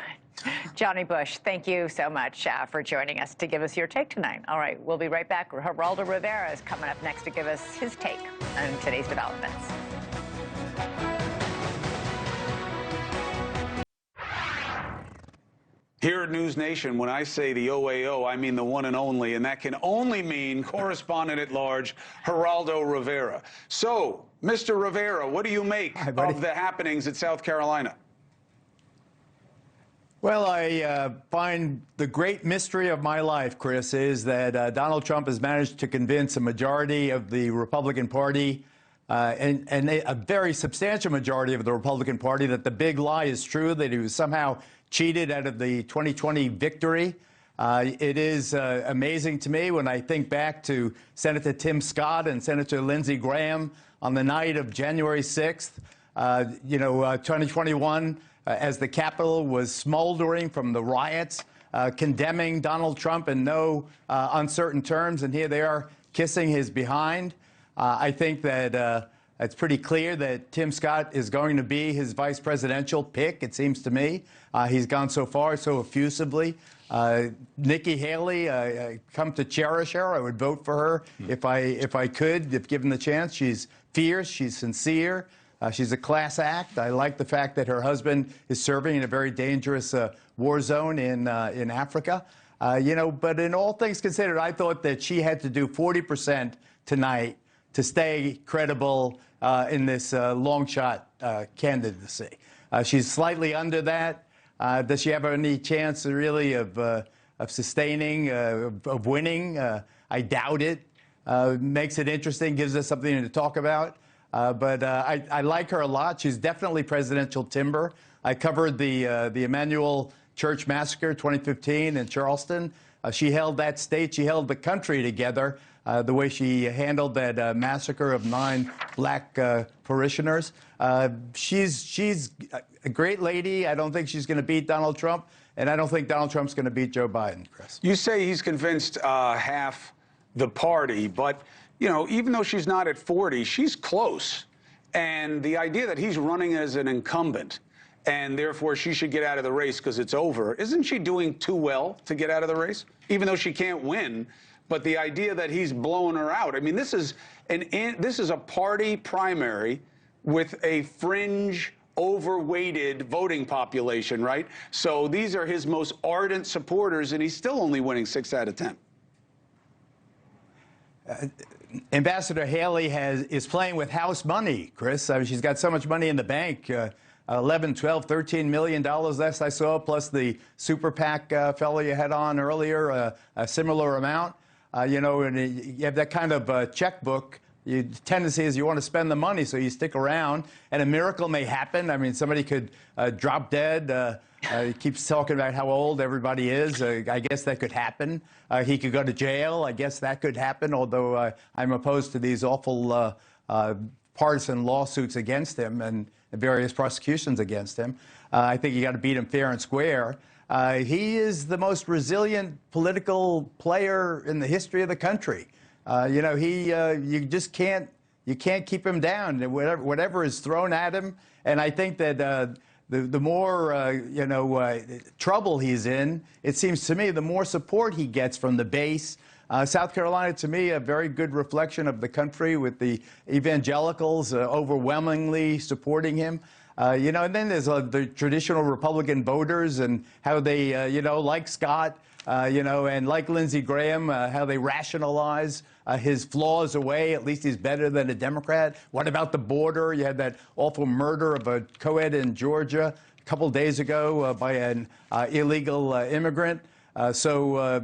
Johnny Bush, thank you so much for joining us to give us your take tonight. All right, we'll be right back. Geraldo Rivera is coming up next to give us his take on today's developments. Here at News Nation, when I say the OAO, I mean the one and only, and that can only mean correspondent at large, Geraldo Rivera. So, Mr. Rivera, what do you make of the happenings at South Carolina? Well, I find the great mystery of my life, Chris, is that Donald Trump has managed to convince a majority of the Republican Party and a very substantial majority of the Republican Party that the big lie is true, that he was somehow cheated out of the 2020 victory. It is amazing to me when I think back to Senator Tim Scott and Senator Lindsey Graham on the night of January 6th, 2021, as the Capitol was smoldering from the riots, condemning Donald Trump in no uncertain terms, and here they are kissing his behind. I think that It's pretty clear that Tim Scott is going to be his vice presidential pick, it seems to me. He's gone so far so effusively. Nikki Haley, come to cherish her. I would vote for her if I could, if given the chance. She's fierce, she's sincere, she's a class act. I like the fact that her husband is serving in a very dangerous war zone in Africa. You know, but in all things considered, I thought that she had to do 40% tonight to stay credible in this long shot candidacy. She's slightly under that. Does she have any chance really of sustaining, of winning? I doubt it. Makes it interesting, gives us something to talk about. But I like her a lot. She's definitely presidential timber. I covered the Emmanuel Church Massacre 2015 in Charleston. She held that state, she held the country together, the way she handled that massacre of 9 black parishioners. She's a great lady. I don't think she's going to beat Donald Trump, and I don't think Donald Trump's going to beat Joe Biden, Chris. You say he's convinced half the party, but, you know, even though she's not at 40, she's close. And the idea that he's running as an incumbent and therefore she should get out of the race because it's over, isn't she doing too well to get out of the race? Even though she can't win, but the idea that he's blowing her out. I mean, this is a party primary with a fringe, overweighted voting population, right? So these are his most ardent supporters, and he's still only winning 6 out of 10. Ambassador Haley is playing with house money, Chris. I mean, she's got so much money in the bank. 11, 12, $13 million last I saw, plus the super PAC fellow you had on earlier, a similar amount. You know, and you have that kind of checkbook. The tendency is you want to spend the money, so you stick around, and a miracle may happen. I mean, somebody could drop dead. He keeps talking about how old everybody is. I guess that could happen. He could go to jail. I guess that could happen, although I'm opposed to these awful partisan lawsuits against him and various prosecutions against him. I think you got to beat him fair and square. He is the most resilient political player in the history of the country. You know, you just can't keep him down. Whatever is thrown at him, and I think that the more trouble he's in, it seems to me, the more support he gets from the base. South Carolina, to me, a very good reflection of the country, with the evangelicals overwhelmingly supporting him. You know, and then there's the traditional Republican voters and how they, like Scott, and like Lindsey Graham, how they rationalize his flaws away. At least he's better than a Democrat. What about the border? You had that awful murder of a co-ed in Georgia a couple days ago by an illegal immigrant. So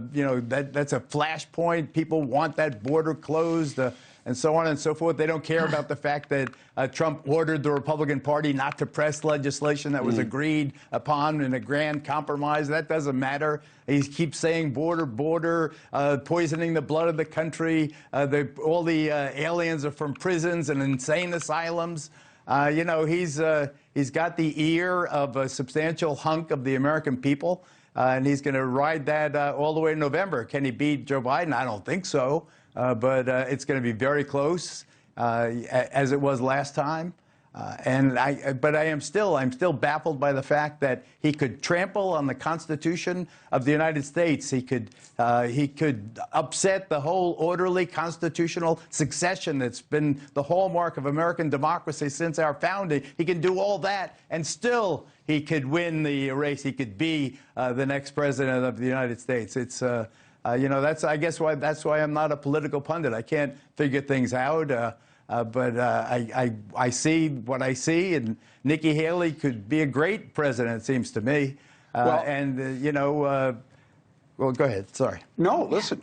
that's a flashpoint. People want that border closed. And so on and so forth. They don't care about the fact that Trump ordered the Republican Party not to press legislation that was agreed upon in a grand compromise. That doesn't matter. He keeps saying border, border, poisoning the blood of the country. All the aliens are from prisons and insane asylums. He's got the ear of a substantial hunk of the American people, and he's going to ride that all the way to November. Can he beat Joe Biden? I don't think so. But it's going to be very close, as it was last time. But I'm still baffled by the fact that he could trample on the Constitution of the United States. He could upset the whole orderly constitutional succession that's been the hallmark of American democracy since our founding. He can do all that, and still he could win the race. He could be the next president of the United States. It's I guess that's why I'm not a political pundit. I can't figure things out, but I see what I see, and Nikki Haley could be a great president, it seems to me. Well, go ahead. Sorry. No, listen,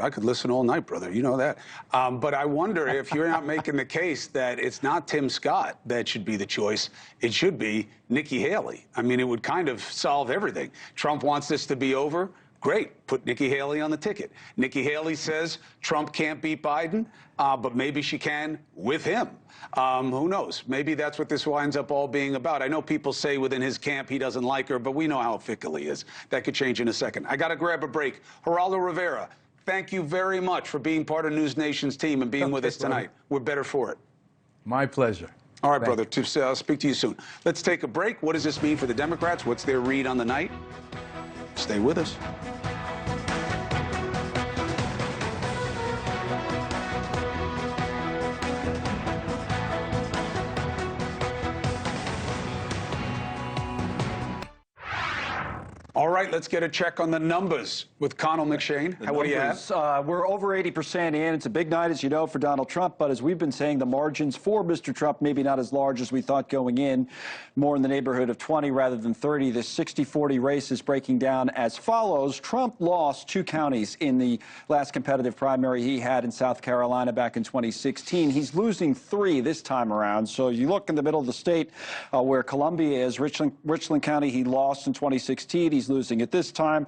I could listen all night, brother. You know that. But I wonder if you're not making the case that it's not Tim Scott that should be the choice. It should be Nikki Haley. I mean, it would kind of solve everything. Trump wants this to be over. Great, put Nikki Haley on the ticket. Nikki Haley says Trump can't beat Biden, but maybe she can with him. Who knows? Maybe that's what this winds up all being about. I know people say within his camp he doesn't like her, but we know how fickle he is. That could change in a second. I got to grab a break. Geraldo Rivera, thank you very much for being part of News Nation's team and being with us tonight. We're better for it. My pleasure. All right, brother. To speak to you soon. Let's take a break. What does this mean for the Democrats? What's their read on the night? Stay with us. All right, let's get a check on the numbers with Connell McShane. What do you have? We're over 80% in. It's a big night, as you know, for Donald Trump. But as we've been saying, the margins for Mr. Trump maybe not as large as we thought going in, more in the neighborhood of 20 rather than 30. This 60-40 race is breaking down as follows. Trump lost 2 counties in the last competitive primary he had in South Carolina back in 2016. He's losing 3 this time around. So you look in the middle of the state where Columbia is, Richland County, he lost in 2016. He's losing it this time.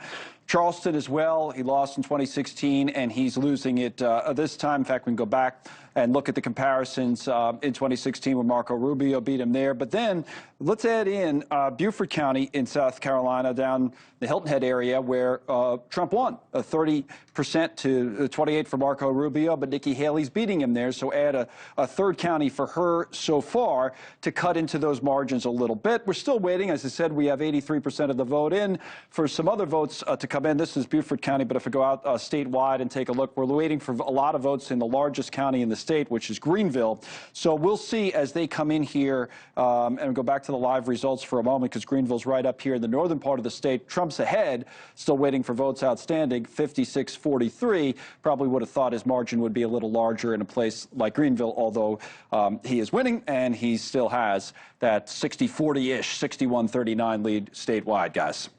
Charleston as well. He lost in 2016, and he's losing it this time. In fact, we can go back and look at the comparisons in 2016 where Marco Rubio beat him there. But then let's add in Beaufort County in South Carolina, down the Hilton Head area, where Trump won 30% to 28 for Marco Rubio, but Nikki Haley's beating him there. So add a third county for her so far to cut into those margins a little bit. We're still waiting. As I said, we have 83% of the vote in for some other votes to come in. This is Beaufort County, but if we go out statewide and take a look, we're waiting for a lot of votes in the largest county in the state, which is Greenville. So we'll see as they come in here, and go back to the live results for a moment, because Greenville's right up here in the northern part of the state. Trump's ahead, still waiting for votes outstanding, 56-43. Probably would have thought his margin would be a little larger in a place like Greenville, although he is winning, and he still has that 60-40-ish, 61-39 lead statewide, guys.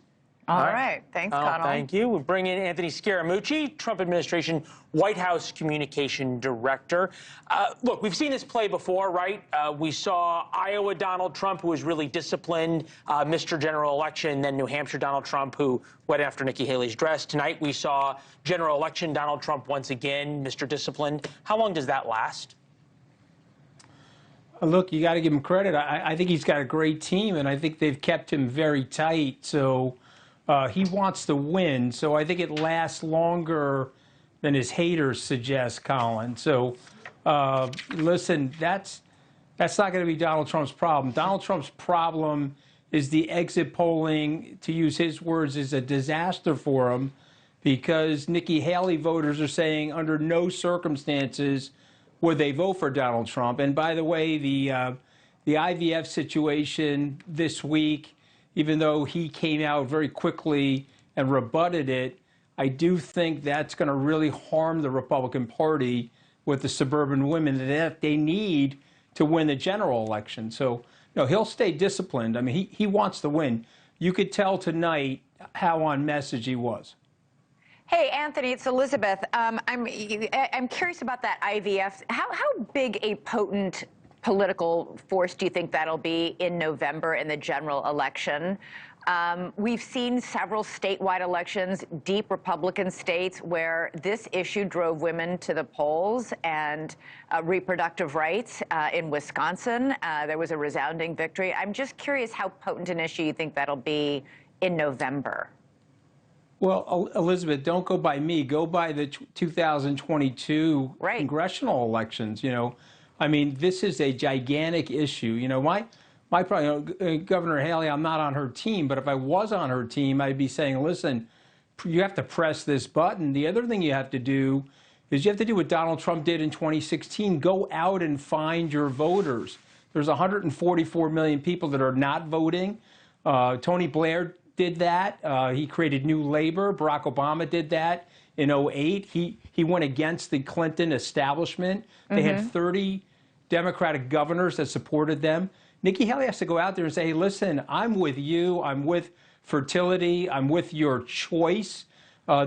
All right. Thanks, Connell. Thank you. We'll bring in Anthony Scaramucci, Trump administration White House communication director. Look, we've seen this play before, right? We saw Iowa Donald Trump, who was really disciplined, Mr. General Election, then New Hampshire Donald Trump, who went after Nikki Haley's dress. Tonight we saw General Election Donald Trump once again, Mr. Disciplined. How long does that last? Look, you got to give him credit. I think he's got a great team, and I think they've kept him very tight. So he wants to win. So I think it lasts longer than his haters suggest, Colin. So listen, that's not going to be Donald Trump's problem. Donald Trump's problem is the exit polling, to use his words, is a disaster for him, because Nikki Haley voters are saying under no circumstances would they vote for Donald Trump. And by the way, the IVF situation this week, even though he came out very quickly and rebutted it, I do think that's going to really harm the Republican Party with the suburban women that they need to win the general election. So, no, he'll stay disciplined. I mean, he wants to win. You could tell tonight how on message he was. Hey, Anthony, it's Elizabeth. I'm curious about that IVF. How big a potent political force do you think that'll be in November in the general election? We've seen several statewide elections, deep Republican states, where this issue drove women to the polls, and reproductive rights in Wisconsin. There was a resounding victory. I'm just curious how potent an issue you think that'll be in November. Well, Elizabeth, don't go by me. Go by the 2022 congressional elections. You know, I mean, this is a gigantic issue. You know, my problem, Governor Haley, I'm not on her team, but if I was on her team, I'd be saying, listen, you have to press this button. The other thing you have to do is you have to do what Donald Trump did in 2016. Go out and find your voters. There's 144 million people that are not voting. Tony Blair did that. He created New Labor. Barack Obama did that in 2008. He went against the Clinton establishment. They had 30 Democratic governors that supported them. Nikki Haley has to go out there and say, hey, listen, I'm with you. I'm with fertility. I'm with your choice.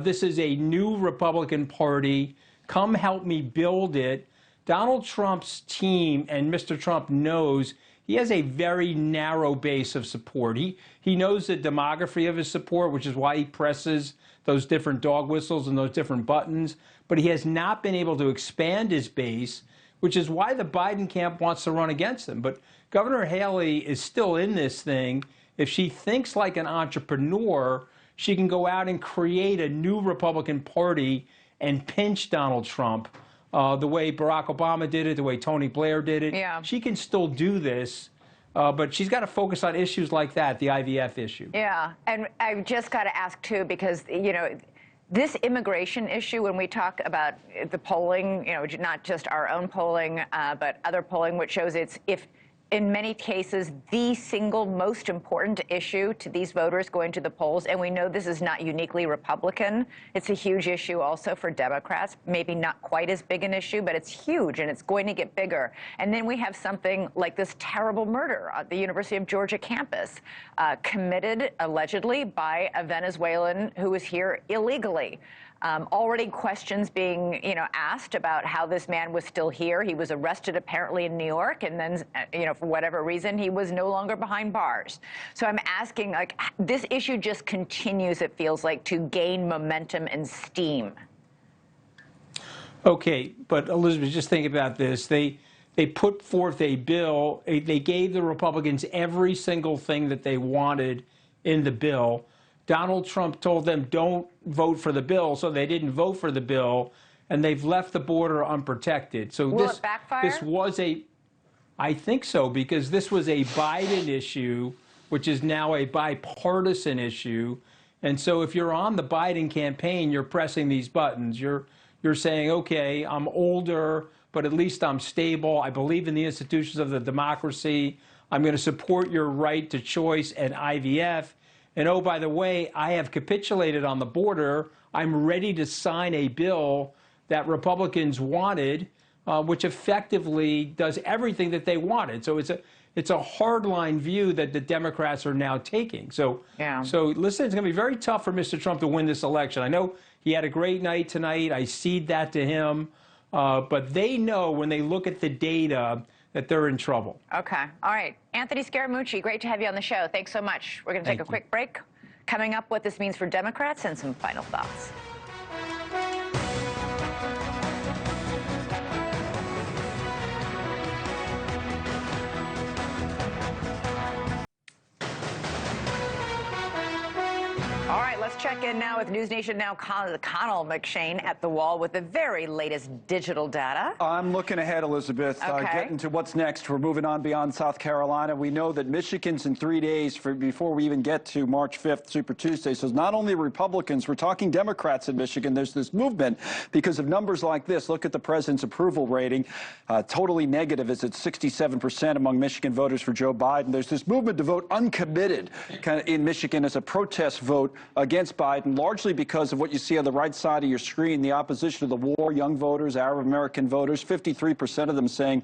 This is a new Republican Party. Come help me build it. Donald Trump's team, and Mr. Trump knows, he has a very narrow base of support. He knows the demography of his support, which is why he presses those different dog whistles and those different buttons. But he has not been able to expand his base, which is why the Biden camp wants to run against him. But Governor Haley is still in this thing. If she thinks like an entrepreneur, she can go out and create a new Republican Party and pinch Donald Trump the way Barack Obama did it, the way Tony Blair did it. Yeah. She can still do this, but she's got to focus on issues like that, the IVF issue. Yeah, and I've just got to ask, too, because, you know, this immigration issue, when we talk about the polling, you know, not just our own polling, but other polling, which shows it's, if in many cases, the single most important issue to these voters going to the polls, and we know this is not uniquely Republican. It's a huge issue also for Democrats, maybe not quite as big an issue, but it's huge, and it's going to get bigger. And then we have something like this terrible murder at the University of Georgia campus, committed allegedly by a Venezuelan who was here illegally. Already questions being, you know, asked about how this man was still here. He was arrested apparently in New York, and then, you know, for whatever reason, he was no longer behind bars. So I'm asking, like, this issue just continues, it feels like, to gain momentum and steam. Okay, but Elizabeth, just think about this. They put forth a bill. They gave the Republicans every single thing that they wanted in the bill. Donald Trump told them don't vote for the bill, so they didn't vote for the bill, and they've left the border unprotected. So Will it backfire? This was I think so, because this was a Biden issue, which is now a bipartisan issue. And so if you're on the Biden campaign, you're pressing these buttons. You're saying, okay, I'm older, but at least I'm stable. I believe in the institutions of the democracy. I'm going to support your right to choice and IVF. And oh, by the way, I have capitulated on the border. I'm ready to sign a bill that Republicans wanted, which effectively does everything that they wanted. So it's a hardline view that the Democrats are now taking. So listen, it's going to be very tough for Mr. Trump to win this election. I know he had a great night tonight. I cede that to him. But they know when they look at the data that they're in trouble. Okay. All right. Anthony Scaramucci, great to have you on the show. Thanks so much. We're going to take a quick break. Coming up, what this means for Democrats and some final thoughts. All right, let's check in now with News Nation Now Connell McShane at the wall with the very latest digital data. I'm looking ahead, Elizabeth. Getting to what's next. We're moving on beyond South Carolina. We know that Michigan's in 3 days before we even get to March 5th, Super Tuesday. So it's not only Republicans, we're talking Democrats in Michigan. There's this movement because of numbers like this. Look at the president's approval rating. Totally negative. It's at 67% among Michigan voters for Joe Biden. There's this movement to vote uncommitted in Michigan as a protest vote against Biden, largely because of what you see on the right side of your screen, the opposition to the war, young voters, Arab-American voters, 53% of them saying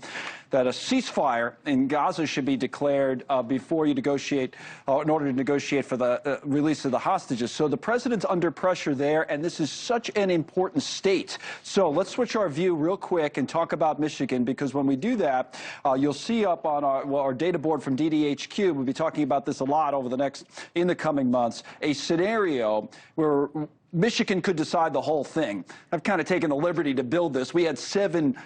that a ceasefire in Gaza should be declared before you negotiate, in order to negotiate for the release of the hostages. So the president's under pressure there, and this is such an important state. So let's switch our view real quick and talk about Michigan, because when we do that, you'll see up on our data board from DDHQ, we'll be talking about this a lot in the coming months, a scenario where Michigan could decide the whole thing. I've kind of taken the liberty to build this. We had 7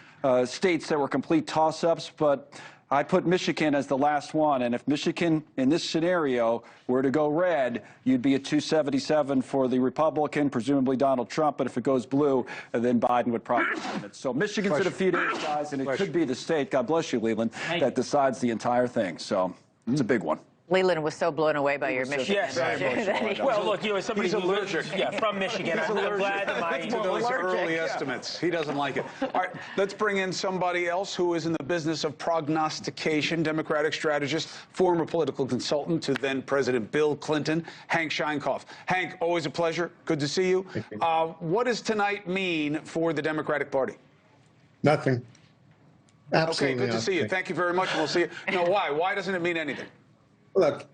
states that were complete toss-ups, but I put Michigan as the last one. And if Michigan, in this scenario, were to go red, you'd be at 277 for the Republican, presumably Donald Trump. But if it goes blue, then Biden would probably win it. So Michigan's in a few days, guys, and it could be the state, God bless you, Leland, that decides the entire thing. So it's a big one. Leland was so blown away by your Michigan. Yes. Well, look, as somebody He's allergic. From Michigan, I'm glad that to those early estimates. He doesn't like it. All right, let's bring in somebody else who is in the business of prognostication, Democratic strategist, former political consultant to then President Bill Clinton, Hank Scheinkoff. Hank, always a pleasure. Good to see you. What does tonight mean for the Democratic Party? Nothing. Absolutely Okay, good to see you. Thank you very much. We'll see you. No, why? Why doesn't it mean anything? Look,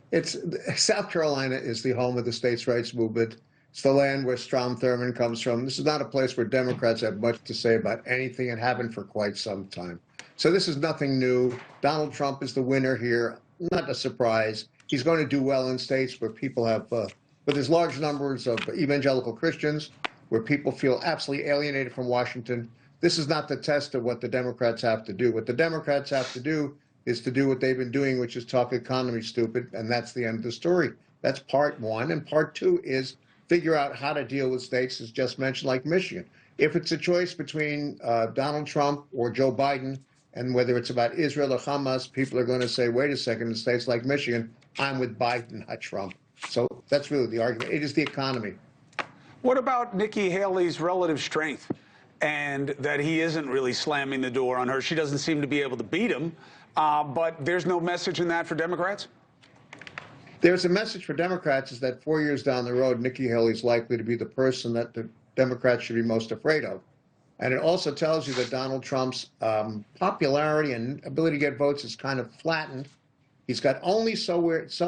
South Carolina is the home of the states' rights movement. It's the land where Strom Thurmond comes from. This is not a place where Democrats have much to say about anything and haven't for quite some time. So this is nothing new. Donald Trump is the winner here. Not a surprise. He's going to do well in states where people have, but there's large numbers of evangelical Christians, where people feel absolutely alienated from Washington. This is not the test of what the Democrats have to do. What the Democrats have to do is to do what they've been doing, which is talk economy stupid, and that's the end of the story. That's part one. And part two is figure out how to deal with states, as just mentioned, like Michigan. If it's a choice between Donald Trump or Joe Biden, and whether it's about Israel or Hamas, people are going to say, wait a second, in states like Michigan, I'm with Biden, not Trump. So that's really the argument. It is the economy. What about Nikki Haley's relative strength and that he isn't really slamming the door on her? She doesn't seem to be able to beat him, but there's no message in that for Democrats? There's a message for Democrats is that 4 years down the road, Nikki Haley's likely to be the person that the Democrats should be most afraid of. And it also tells you that Donald Trump's popularity and ability to get votes is kind of flattened. He's got only so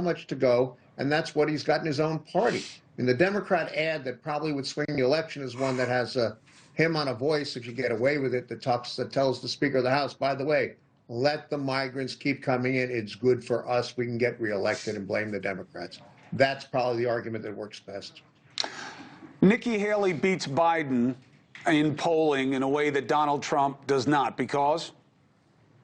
much to go, and that's what he's got in his own party. And the Democrat ad that probably would swing the election is one that has him on a voice, if you get away with it, that tells the Speaker of the House, by the way, let the migrants keep coming in. It's good for us. We can get reelected and blame the Democrats. That's probably the argument that works best. Nikki Haley beats Biden in polling in a way that Donald Trump does not, because?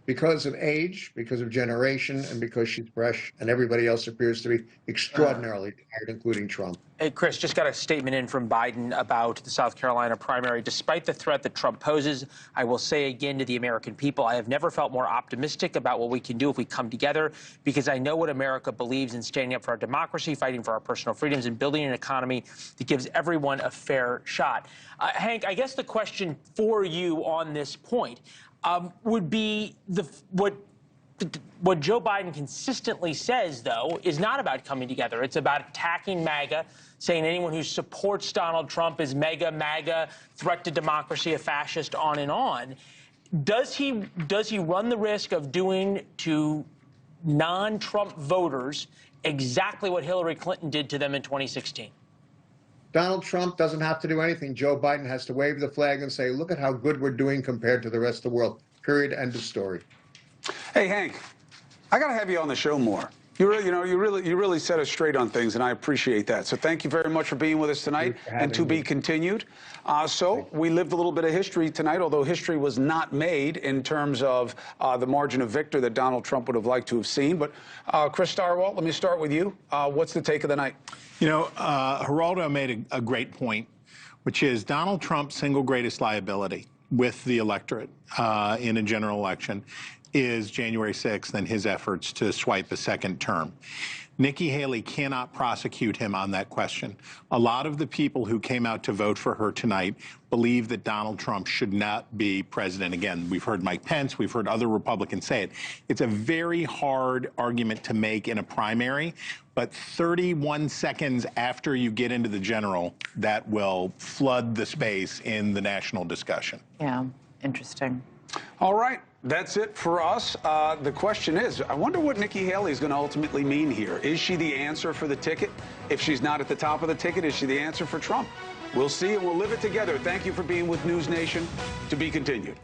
Because of age, because of generation, and because she's fresh, and everybody else appears to be extraordinarily tired, including Trump. Hey, Chris, just got a statement in from Biden about the South Carolina primary. Despite the threat that Trump poses, I will say again to the American people, I have never felt more optimistic about what we can do if we come together, because I know what America believes in standing up for our democracy, fighting for our personal freedoms, and building an economy that gives everyone a fair shot. Hank, I guess the question for you on this point would be what Joe Biden consistently says, though, is not about coming together. It's about attacking MAGA, saying anyone who supports Donald Trump is MAGA, threat to democracy, a fascist, on and on. Does he run the risk of doing to non-Trump voters exactly what Hillary Clinton did to them in 2016? Donald Trump doesn't have to do anything. Joe Biden has to wave the flag and say, look at how good we're doing compared to the rest of the world. Period. End of story. Hey, Hank, I got to have you on the show more. You really set us straight on things, and I appreciate that. So thank you very much for being with us tonight, and to be continued. So we lived a little bit of history tonight, although history was not made in terms of the margin of victory that Donald Trump would have liked to have seen. But Chris Stirewalt, let me start with you. What's the take of the night? You know, Geraldo made a great point, which is Donald Trump's single greatest liability with the electorate in a general election is January 6th and his efforts to swipe a second term. Nikki Haley cannot prosecute him on that question. A lot of the people who came out to vote for her tonight believe that Donald Trump should not be president again. We've heard Mike Pence, we've heard other Republicans say it. It's a very hard argument to make in a primary, but 31 seconds after you get into the general, that will flood the space in the national discussion. Yeah, interesting. All right. That's it for us. The question is, I wonder what Nikki Haley is going to ultimately mean here. Is she the answer for the ticket? If she's not at the top of the ticket, is she the answer for Trump? We'll see, and we'll live it together. Thank you for being with News Nation. To be continued.